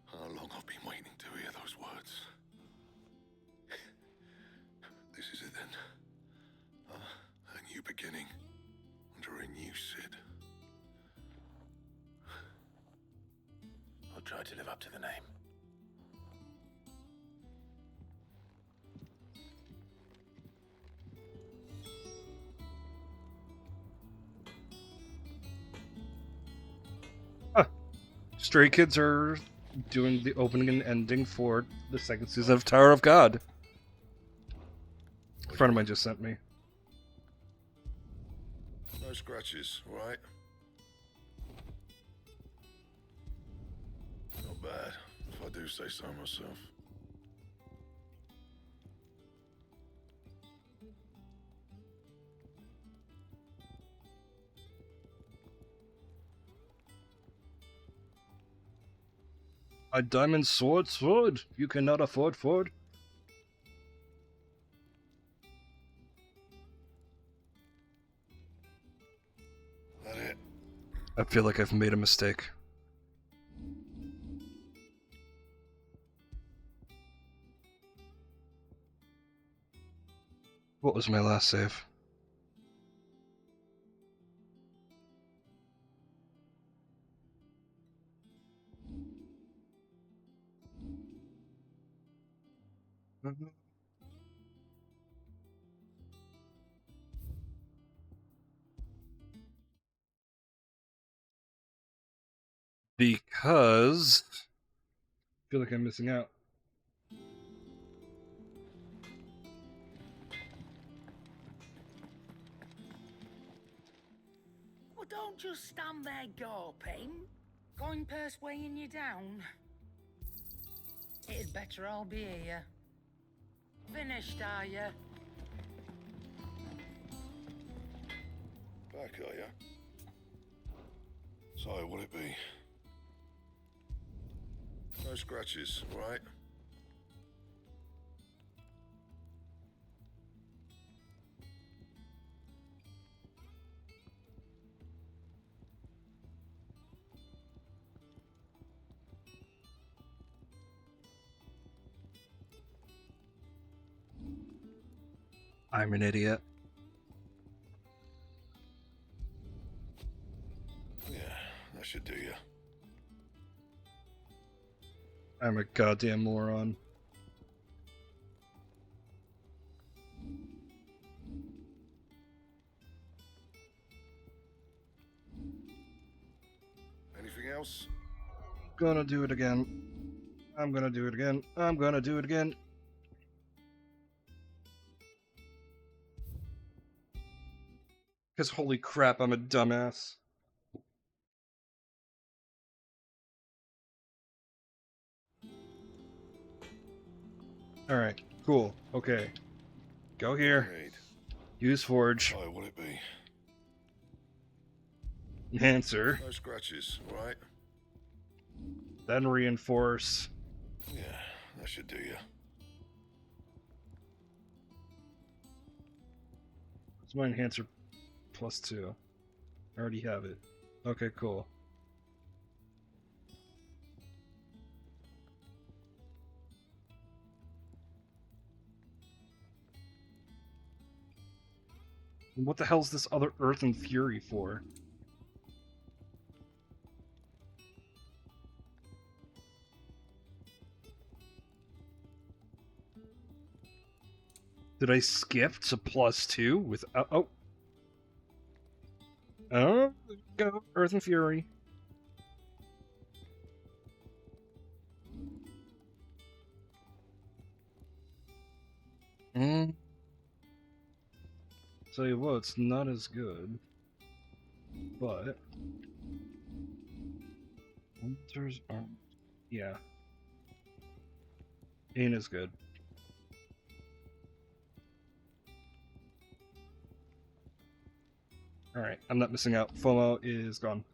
how long I've been waiting to hear those words. This is it then. A new beginning under a new Sid. I'll try to live up to the name. Stray Kids are doing the opening and ending for the second season of Tower of God. A friend of mine just sent me. No scratches, right? Not bad, if I do say so myself. A diamond sword. You cannot afford Ford. That it? I feel like I've made a mistake. What was my last save? Because I feel like I'm missing out. Well, don't just stand there gawping. Going purse weighing you down. It'd better all be here. Finished, are you? Back, are ya? So, what'll it be? No scratches, right? I'm an idiot. Yeah, that should do ya. I'm a goddamn moron. Anything else? Gonna do it again. I'm gonna do it again. I'm gonna do it again. Because holy crap, I'm a dumbass. Alright, cool. Okay. Go here. Use Forge. Oh, what'll it be? Enhancer. No scratches, right? Then reinforce. Yeah, that should do ya. It's my enhancer +2. I already have it. Okay, cool. What the hell's this other Earth and Fury for? Did I skip to +2 with oh? Oh, go Earth and Fury. Hmm. Tell you what, it's not as good, but Winter's Arm. Yeah, ain't as good. All right, I'm not missing out. FOMO is gone.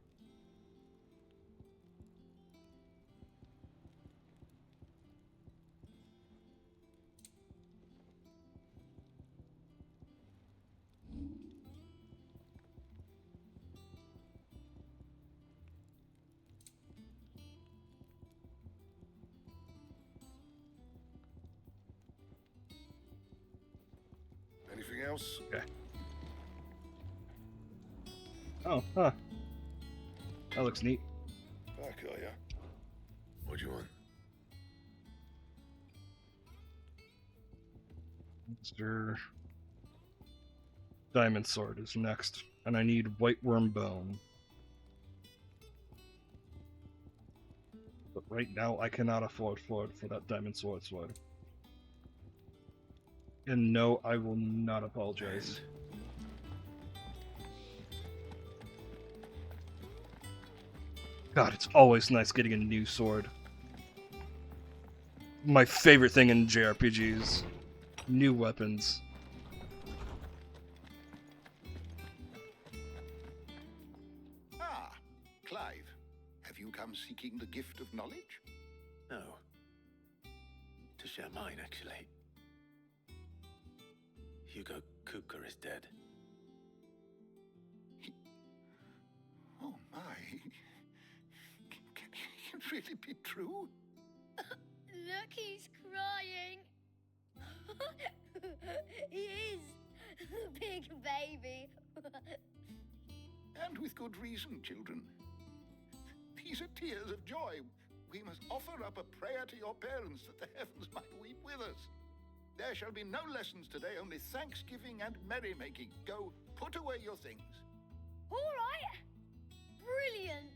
Anything else? Okay. Oh, huh. That looks neat. Back, are ya? What do you want? Mr. Diamond Sword is next, and I need White Worm Bone. But right now, I cannot afford for that Diamond Sword. And no, I will not apologize. God, it's always nice getting a new sword. My favorite thing in JRPGs. New weapons. Ah, Clive. Have you come seeking the gift of knowledge? No. To share mine, actually. Hugo Hugone is dead. Oh my. Can it really be true? Look, he's crying. He is. Big baby. And with good reason, children. These are tears of joy. We must offer up a prayer to your parents that the heavens might weep with us. There shall be no lessons today, only thanksgiving and merrymaking. Go, put away your things. All right. Brilliant.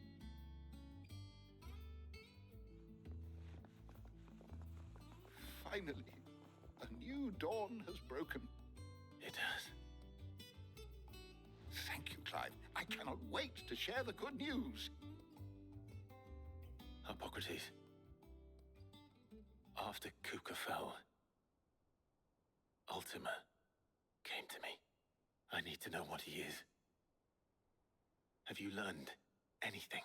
Finally, a new dawn has broken. It has. Thank you, Clive. I cannot wait to share the good news. Hippocrates. After Kuka fell, Ultima came to me. I need to know what he is. Have you learned anything?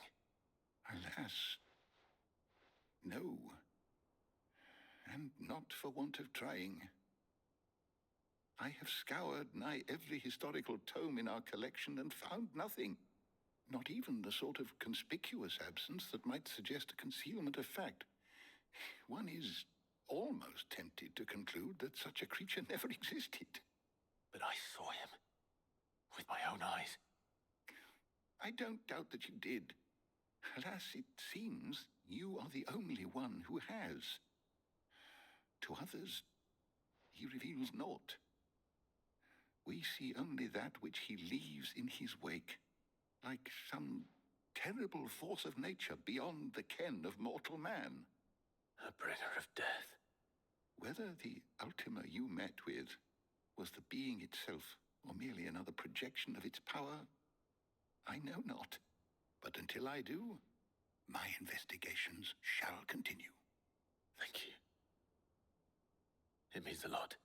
Alas, no. And not for want of trying. I have scoured nigh every historical tome in our collection and found nothing. Not even the sort of conspicuous absence that might suggest a concealment of fact. One is almost tempted to conclude that such a creature never existed. But I saw him. With my own eyes. I don't doubt that you did. Alas, it seems you are the only one who has. To others, he reveals naught. We see only that which he leaves in his wake, like some terrible force of nature beyond the ken of mortal man. A bringer of death. Whether the Ultima you met with was the being itself, or merely another projection of its power, I know not. But until I do, my investigations shall continue. Thank you. It means a lot.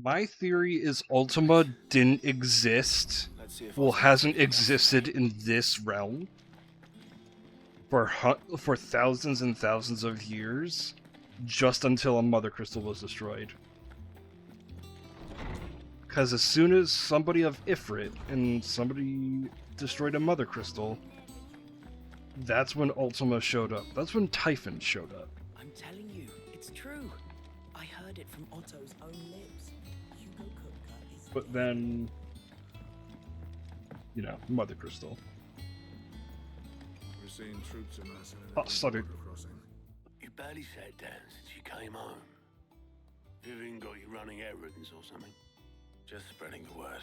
My theory is Ultima didn't exist, well, hasn't existed in this realm for thousands and thousands of years, just until a Mother Crystal was destroyed. Because as soon as somebody of Ifrit and somebody destroyed a Mother Crystal, that's when Ultima showed up. That's when Typhon showed up. I'm telling you, it's true. I heard it from Otto's own lips. Hugo Hugone is But then, you know, Mother Crystal. We're seeing troops amassing Oh, sorry. crossing. You barely sat down since you came home. Vivian got you running errands or something? Just spreading the word.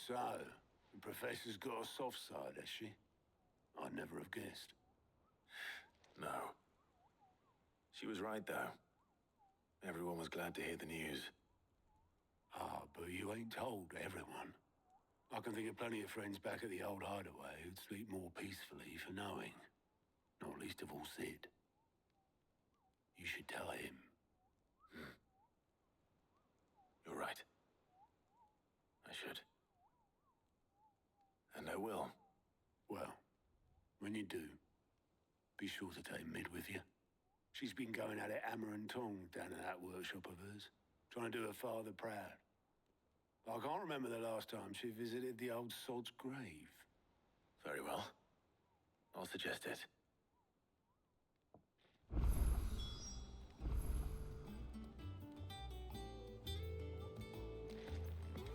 So, the Professor's got a soft side, has she? I'd never have guessed. No. She was right, though. Everyone was glad to hear the news. Ah, but you ain't told everyone. I can think of plenty of friends back at the old hideaway who'd sleep more peacefully for knowing. Not least of all Sid. You should tell him. You're right. I should. And I will. Well, when you do, be sure to take Mid with you. She's been going at it hammer and tongs down in that workshop of hers, trying to do her father proud. I can't remember the last time she visited the old sod's grave. Very well. I'll suggest it.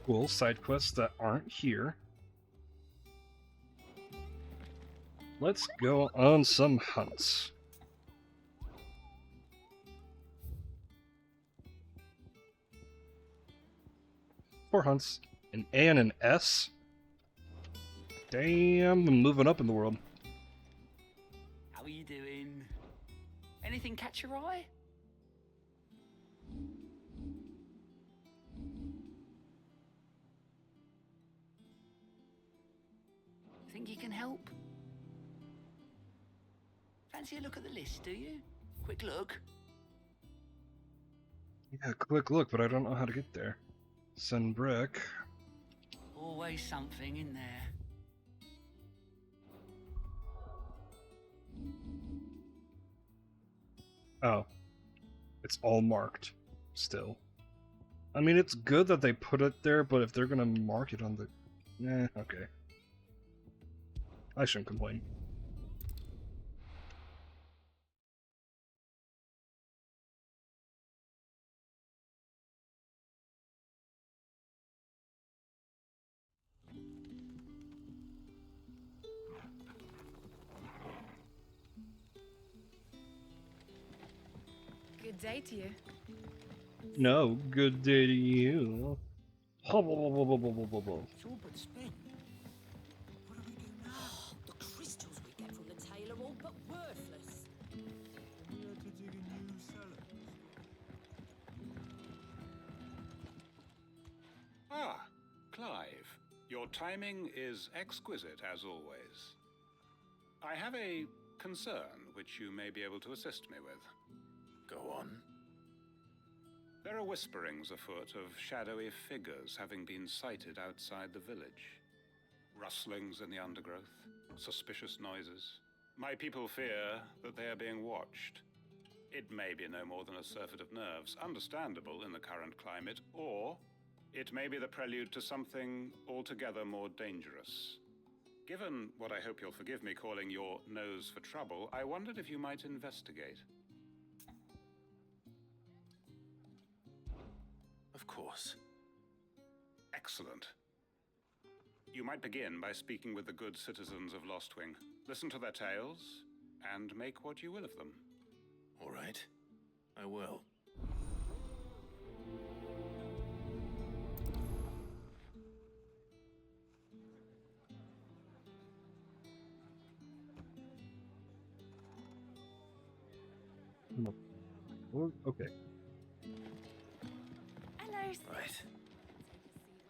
Cool side quests that aren't here. Let's go on some hunts. Four hunts. An A and an S? Damn, I'm moving up in the world. How are you doing? Anything catch your eye? Think you can help? Fancy a look at the list, do you? Quick look. Yeah, quick look, but I don't know how to get there. Send brick. Always something in there. Oh. It's all marked. Still. I mean, it's good that they put it there, but if they're gonna mark it on the... okay. I shouldn't complain. Good day to you. No, good day to you. It's all but spent. What do we do now? The crystals we get from the tail are all but worthless. We had to dig a new cellar. Ah, Clive. Your timing is exquisite, as always. I have a concern which you may be able to assist me with. Go on. There are whisperings afoot of shadowy figures having been sighted outside the village. Rustlings in the undergrowth, suspicious noises. My people fear that they are being watched. It may be no more than a surfeit of nerves, understandable in the current climate, or it may be the prelude to something altogether more dangerous. Given what I hope you'll forgive me calling your nose for trouble, I wondered if you might investigate. Of course. Excellent. You might begin by speaking with the good citizens of Lostwing. Listen to their tales, and make what you will of them. All right. I will. Okay. Hello. Right.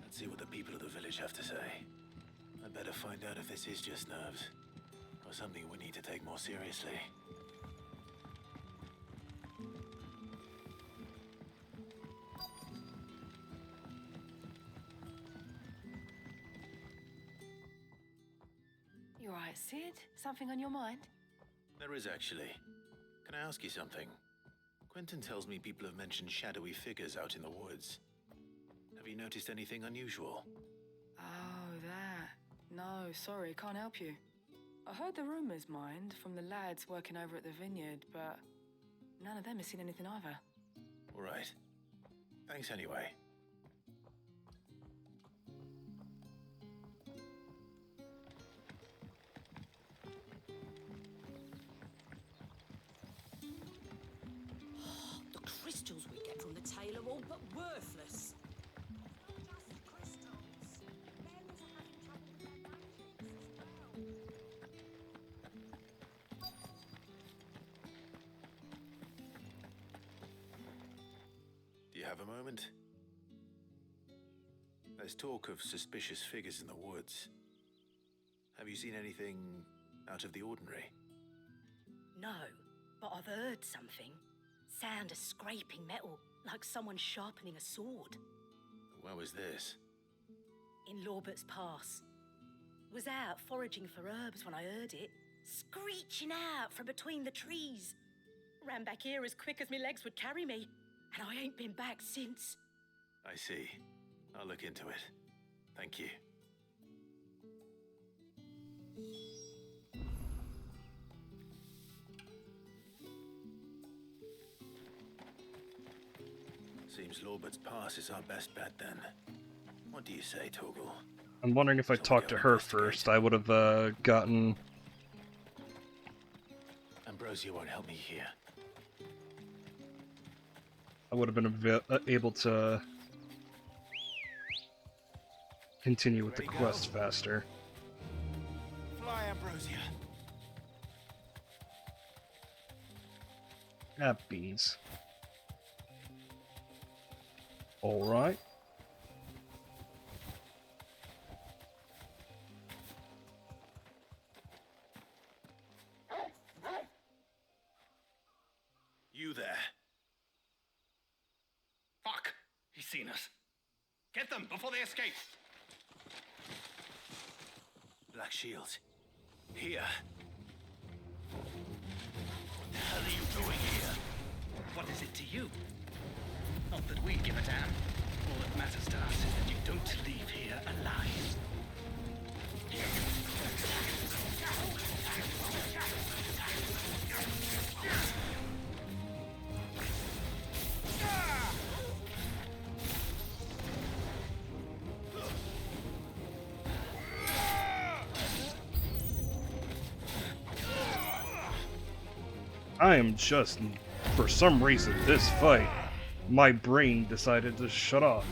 Let's see what the people of the village have to say. I'd better find out if this is just nerves, or something we need to take more seriously. You alright, Sid? Something on your mind? There is actually. Can I ask you something? Quentin tells me people have mentioned shadowy figures out in the woods. Have you noticed anything unusual? Oh, that. No, sorry, can't help you. I heard the rumours, mind, from the lads working over at the vineyard, but none of them has seen anything either. All right. Thanks anyway. The crystals we get from the tail are all but worthless. Not just the crystals. There is have a moment? There's talk of suspicious figures in the woods. Have you seen anything out of the ordinary? No, but I've heard something. Sound of scraping metal, like someone sharpening a sword. Where was this? In Lorbert's Pass. Was out foraging for herbs when I heard it, screeching out from between the trees. Ran back here as quick as my legs would carry me, and I ain't been back since. I see. I'll look into it. Thank you. Seems Lorbert's Pass is our best bet then. What do you say, Torgal? I'm wondering if I talked to her first, I would have gotten... Ambrosia won't help me here. I would have been able to continue with the quest faster. Fly, Ambrosia. Ah, bees. Alright. You there. Fuck! He's seen us. Get them before they escape! Black Shields. Here. What the hell are you doing here? What is it to you? Not that we give a damn. All that matters to us is that you don't leave here alive. I am just, for some reason, this fight, my brain decided to shut off.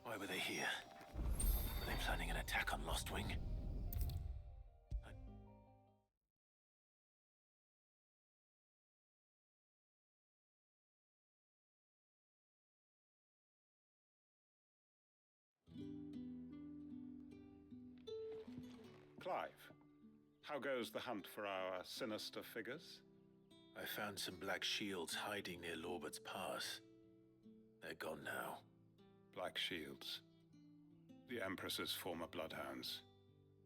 Why were they here? Were they planning an attack on Lostwing? Clive, how goes the hunt for our sinister figures? I found some Black Shields hiding near Lorbert's Pass. They're gone now. Black Shields. The Empress's former bloodhounds.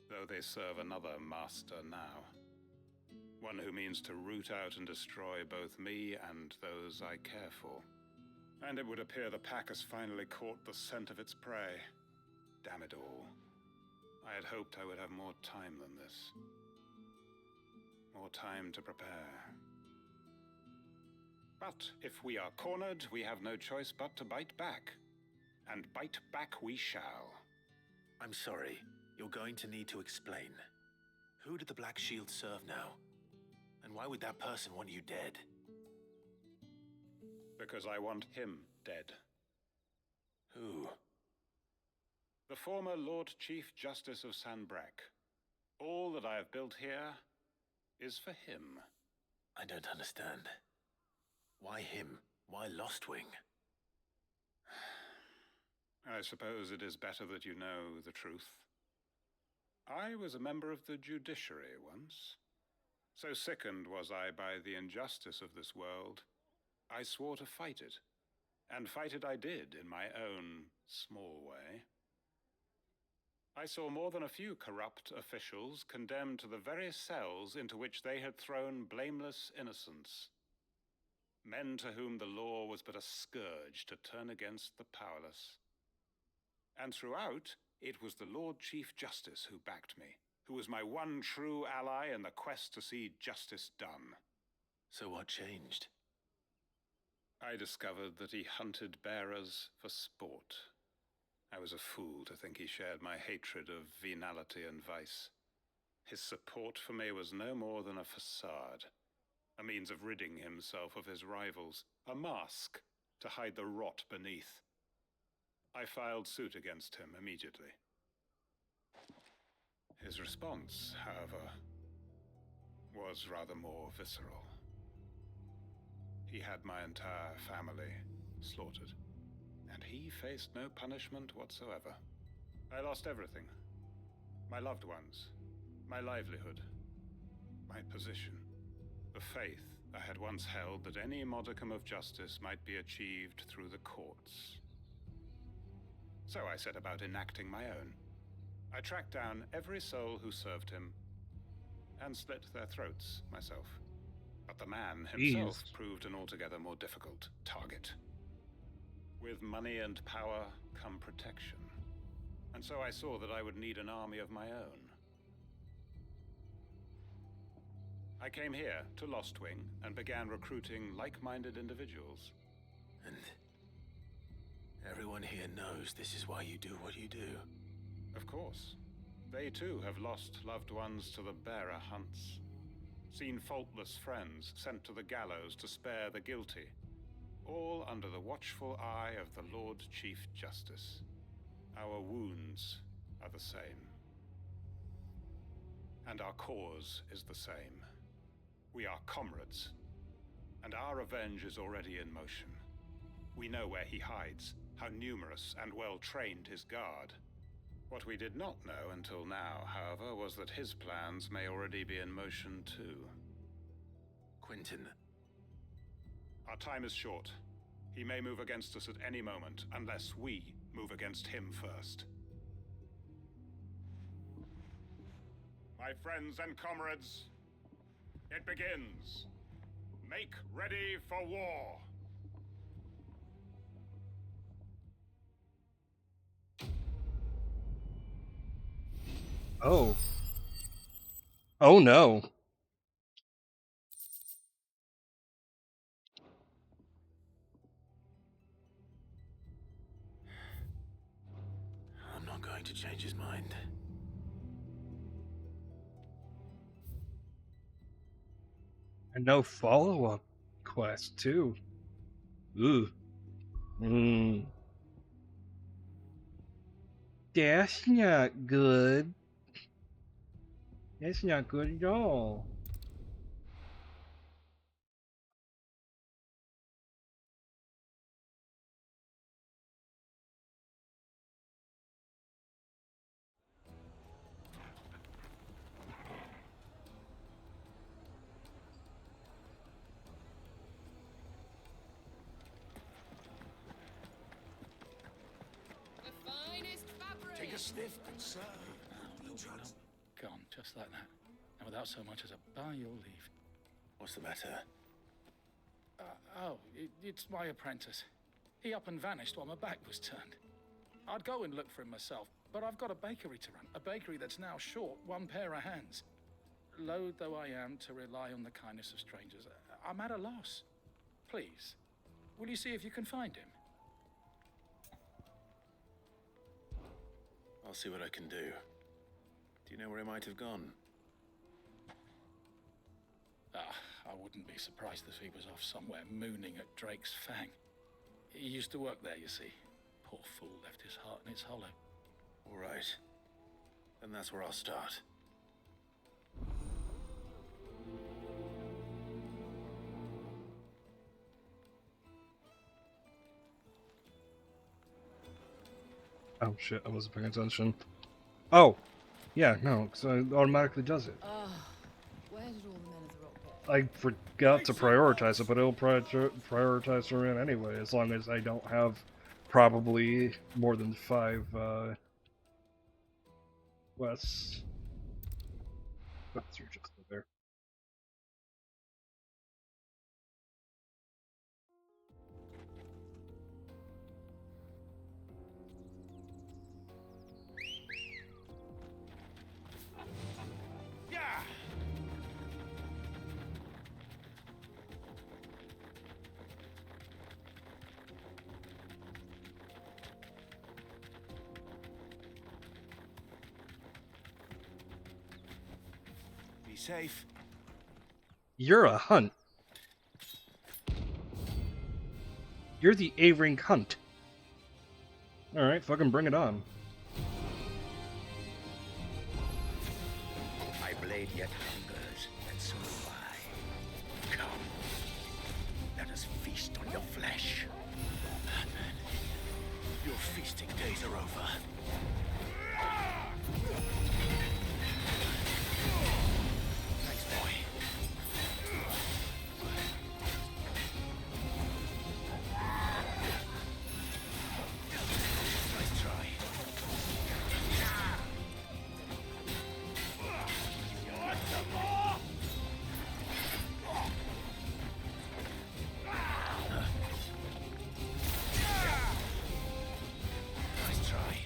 Though they serve another master now. One who means to root out and destroy both me and those I care for. And it would appear the pack has finally caught the scent of its prey. Damn it all. I had hoped I would have more time than this. More time to prepare. But if we are cornered, we have no choice but to bite back. And bite back we shall. I'm sorry. You're going to need to explain. Who did the Black Shield serve now? And why would that person want you dead? Because I want him dead. Who? The former Lord Chief Justice of Sanbreque. All that I have built here is for him. I don't understand. Why him? Why Lostwing? I suppose it is better that you know the truth. I was a member of the judiciary once. So sickened was I by the injustice of this world, I swore to fight it. And fight it I did in my own small way. I saw more than a few corrupt officials condemned to the very cells into which they had thrown blameless innocents. Men to whom the law was but a scourge to turn against the powerless. And throughout, it was the Lord Chief Justice who backed me, who was my one true ally in the quest to see justice done. So what changed? I discovered that he hunted bearers for sport. I was a fool to think he shared my hatred of venality and vice. His support for me was no more than a facade, a means of ridding himself of his rivals, a mask to hide the rot beneath. I filed suit against him immediately. His response, however, was rather more visceral. He had my entire family slaughtered, and he faced no punishment whatsoever. I lost everything. My loved ones, my livelihood, my position, the faith I had once held that any modicum of justice might be achieved through the courts. So I set about enacting my own. I tracked down every soul who served him, and slit their throats myself. But the man himself proved an altogether more difficult target. With money and power come protection, and so I saw that I would need an army of my own. I came here to Lostwing and began recruiting like-minded individuals. And everyone here knows this is why you do what you do. Of course. They too have lost loved ones to the bearer hunts. Seen faultless friends sent to the gallows to spare the guilty. All under the watchful eye of the Lord Chief Justice. Our wounds are the same. And our cause is the same. We are comrades, and our revenge is already in motion. We know where he hides, how numerous and well-trained his guard. What we did not know until now, however, was that his plans may already be in motion too. Quentin. Our time is short. He may move against us at any moment, unless we move against him first. My friends and comrades, it begins. Make ready for war. Oh. Oh no. I'm not going to change his mind. And no follow-up quest, too. Ooh. That's not good. That's not good at all. Take a sniff, good sir. Gone, just like that. And without so much as a by your leave. What's the matter? It's my apprentice. He up and vanished while my back was turned. I'd go and look for him myself, but I've got a bakery to run. A bakery that's now short one pair of hands. Loath though I am to rely on the kindness of strangers, I'm at a loss. Please, will you see if you can find him? I'll see what I can do. Do you know where he might have gone? I wouldn't be surprised if he was off somewhere mooning at Drake's Fang. He used to work there, you see. Poor fool left his heart in its hollow. All right. Then that's where I'll start. Oh shit, I wasn't paying attention. Oh! Yeah, no, because it automatically does it. Where did all the men of the rock go? I forgot to prioritize it, but it'll prioritize her in anyway, as long as I don't have probably more than 5 quests. But you're just there. safe. You're a hunt. You're the A-ring hunt. Alright, fucking bring it on. My blade yet hungers, and so do I. Come, let us feast on your flesh. Madman, your feasting days are over. Thanks, boy. Nice try. Nice try.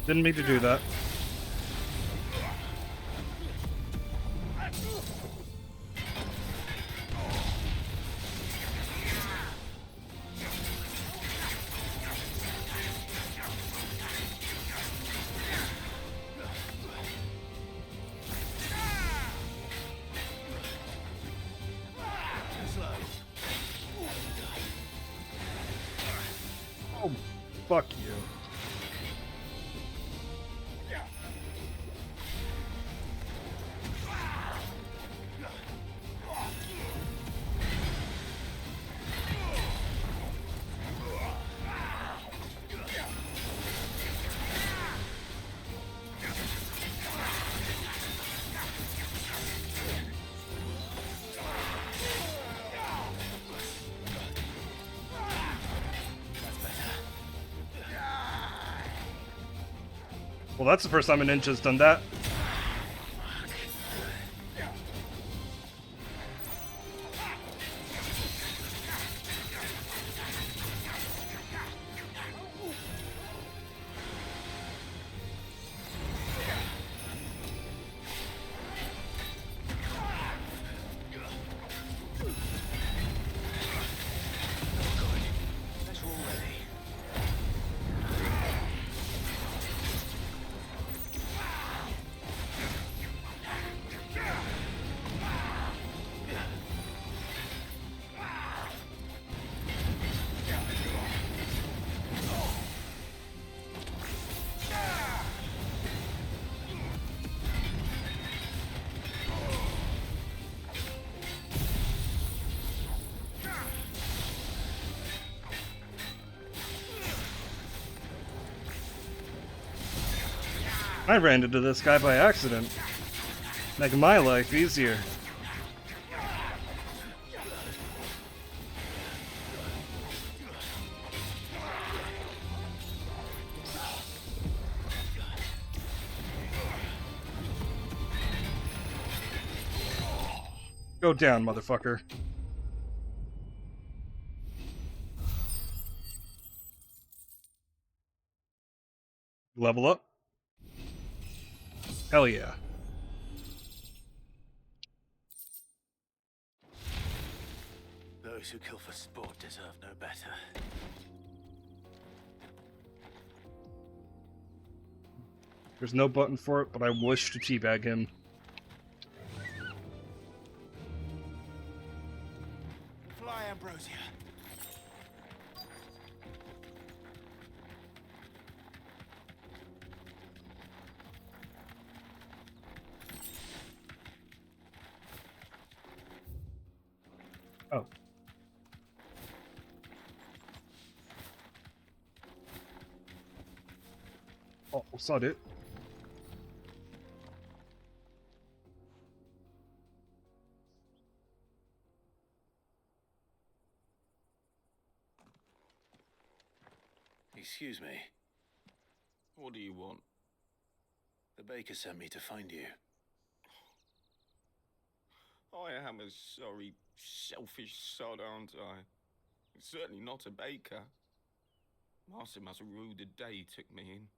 Didn't mean to do that. Oh, fuck you. Well, that's the first time a ninja's done that. I ran into this guy by accident. Making my life easier. Go down, motherfucker. Level up? Hell yeah. Those who kill for sport deserve no better. There's no button for it, but I wish to teabag him. Fly, Ambrosia. Oh. Oh, saw it. Excuse me. What do you want? The baker sent me to find you. I am a sorry, selfish sod, aren't I? Certainly not a baker. Master must have ruled the day he took me in.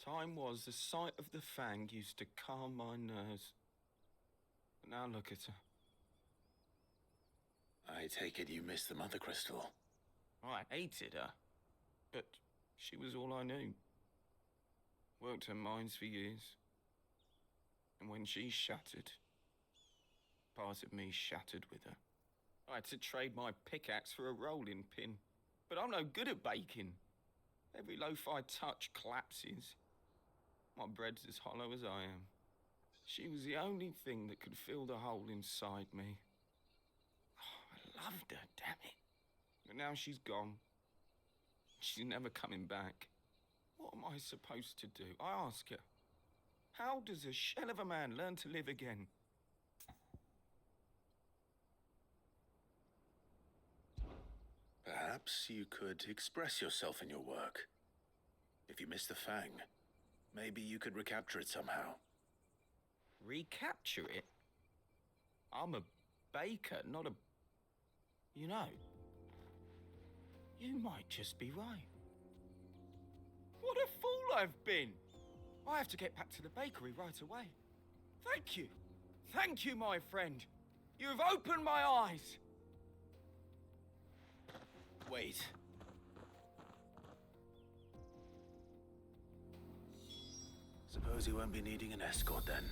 Time was the sight of the Fang used to calm my nerves. But now look at her. I take it you missed the Mother Crystal. I hated her, but she was all I knew. Worked her mines for years. And when she shattered, part of me shattered with her. I had to trade my pickaxe for a rolling pin. But I'm no good at baking. Every loaf I touch collapses. My bread's as hollow as I am. She was the only thing that could fill the hole inside me. Oh, I loved her, damn it. But now she's gone. She's never coming back. What am I supposed to do? I ask her. How does a shell of a man learn to live again? Perhaps you could express yourself in your work. If you miss the Fang, maybe you could recapture it somehow. Recapture it? I'm a baker, not a... You know, you might just be right. What a fool I've been! I have to get back to the bakery right away. Thank you. Thank you, my friend. You've opened my eyes. Wait. Suppose you won't be needing an escort then.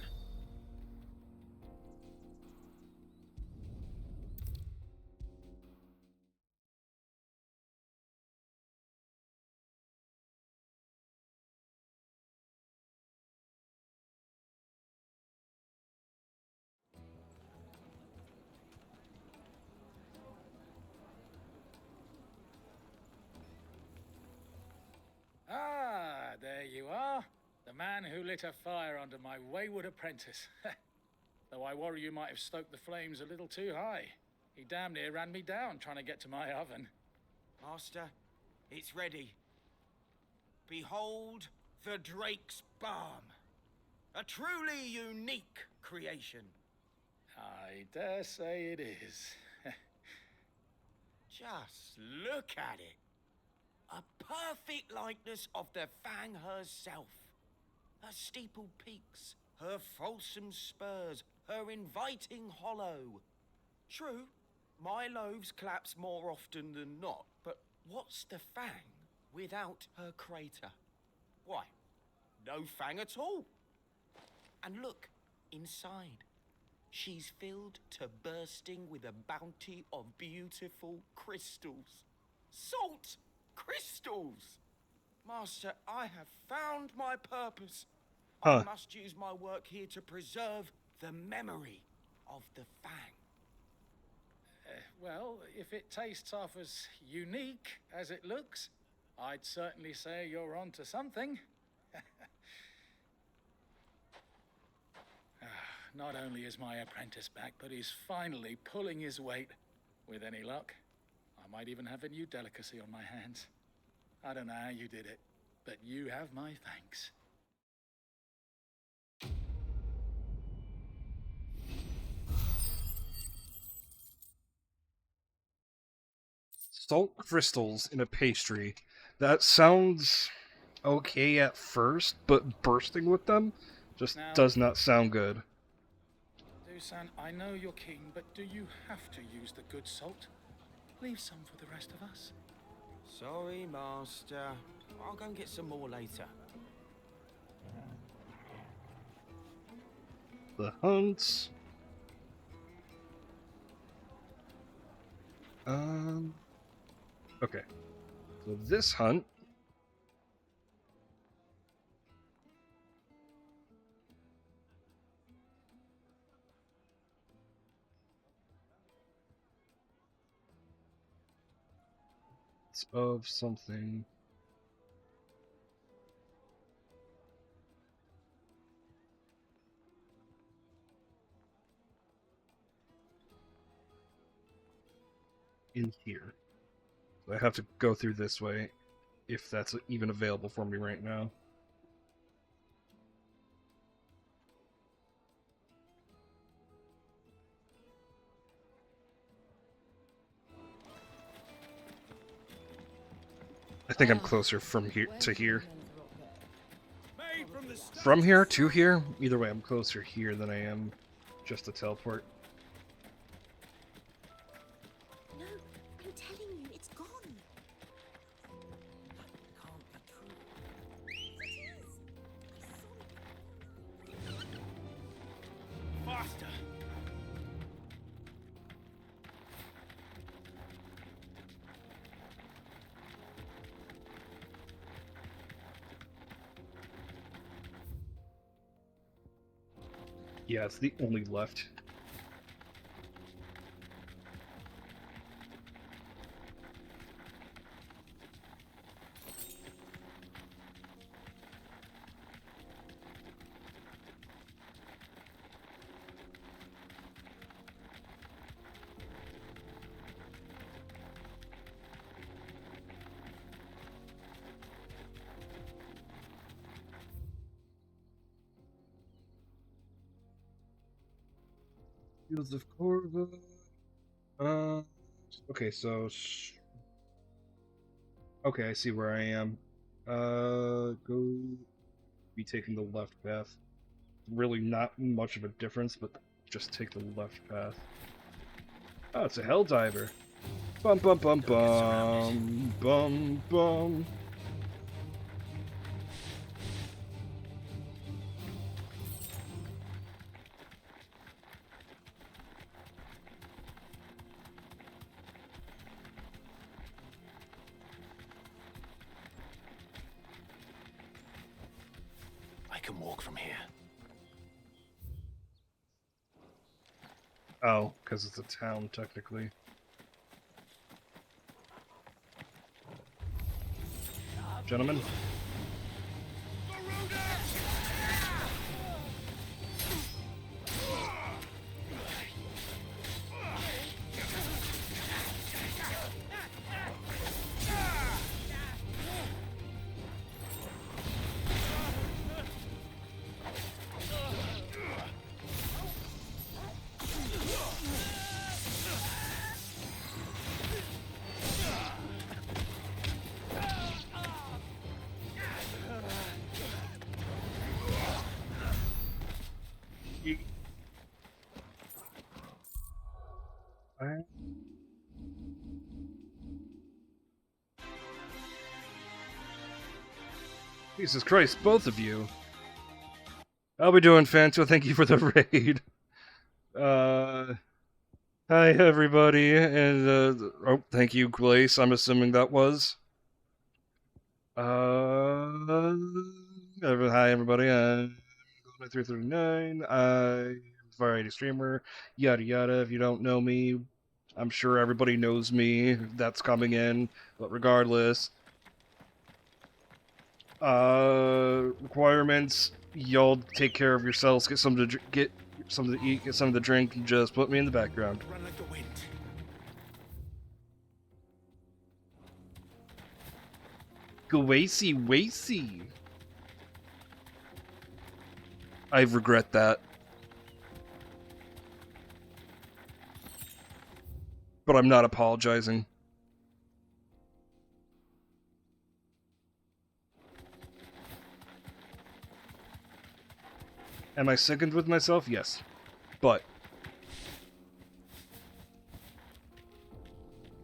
Ah, there you are. The man who lit a fire under my wayward apprentice. Though I worry you might have stoked the flames a little too high. He damn near ran me down trying to get to my oven. Master, it's ready. Behold the Drake's Balm. A truly unique creation. I dare say it is. Just look at it. A perfect likeness of the Fang herself. Her steeple peaks, her fulsome spurs, her inviting hollow. True, my loaves collapse more often than not, but what's the Fang without her crater? Why, no Fang at all. And look, inside. She's filled to bursting with a bounty of beautiful crystals. Salt crystals! Master, I have found my purpose. I must use my work here to preserve the memory of the Fang. Well, if it tastes half as unique as it looks, I'd certainly say you're onto something. Not only is my apprentice back, but he's finally pulling his weight. With any luck, I might even have a new delicacy on my hands. I don't know how you did it, but you have my thanks. Salt crystals in a pastry. That sounds okay at first, but bursting with them just does not sound good. Dusan, I know you're king, but do you have to use the good salt? Leave some for the rest of us. Sorry, Master. I'll go and get some more later. The hunts. Okay. So this hunt. It's of something. In here. So I have to go through this way, if that's even available for me right now. I think I'm closer from here to here. From here to here? Either way, I'm closer here than I am just to teleport. No, I'm telling you, it's gone. Faster! Yeah, it's the only left. Fields of Corva. Okay, so okay, I see where I am. Go be taking the left path. Really not much of a difference, but just take the left path. Oh, it's a Helldiver. Bum bum bum bum bum bum. I can walk from here. Oh, because it's a town, technically. Gentlemen? Jesus Christ, both of you. I'll be doing Fanto, thank you for the raid. Hi everybody, and oh, thank you, Glace, I'm assuming that was. Hi everybody, I'm 339, I'm a variety streamer, yada yada. If you don't know me, I'm sure everybody knows me, that's coming in, but regardless. Requirements, y'all take care of yourselves, get something to get something to eat, get something to drink, and just put me in the background. Run like the wind. Wacy wacy. I regret that. But I'm not apologizing. Am I sickened with myself? Yes. But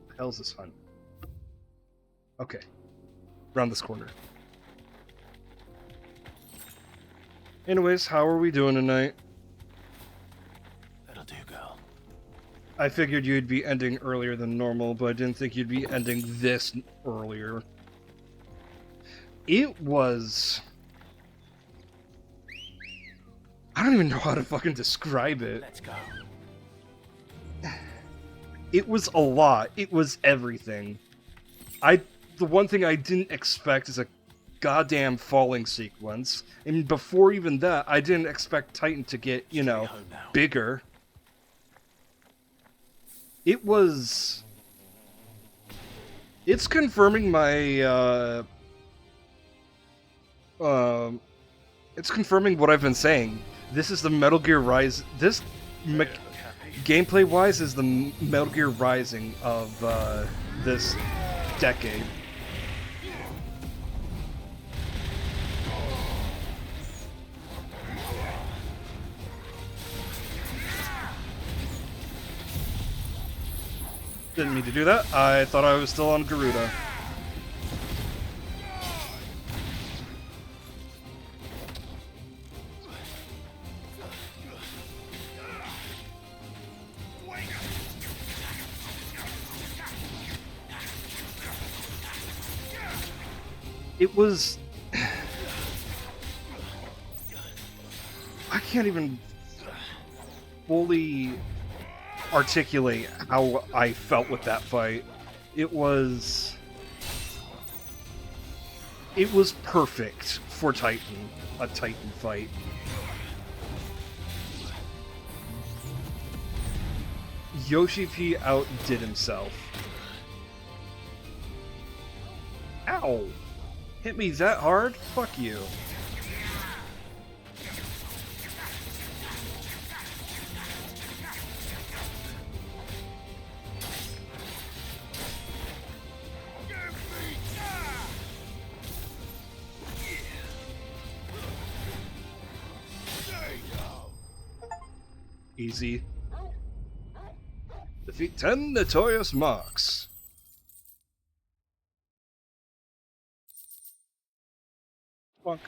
the hell's this hunt? Okay. Around this corner. Anyways, how are we doing tonight? That'll do, girl. I figured you'd be ending earlier than normal, but I didn't think you'd be ending this earlier. It was... I don't even know how to fucking describe it. Let's go. It was a lot. It was everything. The one thing I didn't expect is a goddamn falling sequence. And before even that, I didn't expect Titan to get, you know, bigger. It was... It's confirming my, it's confirming what I've been saying. This is the Metal Gear Rise... This, gameplay-wise, is the Metal Gear Rising of, this decade. Didn't mean to do that. I thought I was still on Garuda. It was... I can't even fully articulate how I felt with that fight. It was perfect for Titan, a Titan fight. Yoshi P outdid himself. Ow! Hit me that hard? Fuck you. Easy. Defeat 10 notorious marks. Fuck.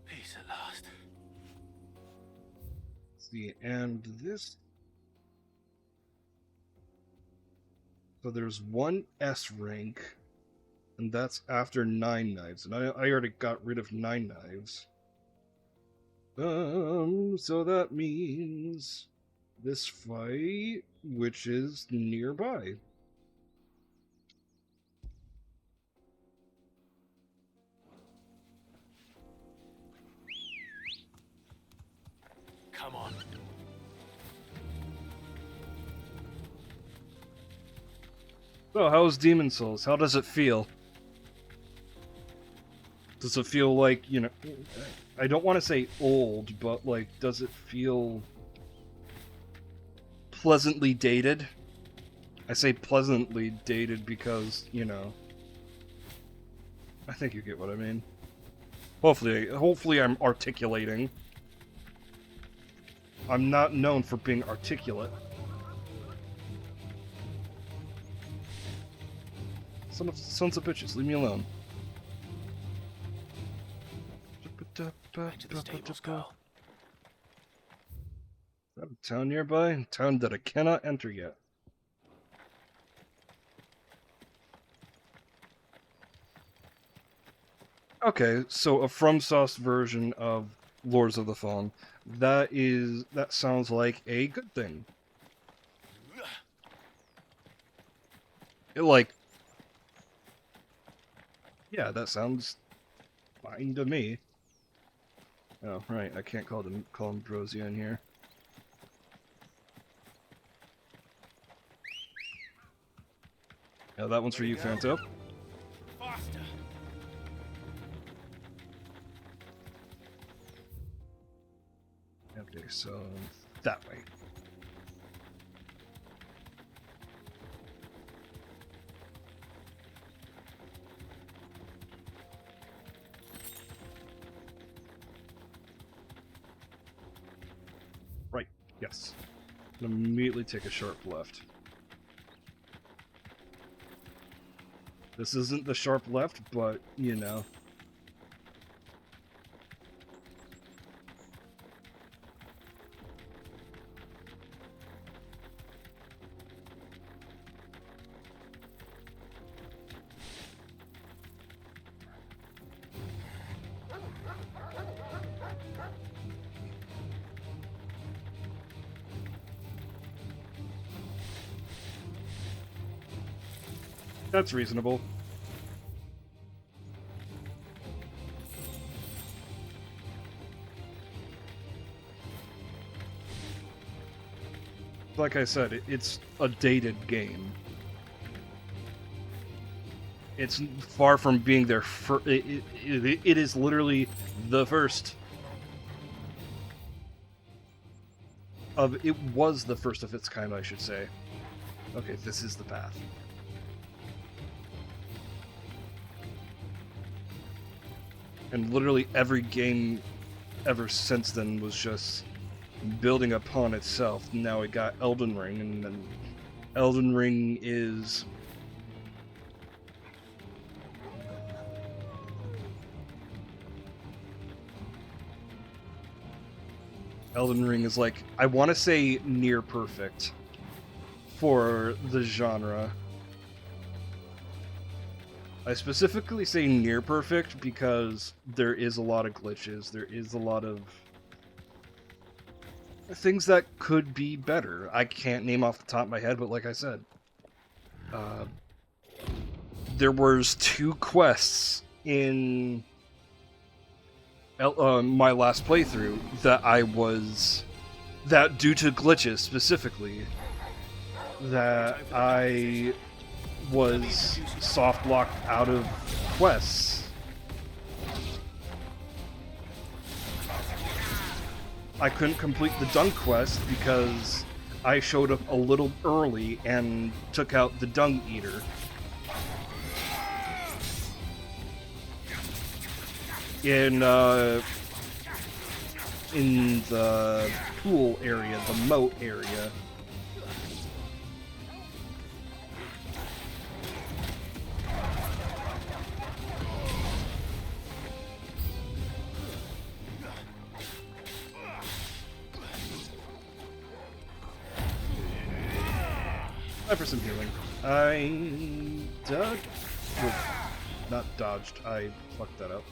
Peace at last. See, and this... So there's one S rank, and that's after 9 knives, and I already got rid of 9 knives. So that means this fight, which is nearby. Come on. So, how's Demon Souls? How does it feel? Does it feel like, you know, I don't want to say old, but like, does it feel pleasantly dated? I say pleasantly dated because, you know, I think you get what I mean. Hopefully I'm articulating. I'm not known for being articulate. Sons of bitches, leave me alone. Back to the stables, girl. Is that a town nearby? A town that I cannot enter yet. Okay, so a FromSoft version of Lords of the Fallen. That sounds like a good thing. Yeah, that sounds fine to me. Oh, right, I can't call him Brosia in here. Yeah, that one's for you, Phantom. Faster. Okay, so that way. Right, yes. And immediately take a sharp left. This isn't the sharp left, but, you know. That's reasonable. Like I said, it's a dated game. It's far from being their first. It is literally the first. It was the first of its kind, I should say. Okay, this is the path. And literally every game ever since then was just building upon itself. Now we got Elden Ring, and then Elden Ring is like, I want to say near perfect for the genre. I specifically say near perfect because there is a lot of glitches, there is a lot of things that could be better. I can't name off the top of my head, but like I said, there was 2 quests in my last playthrough that due to glitches specifically, that I was soft locked out of quests. I couldn't complete the dung quest because I showed up a little early and took out the dung eater. In the pool area, the moat area. Time for some healing. I dodged. Well, not dodged. I fucked that up.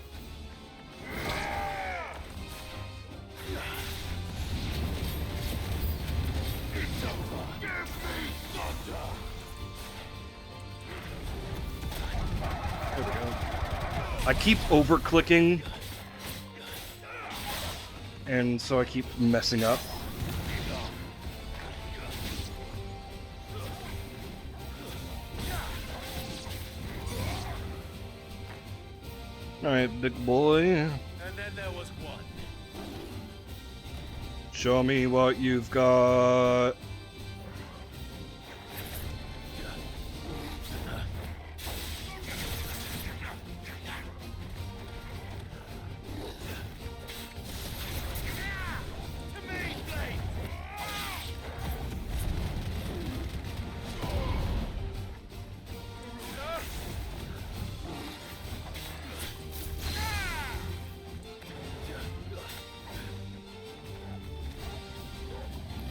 There we go. I keep over-clicking, and so I keep messing up. Alright, big boy. And then there was one. Show me what you've got.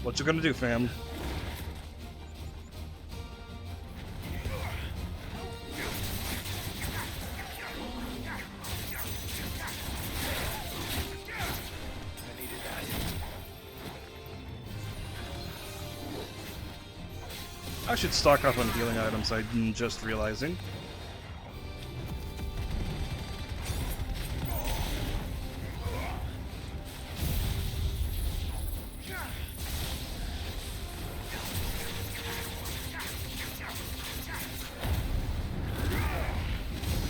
What you gonna do, fam? I should stock up on healing items, I'm just realizing.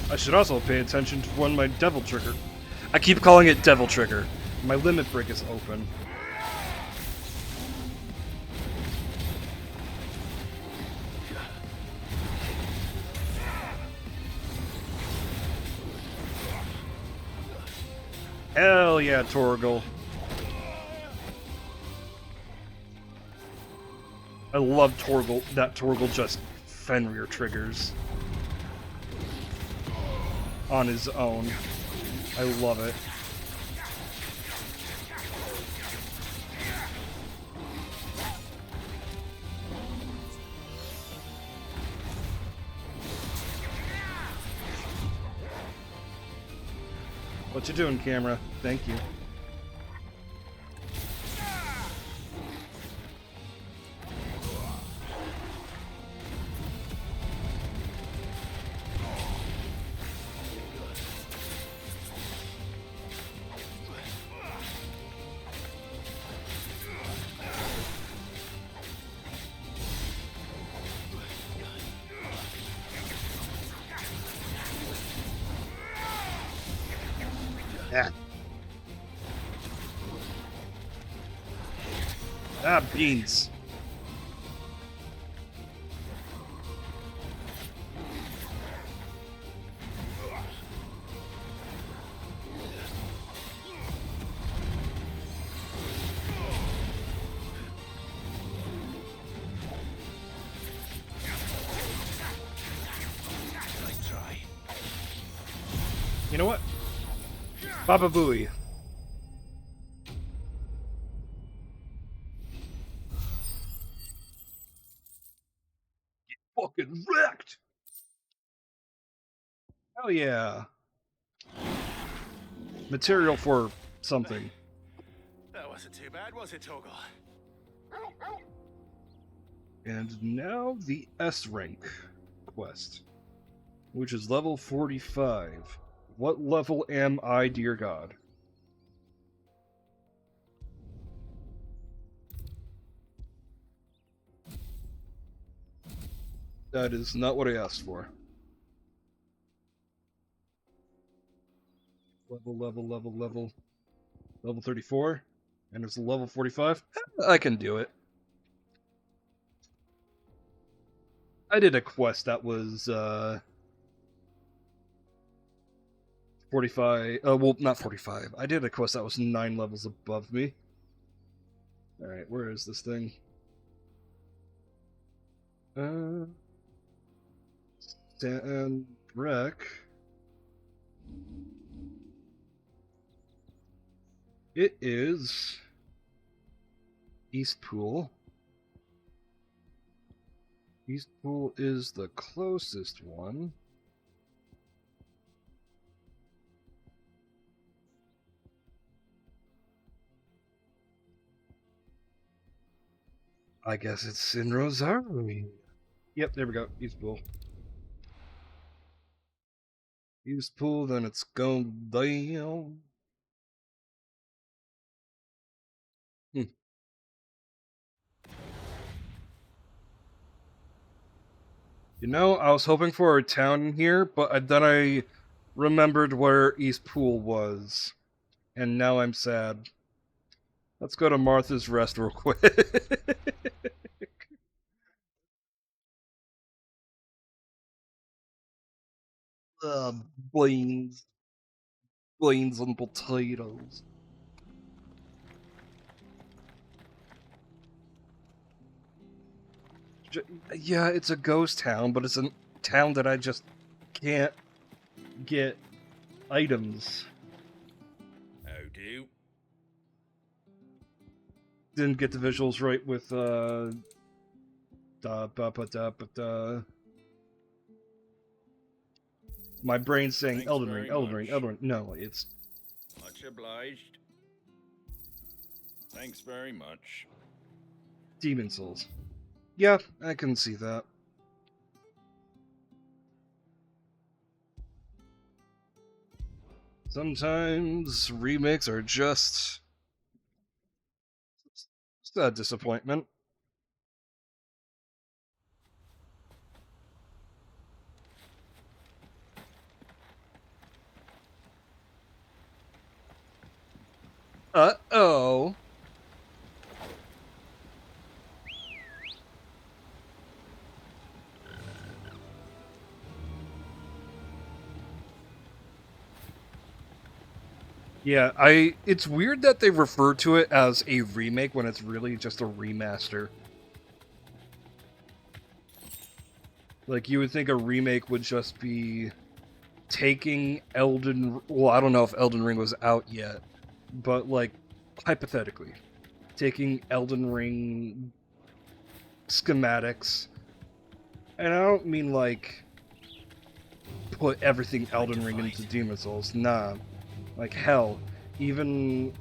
I should also pay attention to when my devil trigger. I keep calling it devil trigger. My limit break is open. Hell yeah, Torgal. I love Torgal, that Torgal just Fenrir triggers on his own. I love it. What you doing, camera? Thank you. Yeah. Ah, beans. You know what? Baba Booey. Get fucking wrecked! Hell yeah. Material for something. That wasn't too bad, was it, Torgal? And now the S rank quest, which is level 45. What level am I, dear God? That is not what I asked for. Level 34, and it's level 45. I can do it. I did a quest that was 45. Well, not 45. I did a quest that was 9 levels above me. All right, where is this thing? Sand Wreck. It is Eastpool. Eastpool is the closest one. I guess it's in Rosario. Yep, there we go. Eastpool. Eastpool, then it's going down. You know, I was hoping for a town here, but then I remembered where Eastpool was, and now I'm sad. Let's go to Martha's Rest real quick. Beans. Beans and potatoes. Yeah, it's a ghost town, but it's a town that I just can't get items. Oh, do? Didn't get the visuals right with my brain's saying Thanks Elden Ring, very Elden Ring, much. Elden Ring. No, it's Much obliged. Thanks very much. Demon Souls. Yeah, I can see that. Sometimes remakes are just a disappointment. Uh-oh. Yeah, it's weird that they refer to it as a remake when it's really just a remaster. Like, you would think a remake would just be taking well, I don't know if Elden Ring was out yet, but, like, hypothetically, taking Elden Ring schematics, and I don't mean, like, put everything Elden Ring into Demon Souls, nah. Like, hell, even...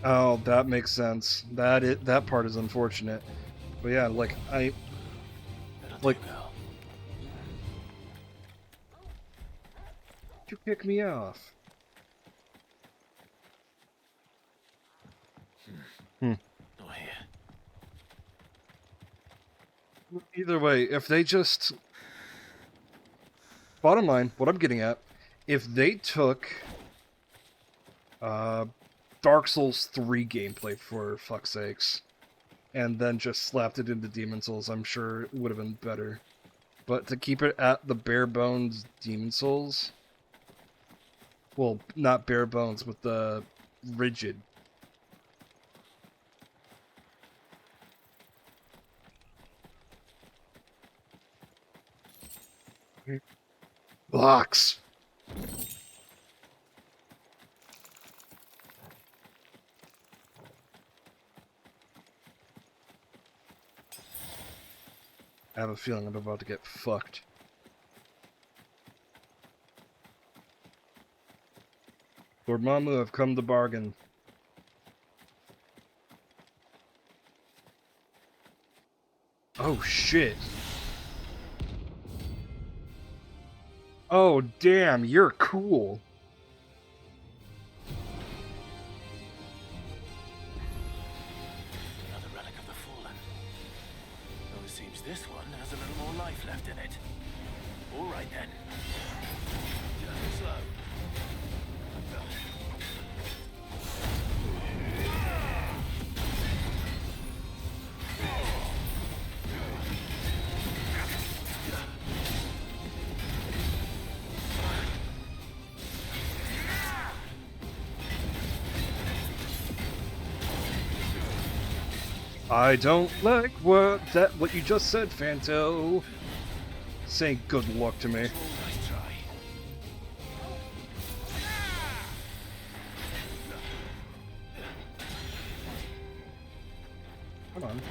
Oh, that makes sense. That part is unfortunate. But yeah, like, like... You kick me off. Not here. Either way, if they just... Bottom line, what I'm getting at, if they took Dark Souls 3 gameplay, for fuck's sakes, and then just slapped it into Demon Souls, I'm sure it would have been better. But to keep it at the bare bones Demon Souls, well, not bare bones, but the rigid. Blocks. I have a feeling I'm about to get fucked. Lord Mamu, I've come to bargain. Oh shit. Oh damn, you're cool. Another relic of the fallen. Though it seems this one has a little more life left in it. All right then. Just slow. I don't like what you just said, Fanto. Saying good luck to me. Come on.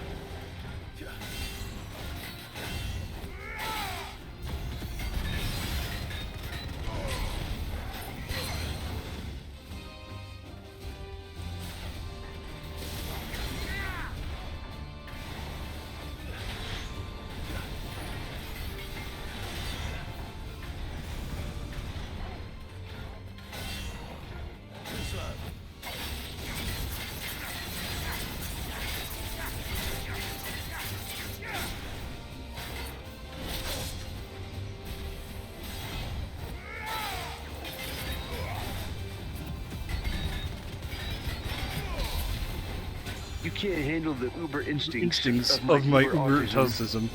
You can't handle the uber instincts of my uber autism.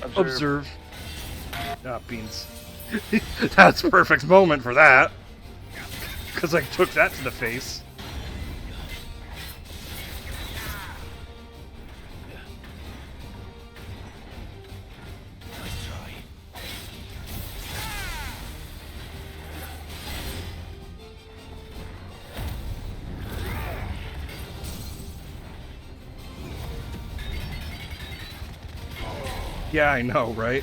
autism. Observe. Ah, beans. That's a perfect moment for that. Because I took that to the face. Yeah, I know, right?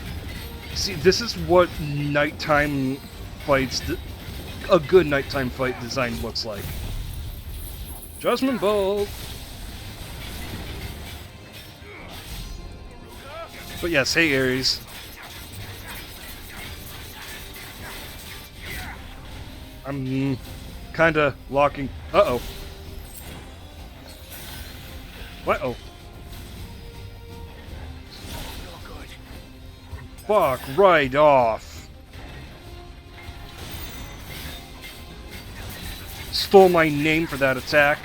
See, this is what nighttime fights, a good nighttime fight design looks like. Judgment Bolt! But yes, hey Ares. I'm kinda locking. Uh-oh. What-oh? Fuck right off. Stole my name for that attack.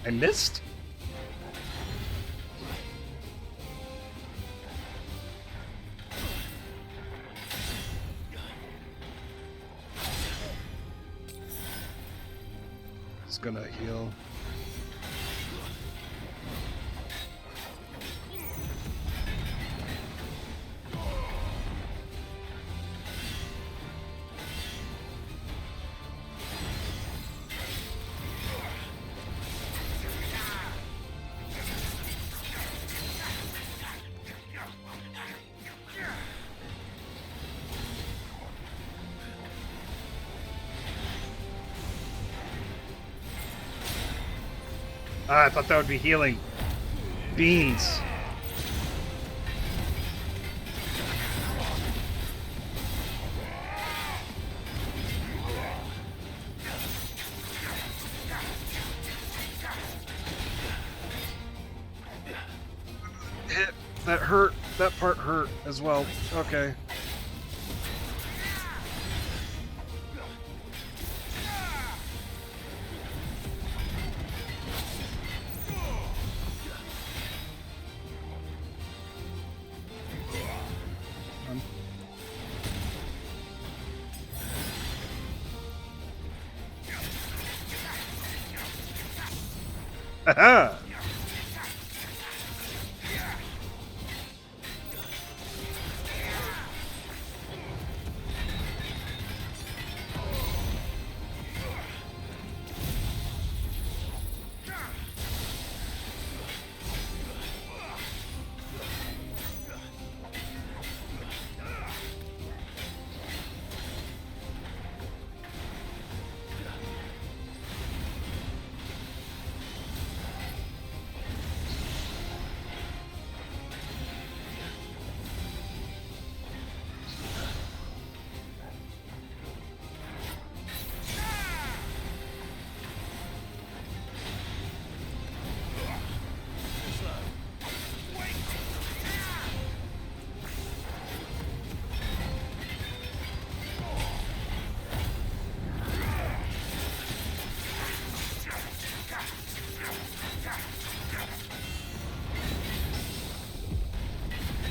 I missed? It's gonna heal. Ah, I thought that would be healing. Beans. That hurt. That part hurt as well. Okay. Haha!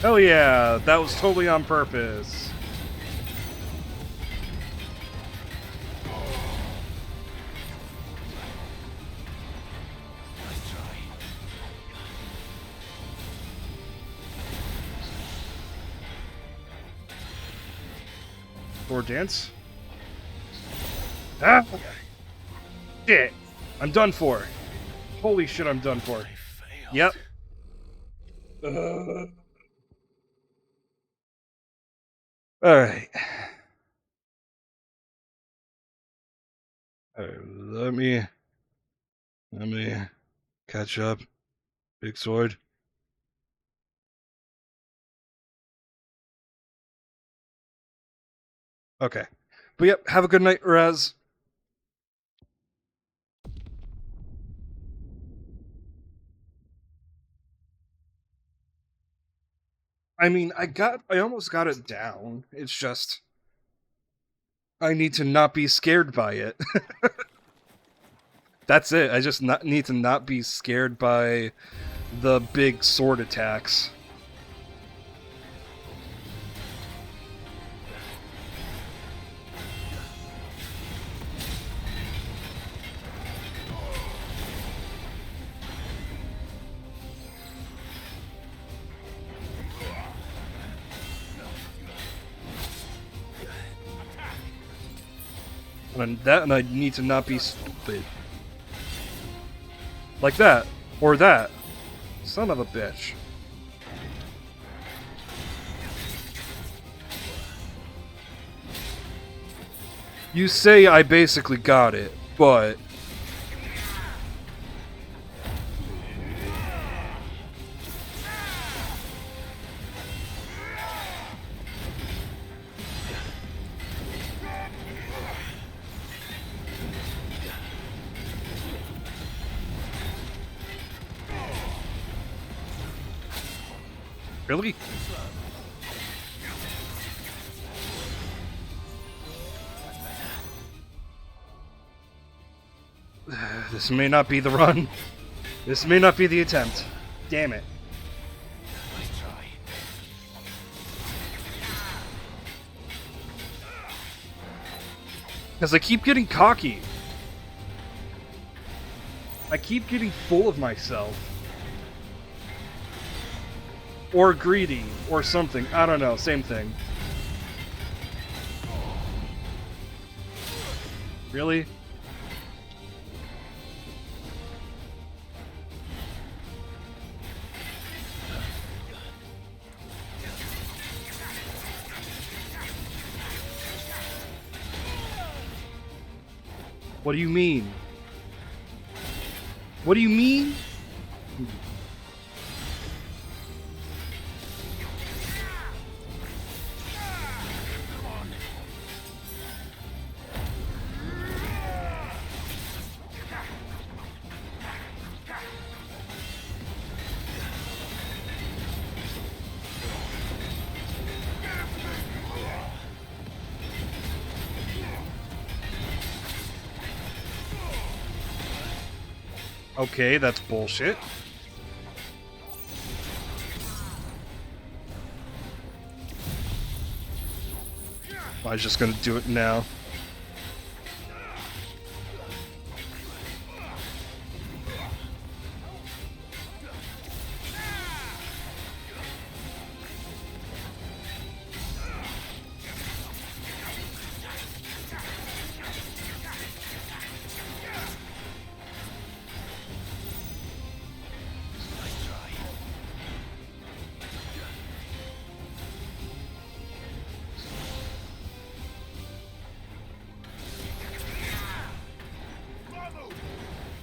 Hell yeah, that was totally on purpose. Or dance? Ah! Shit! I'm done for. Holy shit, I'm done for. Yep. Alright. Let me catch up. Big sword. Okay. But yep, have a good night, Raz. I mean, I almost got it down. It's just I need to not be scared by it. That's it. I just need to not be scared by the big sword attacks. And I need to not be stupid. Like that. Or that. Son of a bitch. You say I basically got it, but... Really? This may not be the run. This may not be the attempt. Damn it. Because I keep getting cocky. I keep getting full of myself. Or greedy, or something. I don't know, same thing. Really? What do you mean? What do you mean? Okay, that's bullshit. I was just gonna do it now.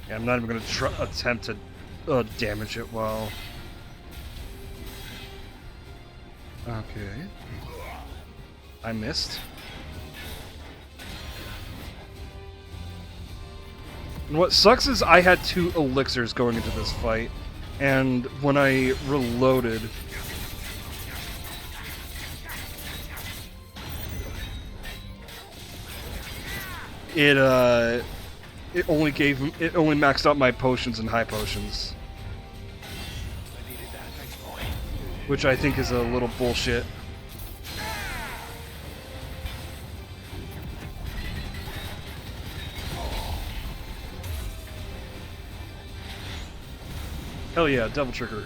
Yeah, I'm not even gonna attempt to damage it while. Okay. I missed. And what sucks is I had 2 elixirs going into this fight, and when I reloaded, it only maxed out my potions and high potions, which I think is a little bullshit. Hell yeah, Devil Trigger.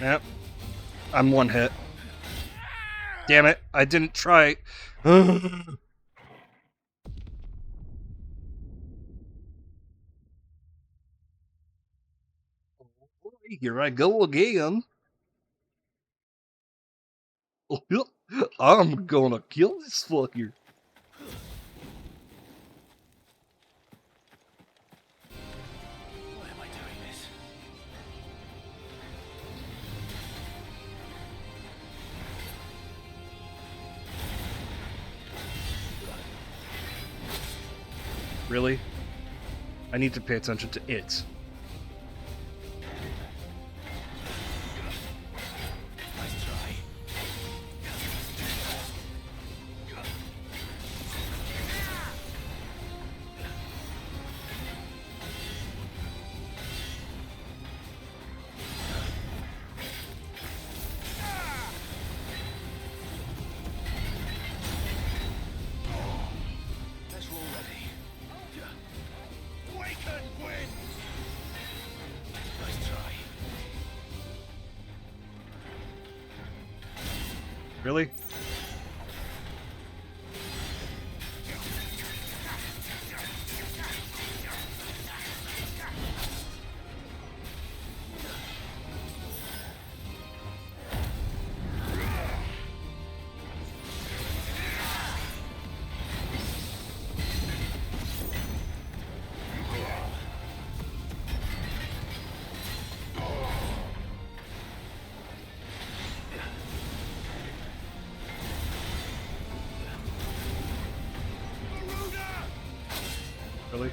Yep. I'm 1 hit. Damn it, I didn't try. Here I go again. I'm gonna kill this fucker. Why am I doing this? Really? I need to pay attention to it. Nice try. Let's roll ready. Awaken, Gwyn! Nice try. Really? Really?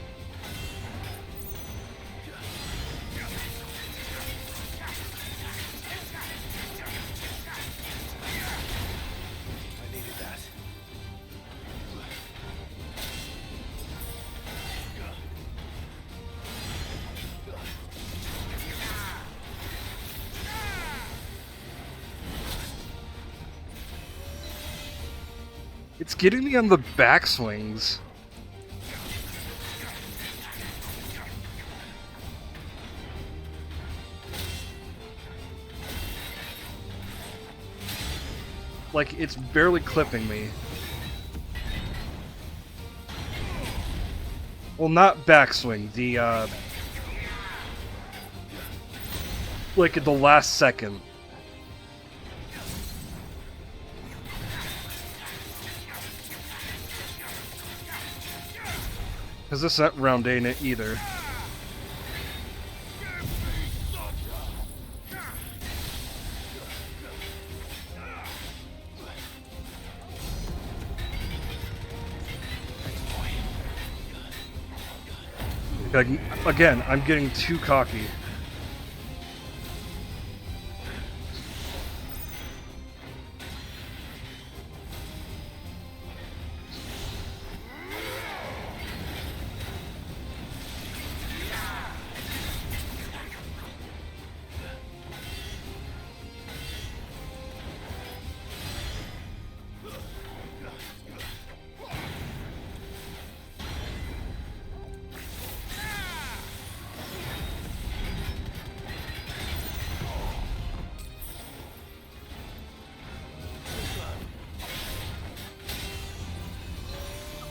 I needed that. It's getting me on the backswings. Like, it's barely clipping me. Well, not backswing, the, like, at the last second. Because this round ain't it either. Again, I'm getting too cocky.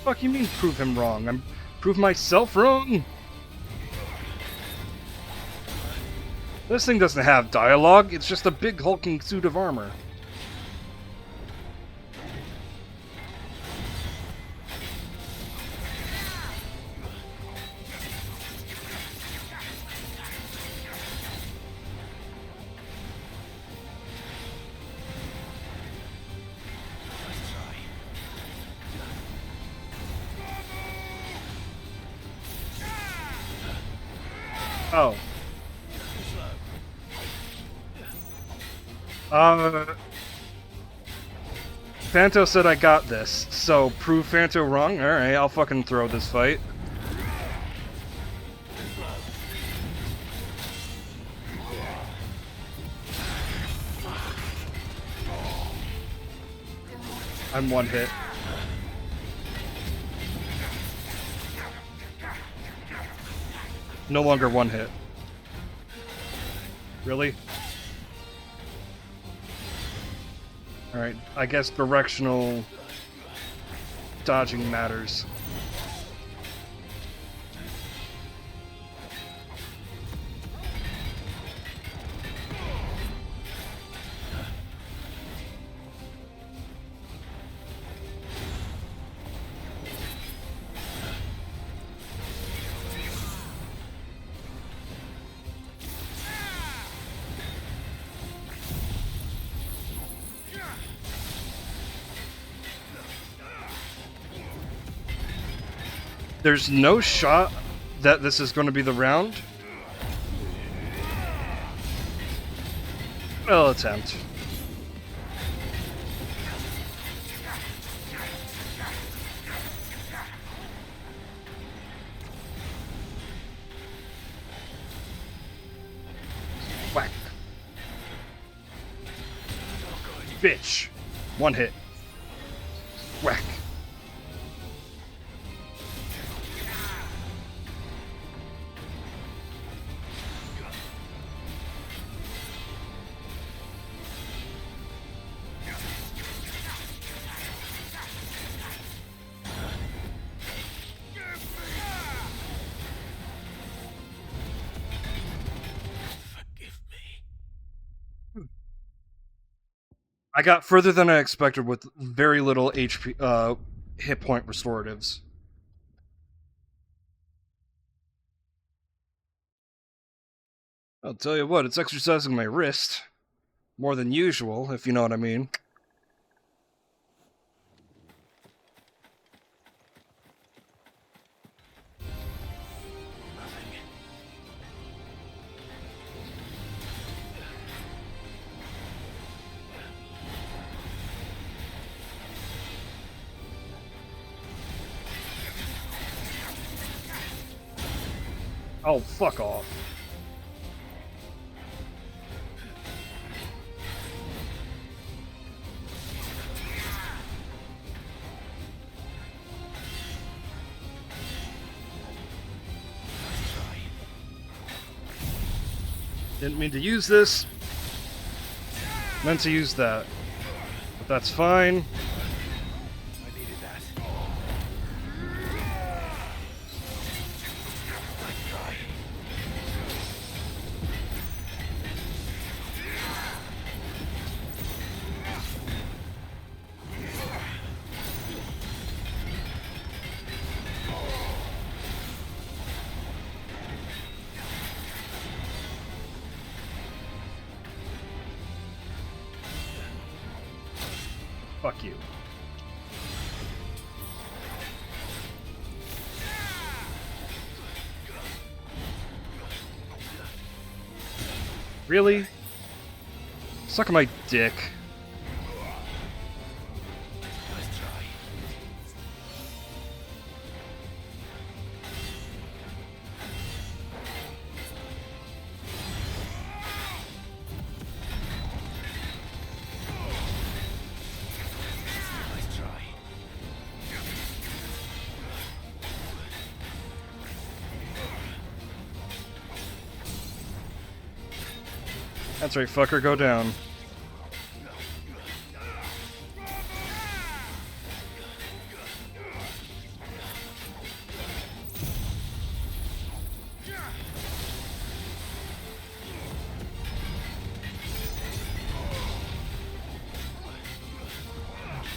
Fuck you mean prove him wrong? Prove myself wrong! This thing doesn't have dialogue, it's just a big hulking suit of armor. Oh. Fanto said I got this, so prove Fanto wrong? Alright, I'll fucking throw this fight. I'm one hit. No longer one hit. Really? Alright, I guess directional dodging matters. There's no shot that this is going to be the round. I'll attempt. Whack. Bitch. One hit. Whack. I got further than I expected with very little HP, hit point restoratives. I'll tell you what, it's exercising my wrist. More than usual, if you know what I mean. Oh, fuck off. Didn't mean to use this. Meant to use that. But that's fine. I needed that. Fuck you. Really? Suck my dick. That's right, fucker, go down.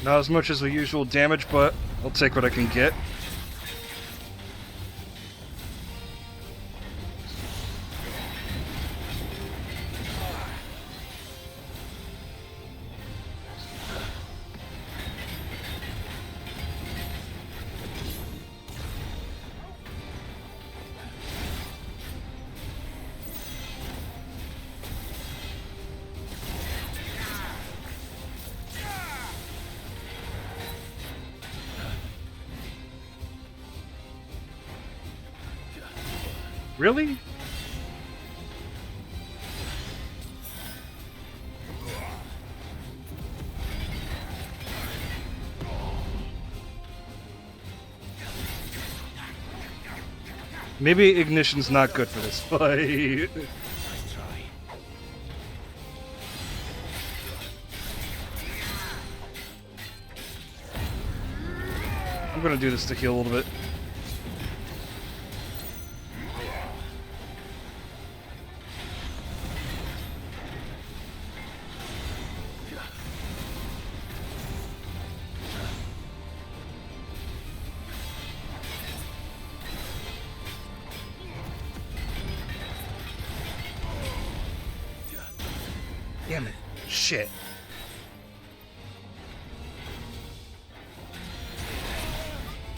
Not as much as the usual damage, but I'll take what I can get. Really? Maybe ignition's not good for this fight. I'm gonna do this to heal a little bit. Damn it. Shit.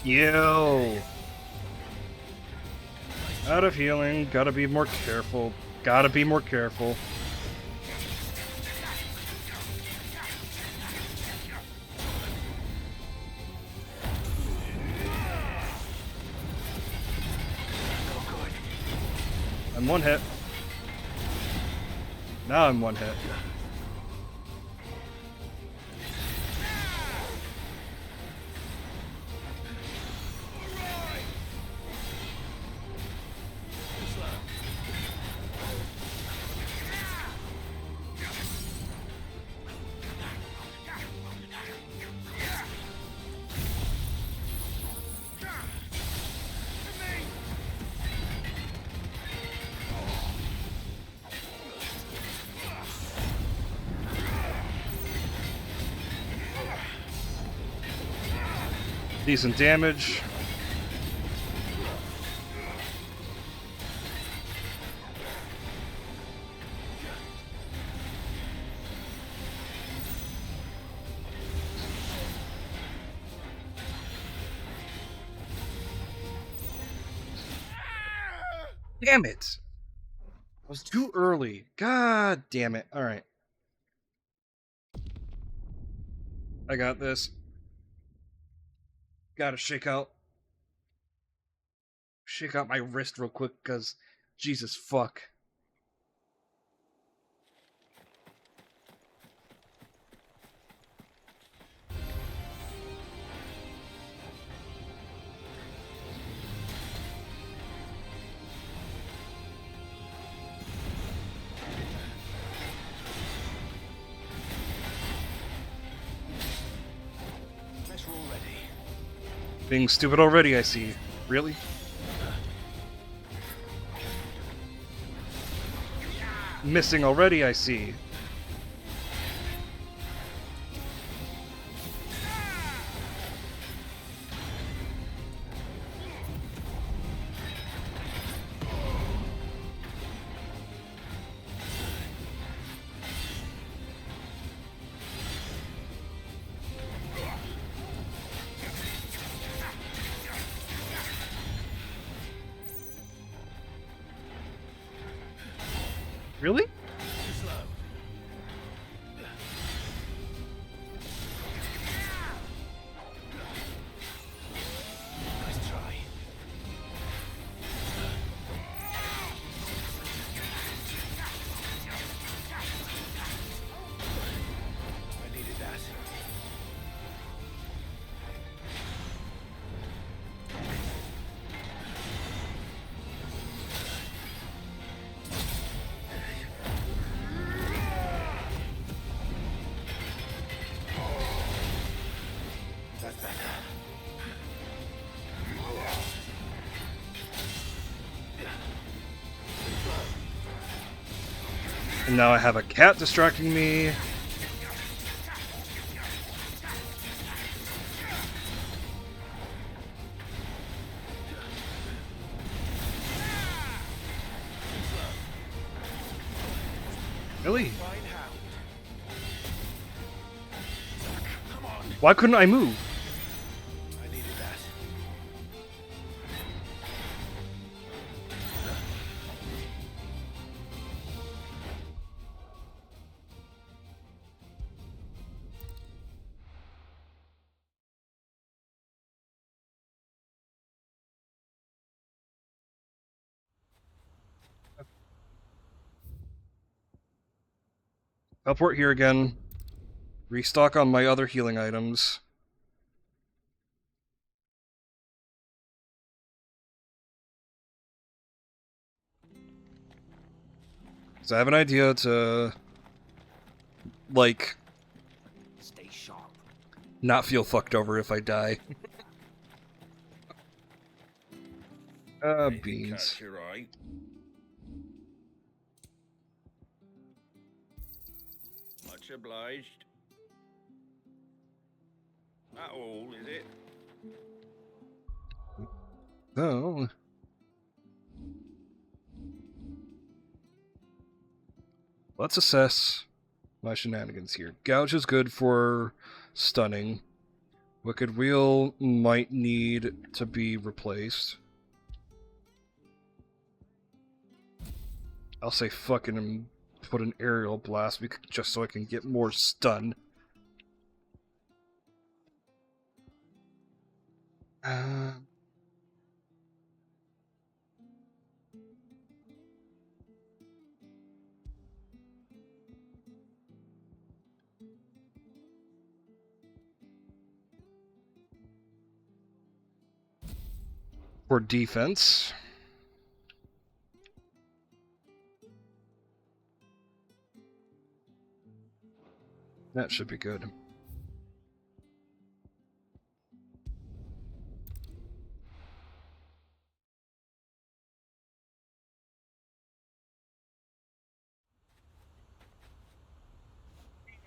Yo. Out of healing. Gotta be more careful. Gotta be more careful. I'm one hit. Now I'm one hit. Decent damage. Damn it! I was too early. God damn it. Alright. I got this. Gotta shake out my wrist real quick, cause Jesus fuck. Being stupid already, I see. Really? Missing already, I see. Really? And now I have a cat distracting me. Really? Fine hound. Come on. Why couldn't I move? I needed that. Teleport here again. Restock on my other healing items. So I have an idea to, like, Stay sharp. not feel fucked over if I die. Beans. Catch your eye. Much obliged. That all, is it? Oh. Let's assess my shenanigans here. Gouge is good for stunning. Wicked Wheel might need to be replaced. I'll say fucking put an aerial blast just so I can get more stun. For defense, that should be good.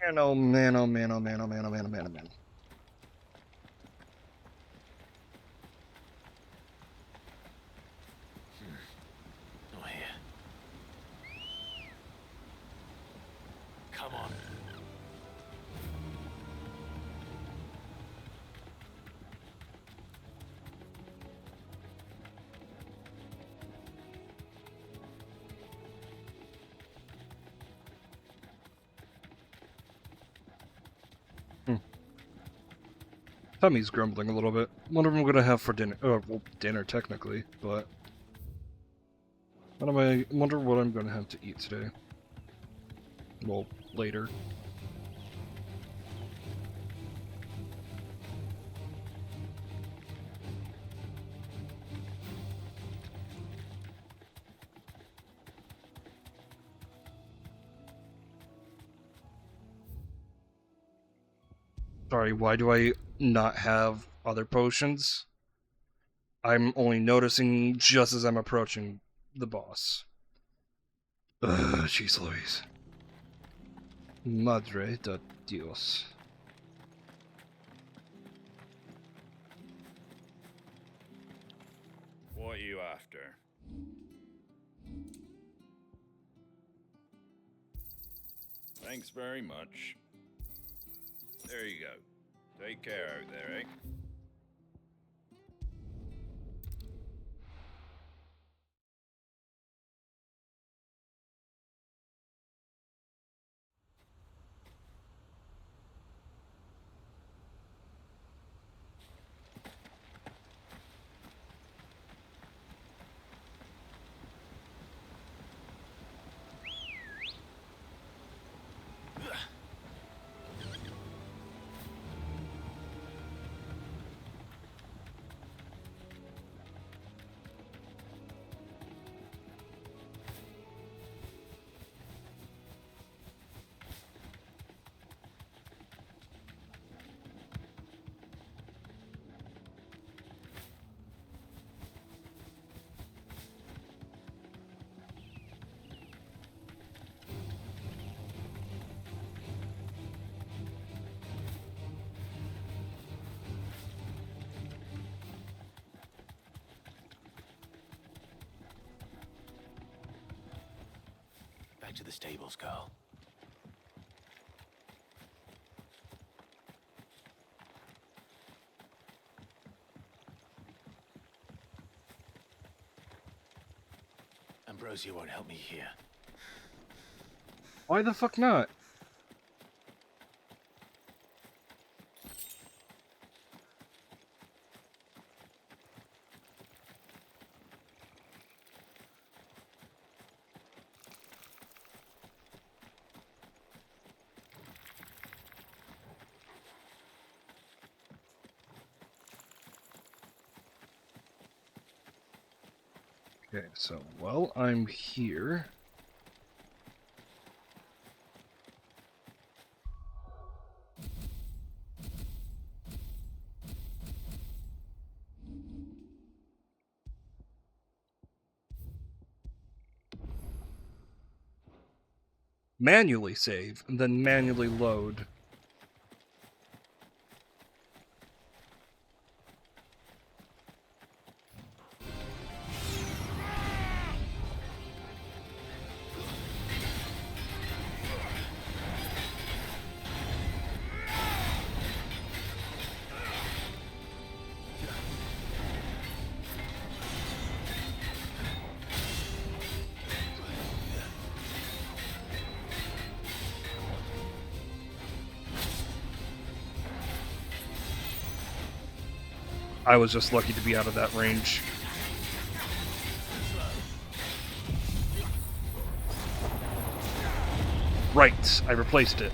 Man, oh man, oh man, oh man, oh man, oh man, oh man, oh man. Not here. Come on. Tummy's grumbling a little bit. Wonder what I'm gonna have for dinner. Oh, well, dinner technically, but wonder what I'm gonna have to eat today. Well, later. Sorry, why do I not have other potions? I'm only noticing just as I'm approaching the boss. Jeez Louise. Madre de Dios. What are you after? Thanks very much. There you go. Take care out there, eh? Back to the stables, girl. Ambrosia won't help me here. Why the fuck not? Okay, so while I'm here... manually save, and then manually load. I was just lucky to be out of that range. Right, I replaced it.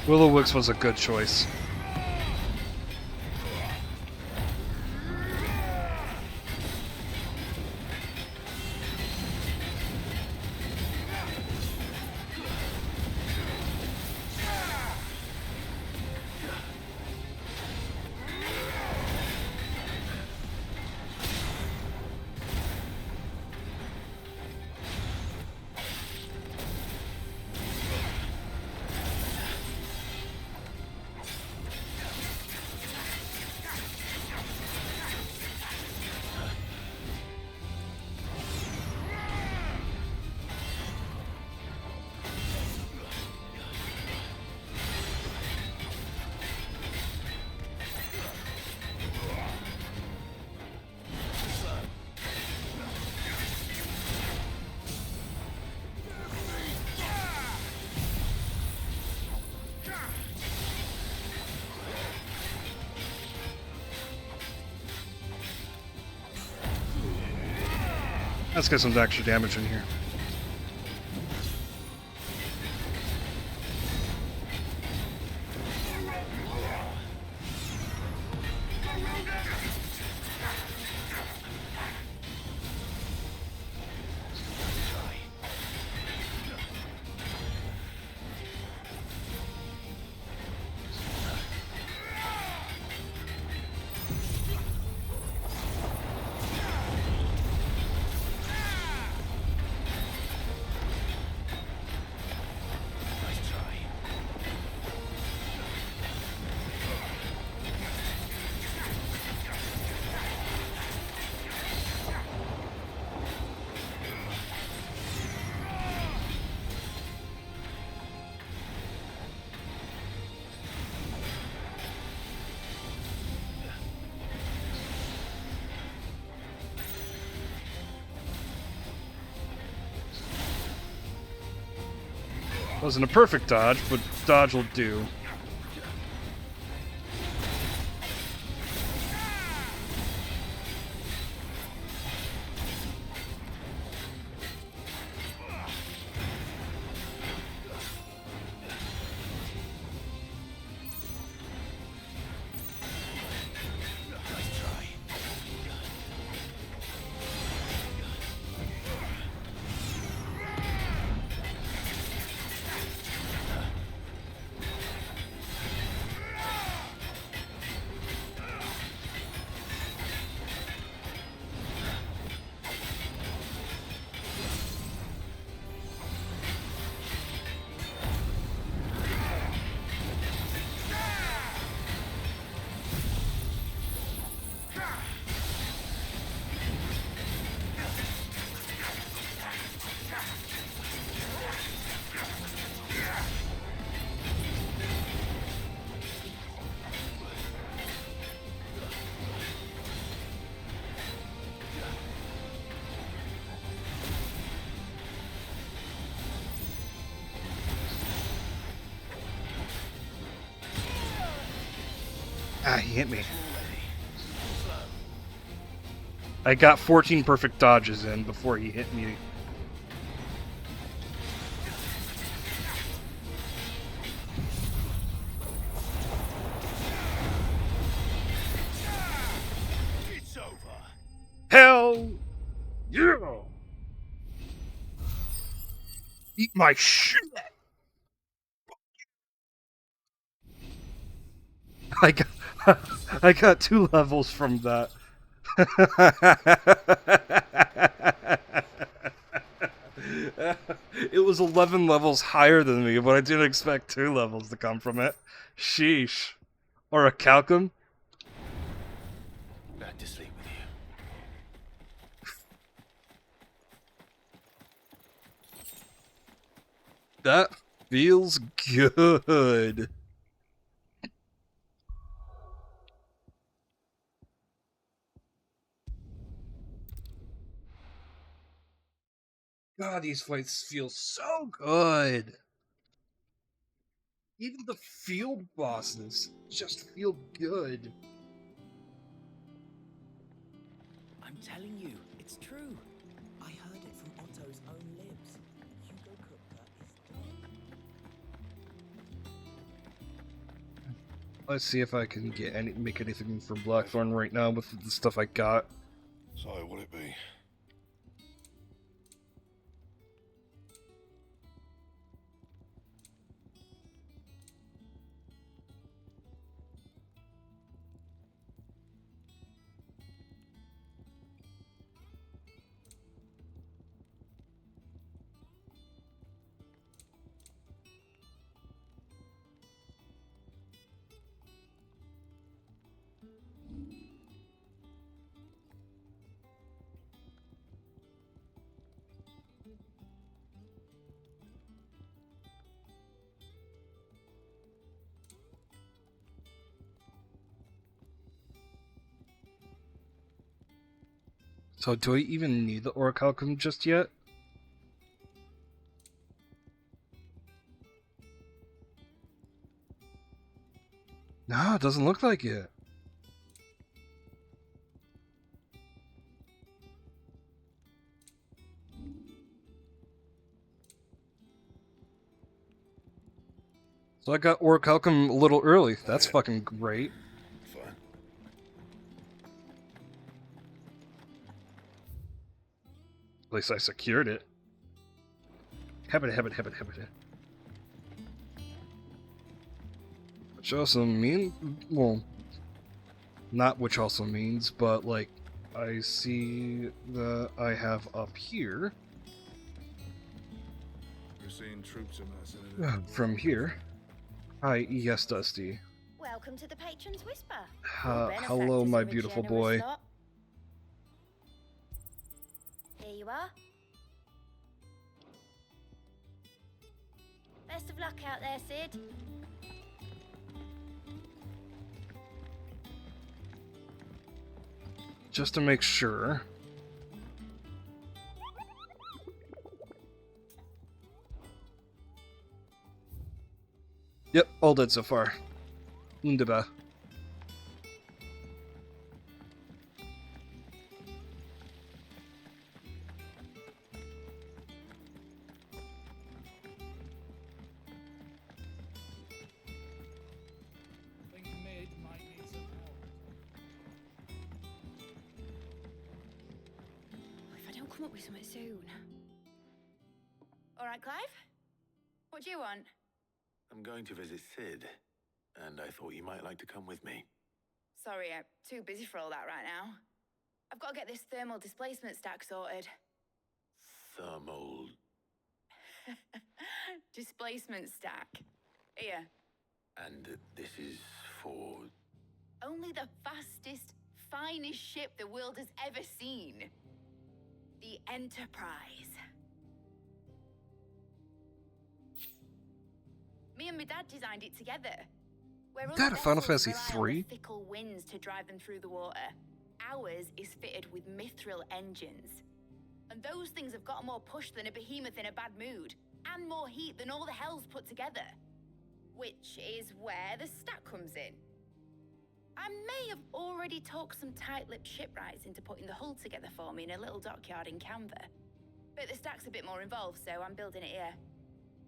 Willowix was a good choice. Let's get some extra damage in here. Wasn't a perfect dodge, but dodge will do. Ah, he hit me. I got 14 perfect dodges in before he hit me. It's over. Hell yeah! Eat my shit! I got 2 levels from that. It was 11 levels higher than me, but I didn't expect 2 levels to come from it. Sheesh. Or a Calcum. Back to sleep with you. That feels good. God, these fights feel so good. Even the field bosses just feel good. I'm telling you, it's true. I heard it from Otto's own lips. Hugo Kupka is dead. Let's see if I can make anything from Blackthorn right now with the stuff I got. So, what'll it be? So do I even need the Orichalcum just yet? No, it doesn't look like it. So I got Orichalcum a little early. That's fucking great. Fine. At least I secured it. Habit. Which also means, well, not which also means, but like, I see that I have up here. We're seeing troops amassing. From here. Hi, yes, Dusty. Welcome to the Patron's Whisper. Hello, my beautiful boy. Here you are. Best of luck out there, Sid. Just to make sure. Yep, all dead so far. Wunderbar. I think Mid might need some help. If I don't come up with something soon. All right, Clive? What do you want? I'm going to visit Sid, and I thought you might like to come with me. Sorry, I'm too busy for all that right now. I've got to get this thermal displacement stack sorted. Thermal... Displacement stack. Here. And this is for... Only the fastest, finest ship the world has ever seen. The Enterprise. Me and my dad designed it together. Where That a Final Fantasy rely on 3? the fickle winds to drive them through the water. Ours is fitted with mithril engines. And those things have got more push than a behemoth in a bad mood. And more heat than all the hells put together. Which is where the stack comes in. I may have already talked some tight-lipped shipwrights into putting the hull together for me in a little dockyard in Canva. But the stack's a bit more involved, so I'm building it here.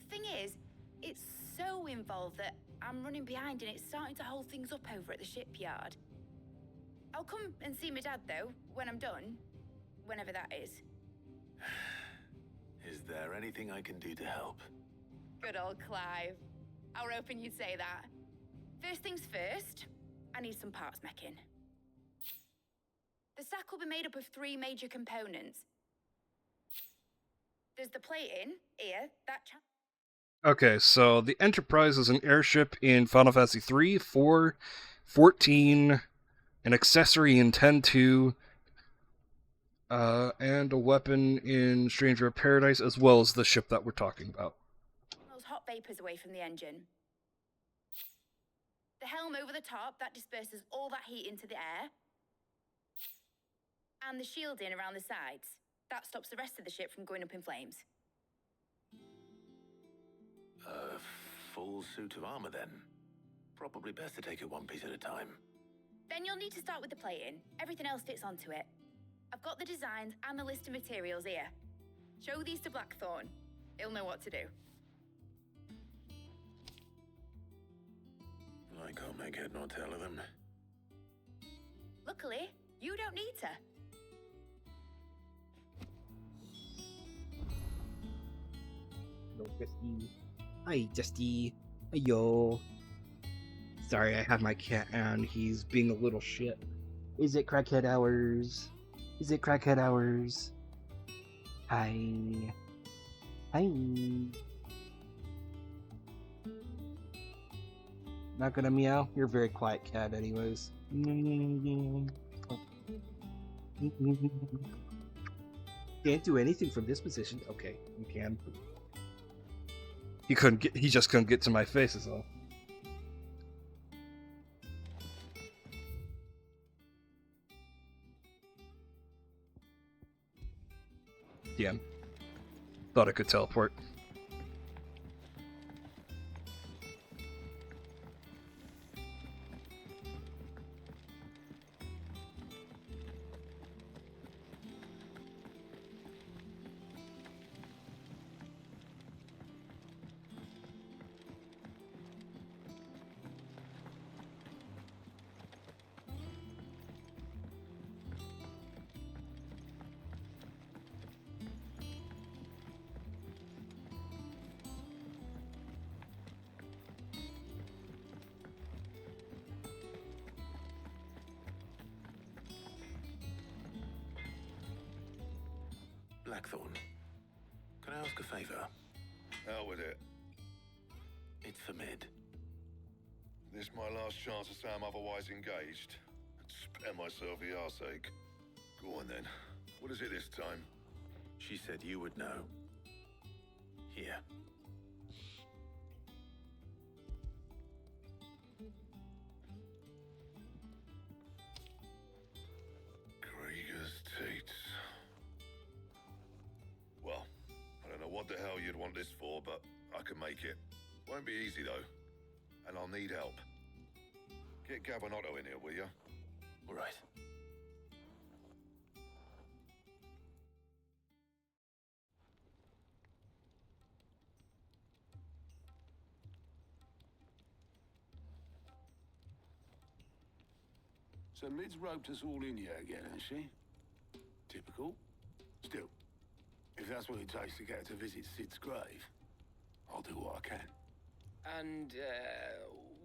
Thing is, it's so involved that I'm running behind and it's starting to hold things up over at the shipyard. I'll come and see my dad, though, when I'm done. Whenever that is. Is there anything I can do to help? Good old Clive. I were hoping you'd say that. First things first, I need some parts meching. The stack will be made up of 3 major components. There's the plating, here, that Okay, so the Enterprise is an airship in Final Fantasy 3, 4, 14, an accessory in 10-2, and a weapon in Stranger of Paradise, as well as the ship that we're talking about. those hot vapors away from the engine. The helm over the top, that disperses all that heat into the air. And the shielding around the sides. That stops the rest of the ship from going up in flames. A full suit of armor, then. Probably best to take it one piece at a time. Then you'll need to start with the plating. Everything else fits onto it. I've got the designs and the list of materials here. Show these to Blackthorn. He'll know what to do. I can't make head nor tail of them. Luckily, you don't need to. Hello, Justy. Hi, Justy. Yo. Sorry, I have my cat on. He's being a little shit. Is it crackhead hours? Is it crackhead hours? Hi. Hi. Not gonna meow? You're a very quiet cat anyways. Can't do anything from this position. Okay, you can. He just couldn't get to my face is all. Yeah. Thought I could teleport. Blackthorn, can I ask a favor? Hell with it. It's for Mid. This my last chance to say I'm otherwise engaged. Spare myself the arseache. Go on then. What is it this time? She said you would know. Here. Krieger's teats. Well, I don't know what the hell you'd want this for, but I can make it. Won't be easy though. and I'll need help. Get Gabonotto in here, will you? All right. So Mid's roped us all in here again, has she? Typical. Still, if that's what it takes to get her to visit Sid's grave, I'll do what I can. And,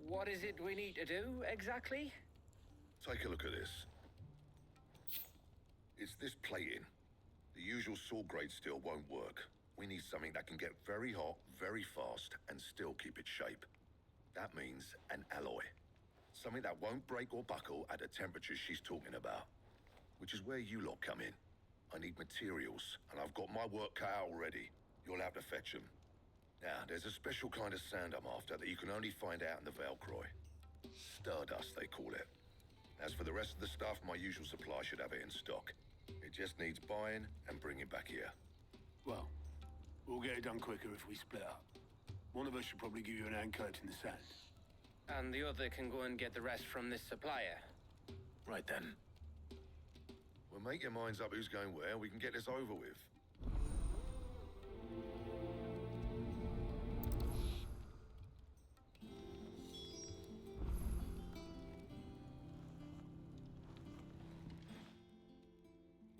what is it we need to do, exactly? Take a look at this. It's this plating. The usual saw grade steel won't work. We need something that can get very hot, very fast, and still keep its shape. That means an alloy. Something that won't break or buckle at the temperatures she's talking about. Which is where you lot come in. I need materials, and I've got my work cut out already. You'll have to fetch them. Now, there's a special kind of sand I'm after that you can only find out in the Velcroy. Stardust, they call it. As for the rest of the stuff, my usual supply should have it in stock. It just needs buying and bringing back here. Well, we'll get it done quicker if we split up. One of us should probably give you an hand coat in the sand. And the other can go and get the rest from this supplier. Right then. Well, make your minds up who's going where, we can get this over with.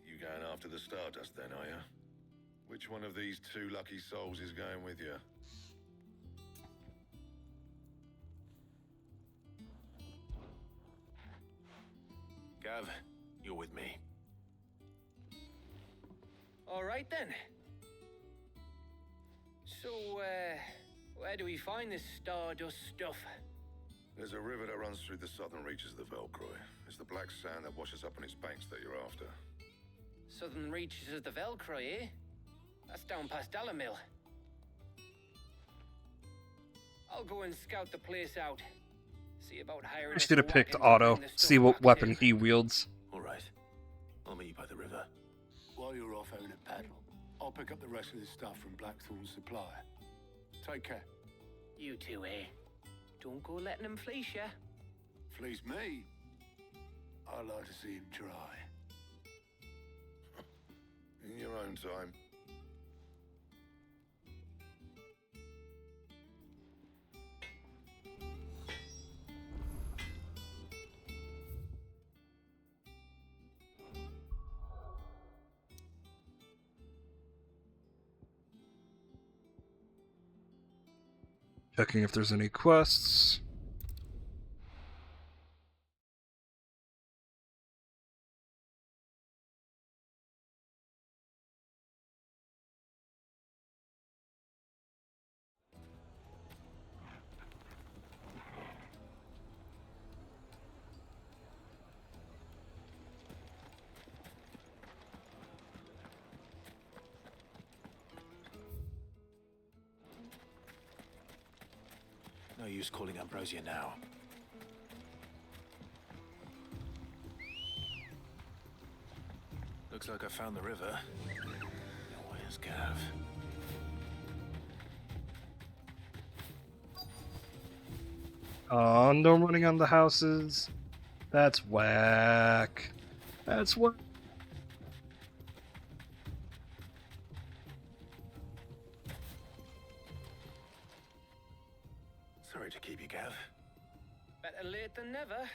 You going after the Stardust then, are you? Which one of these two lucky souls is going with you? Gav, you're with me. All right then. So, where do we find this Stardust stuff? There's a river that runs through the southern reaches of the Velcroy. It's the black sand that washes up on its banks that you're after. Southern reaches of the Velcroy, eh? That's down past Dalamil. I'll go and scout the place out. See about hiring. I should have picked Otto. See what weapon he wields. All right. I'll meet you by the river. While you're off having a paddle, I'll pick up the rest of this stuff from Blackthorn's supplier. Take care. You two, eh? Don't go letting him fleece ya. Fleece me? I'd like to see him try. In your own time. Checking if there's any quests. No use calling Ambrosia now. Looks like I found the river. Where's Gav? Oh, no running on the houses. That's whack. That's what. Sorry to keep you, Gav. Better late than never.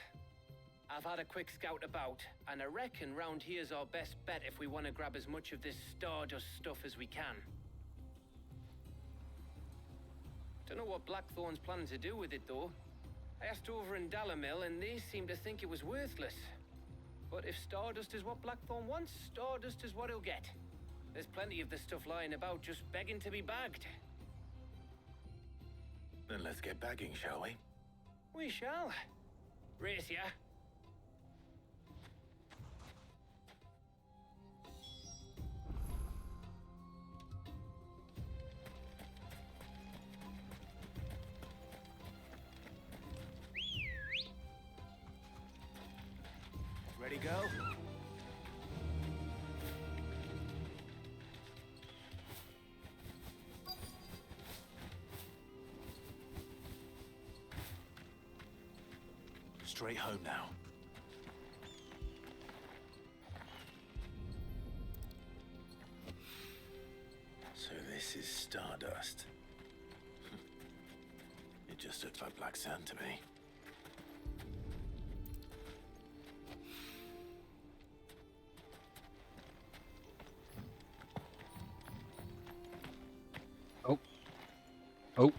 I've had a quick scout about, and I reckon round here's our best bet if we want to grab as much of this Stardust stuff as we can. Don't know what Blackthorn's planning to do with it, though. I asked over in Dalamil, and they seem to think it was worthless. But if Stardust is what Blackthorn wants, Stardust is what he'll get. There's plenty of this stuff lying about, just begging to be bagged. Then let's get bagging, shall we? We shall. Race ya. Ready, go? straight home now. So this is Stardust. It just looks like black sand to me. Oh. Oh.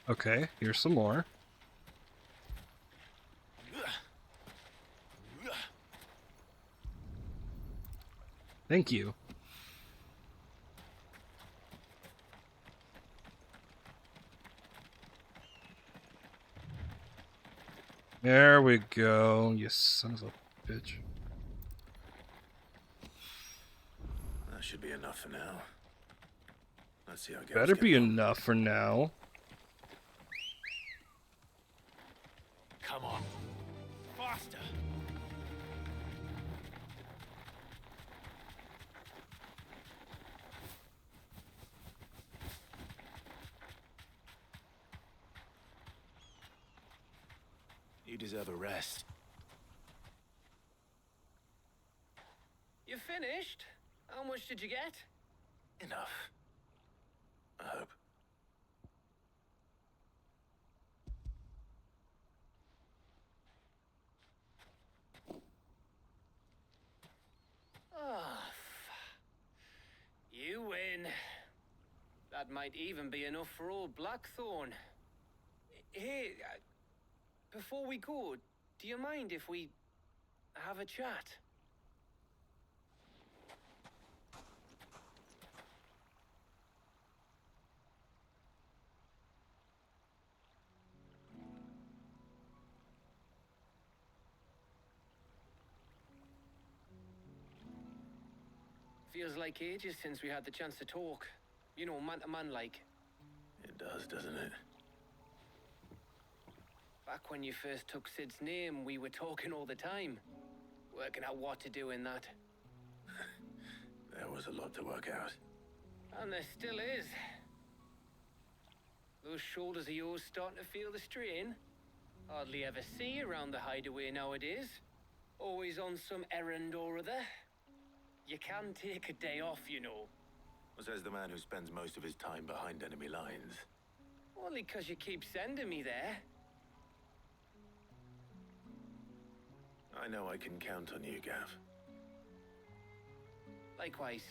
Okay, here's some more. Thank you. There we go, you son of a bitch. That should be enough for now. Let's see how it goes. Better be enough for now. Come on. Faster. You deserve a rest. You finished? How much did you get? Enough. I hope. Oh, you win. That might even be enough for old Blackthorn. Hey, before we go, do you mind if we have a chat? Feels like ages since we had the chance to talk. You know, man to man like. It does, doesn't it? Back when you first took Sid's name, we were talking all the time. Working out what to do in that. There was a lot to work out. And there still is. Those shoulders of yours starting to feel the strain. Hardly ever see you around the hideaway nowadays. Always on some errand or other. You can take a day off, you know. Says the man who spends most of his time behind enemy lines. Only 'cause you keep sending me there. I know I can count on you, Gav. Likewise.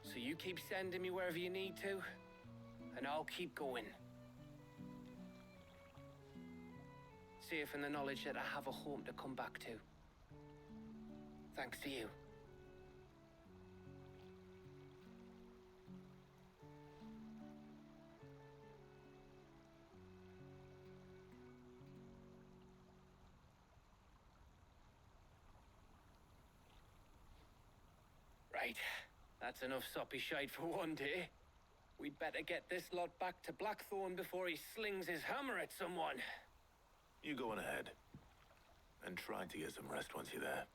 So you keep sending me wherever you need to, and I'll keep going. Safe in the knowledge that I have a home to come back to. Thanks to you. Right. That's enough soppy shite for one day. We'd better get this lot back to Blackthorn before he slings his hammer at someone. You go on ahead. And try to get some rest once you're there.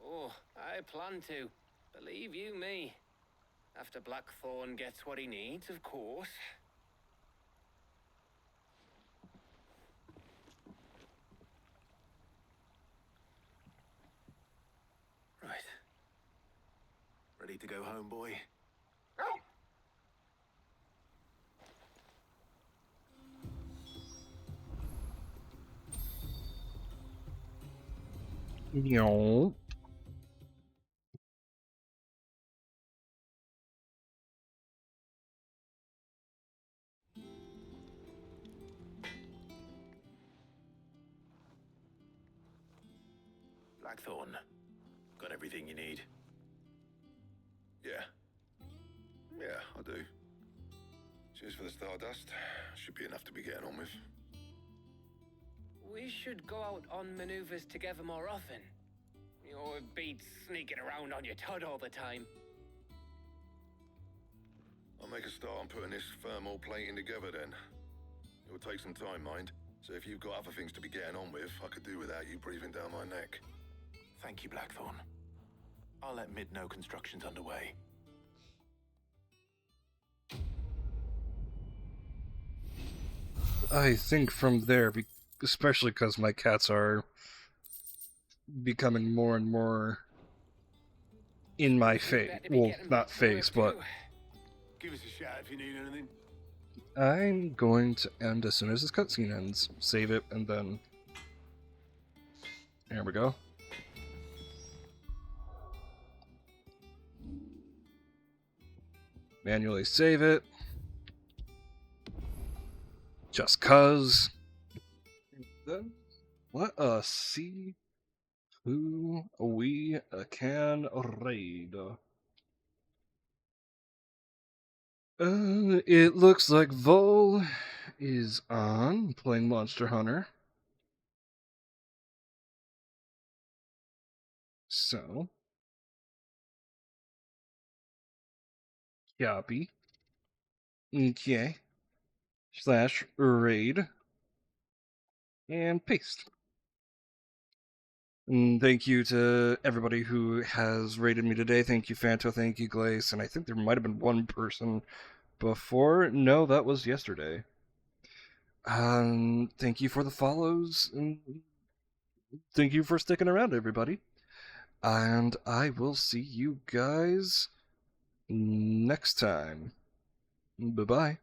Oh, I plan to. Believe you me. After Blackthorn gets what he needs, of course. Right. Ready to go home, boy? No. Blackthorn, got everything you need? Yeah. Yeah, I do. Cheers for the Stardust. Should be enough to be getting on with. We should go out on maneuvers together more often. You know, it beats sneaking around on your Todd all the time. I'll make a start on putting this thermal plating together then. It will take some time, mind. So if you've got other things to be getting on with, I could do without you breathing down my neck. Thank you, Blackthorn. I'll let Mid know construction's underway. I think from there, especially because my cats are becoming more and more in my face. Well, not face, but... Give us a shout if you need anything. I'm going to end as soon as this cutscene ends. Save it, and then... There we go. Manually save it. Just cuz. Then let us see who we can raid. It looks like Vol is on playing Monster Hunter. So, copy. Okay. / raid. And paste. And thank you to everybody who has rated me today. Thank you, Fanto. Thank you, Glace. And I think there might have been one person before. No, that was yesterday. Thank you for the follows. And thank you for sticking around, everybody. And I will see you guys next time. Bye-bye.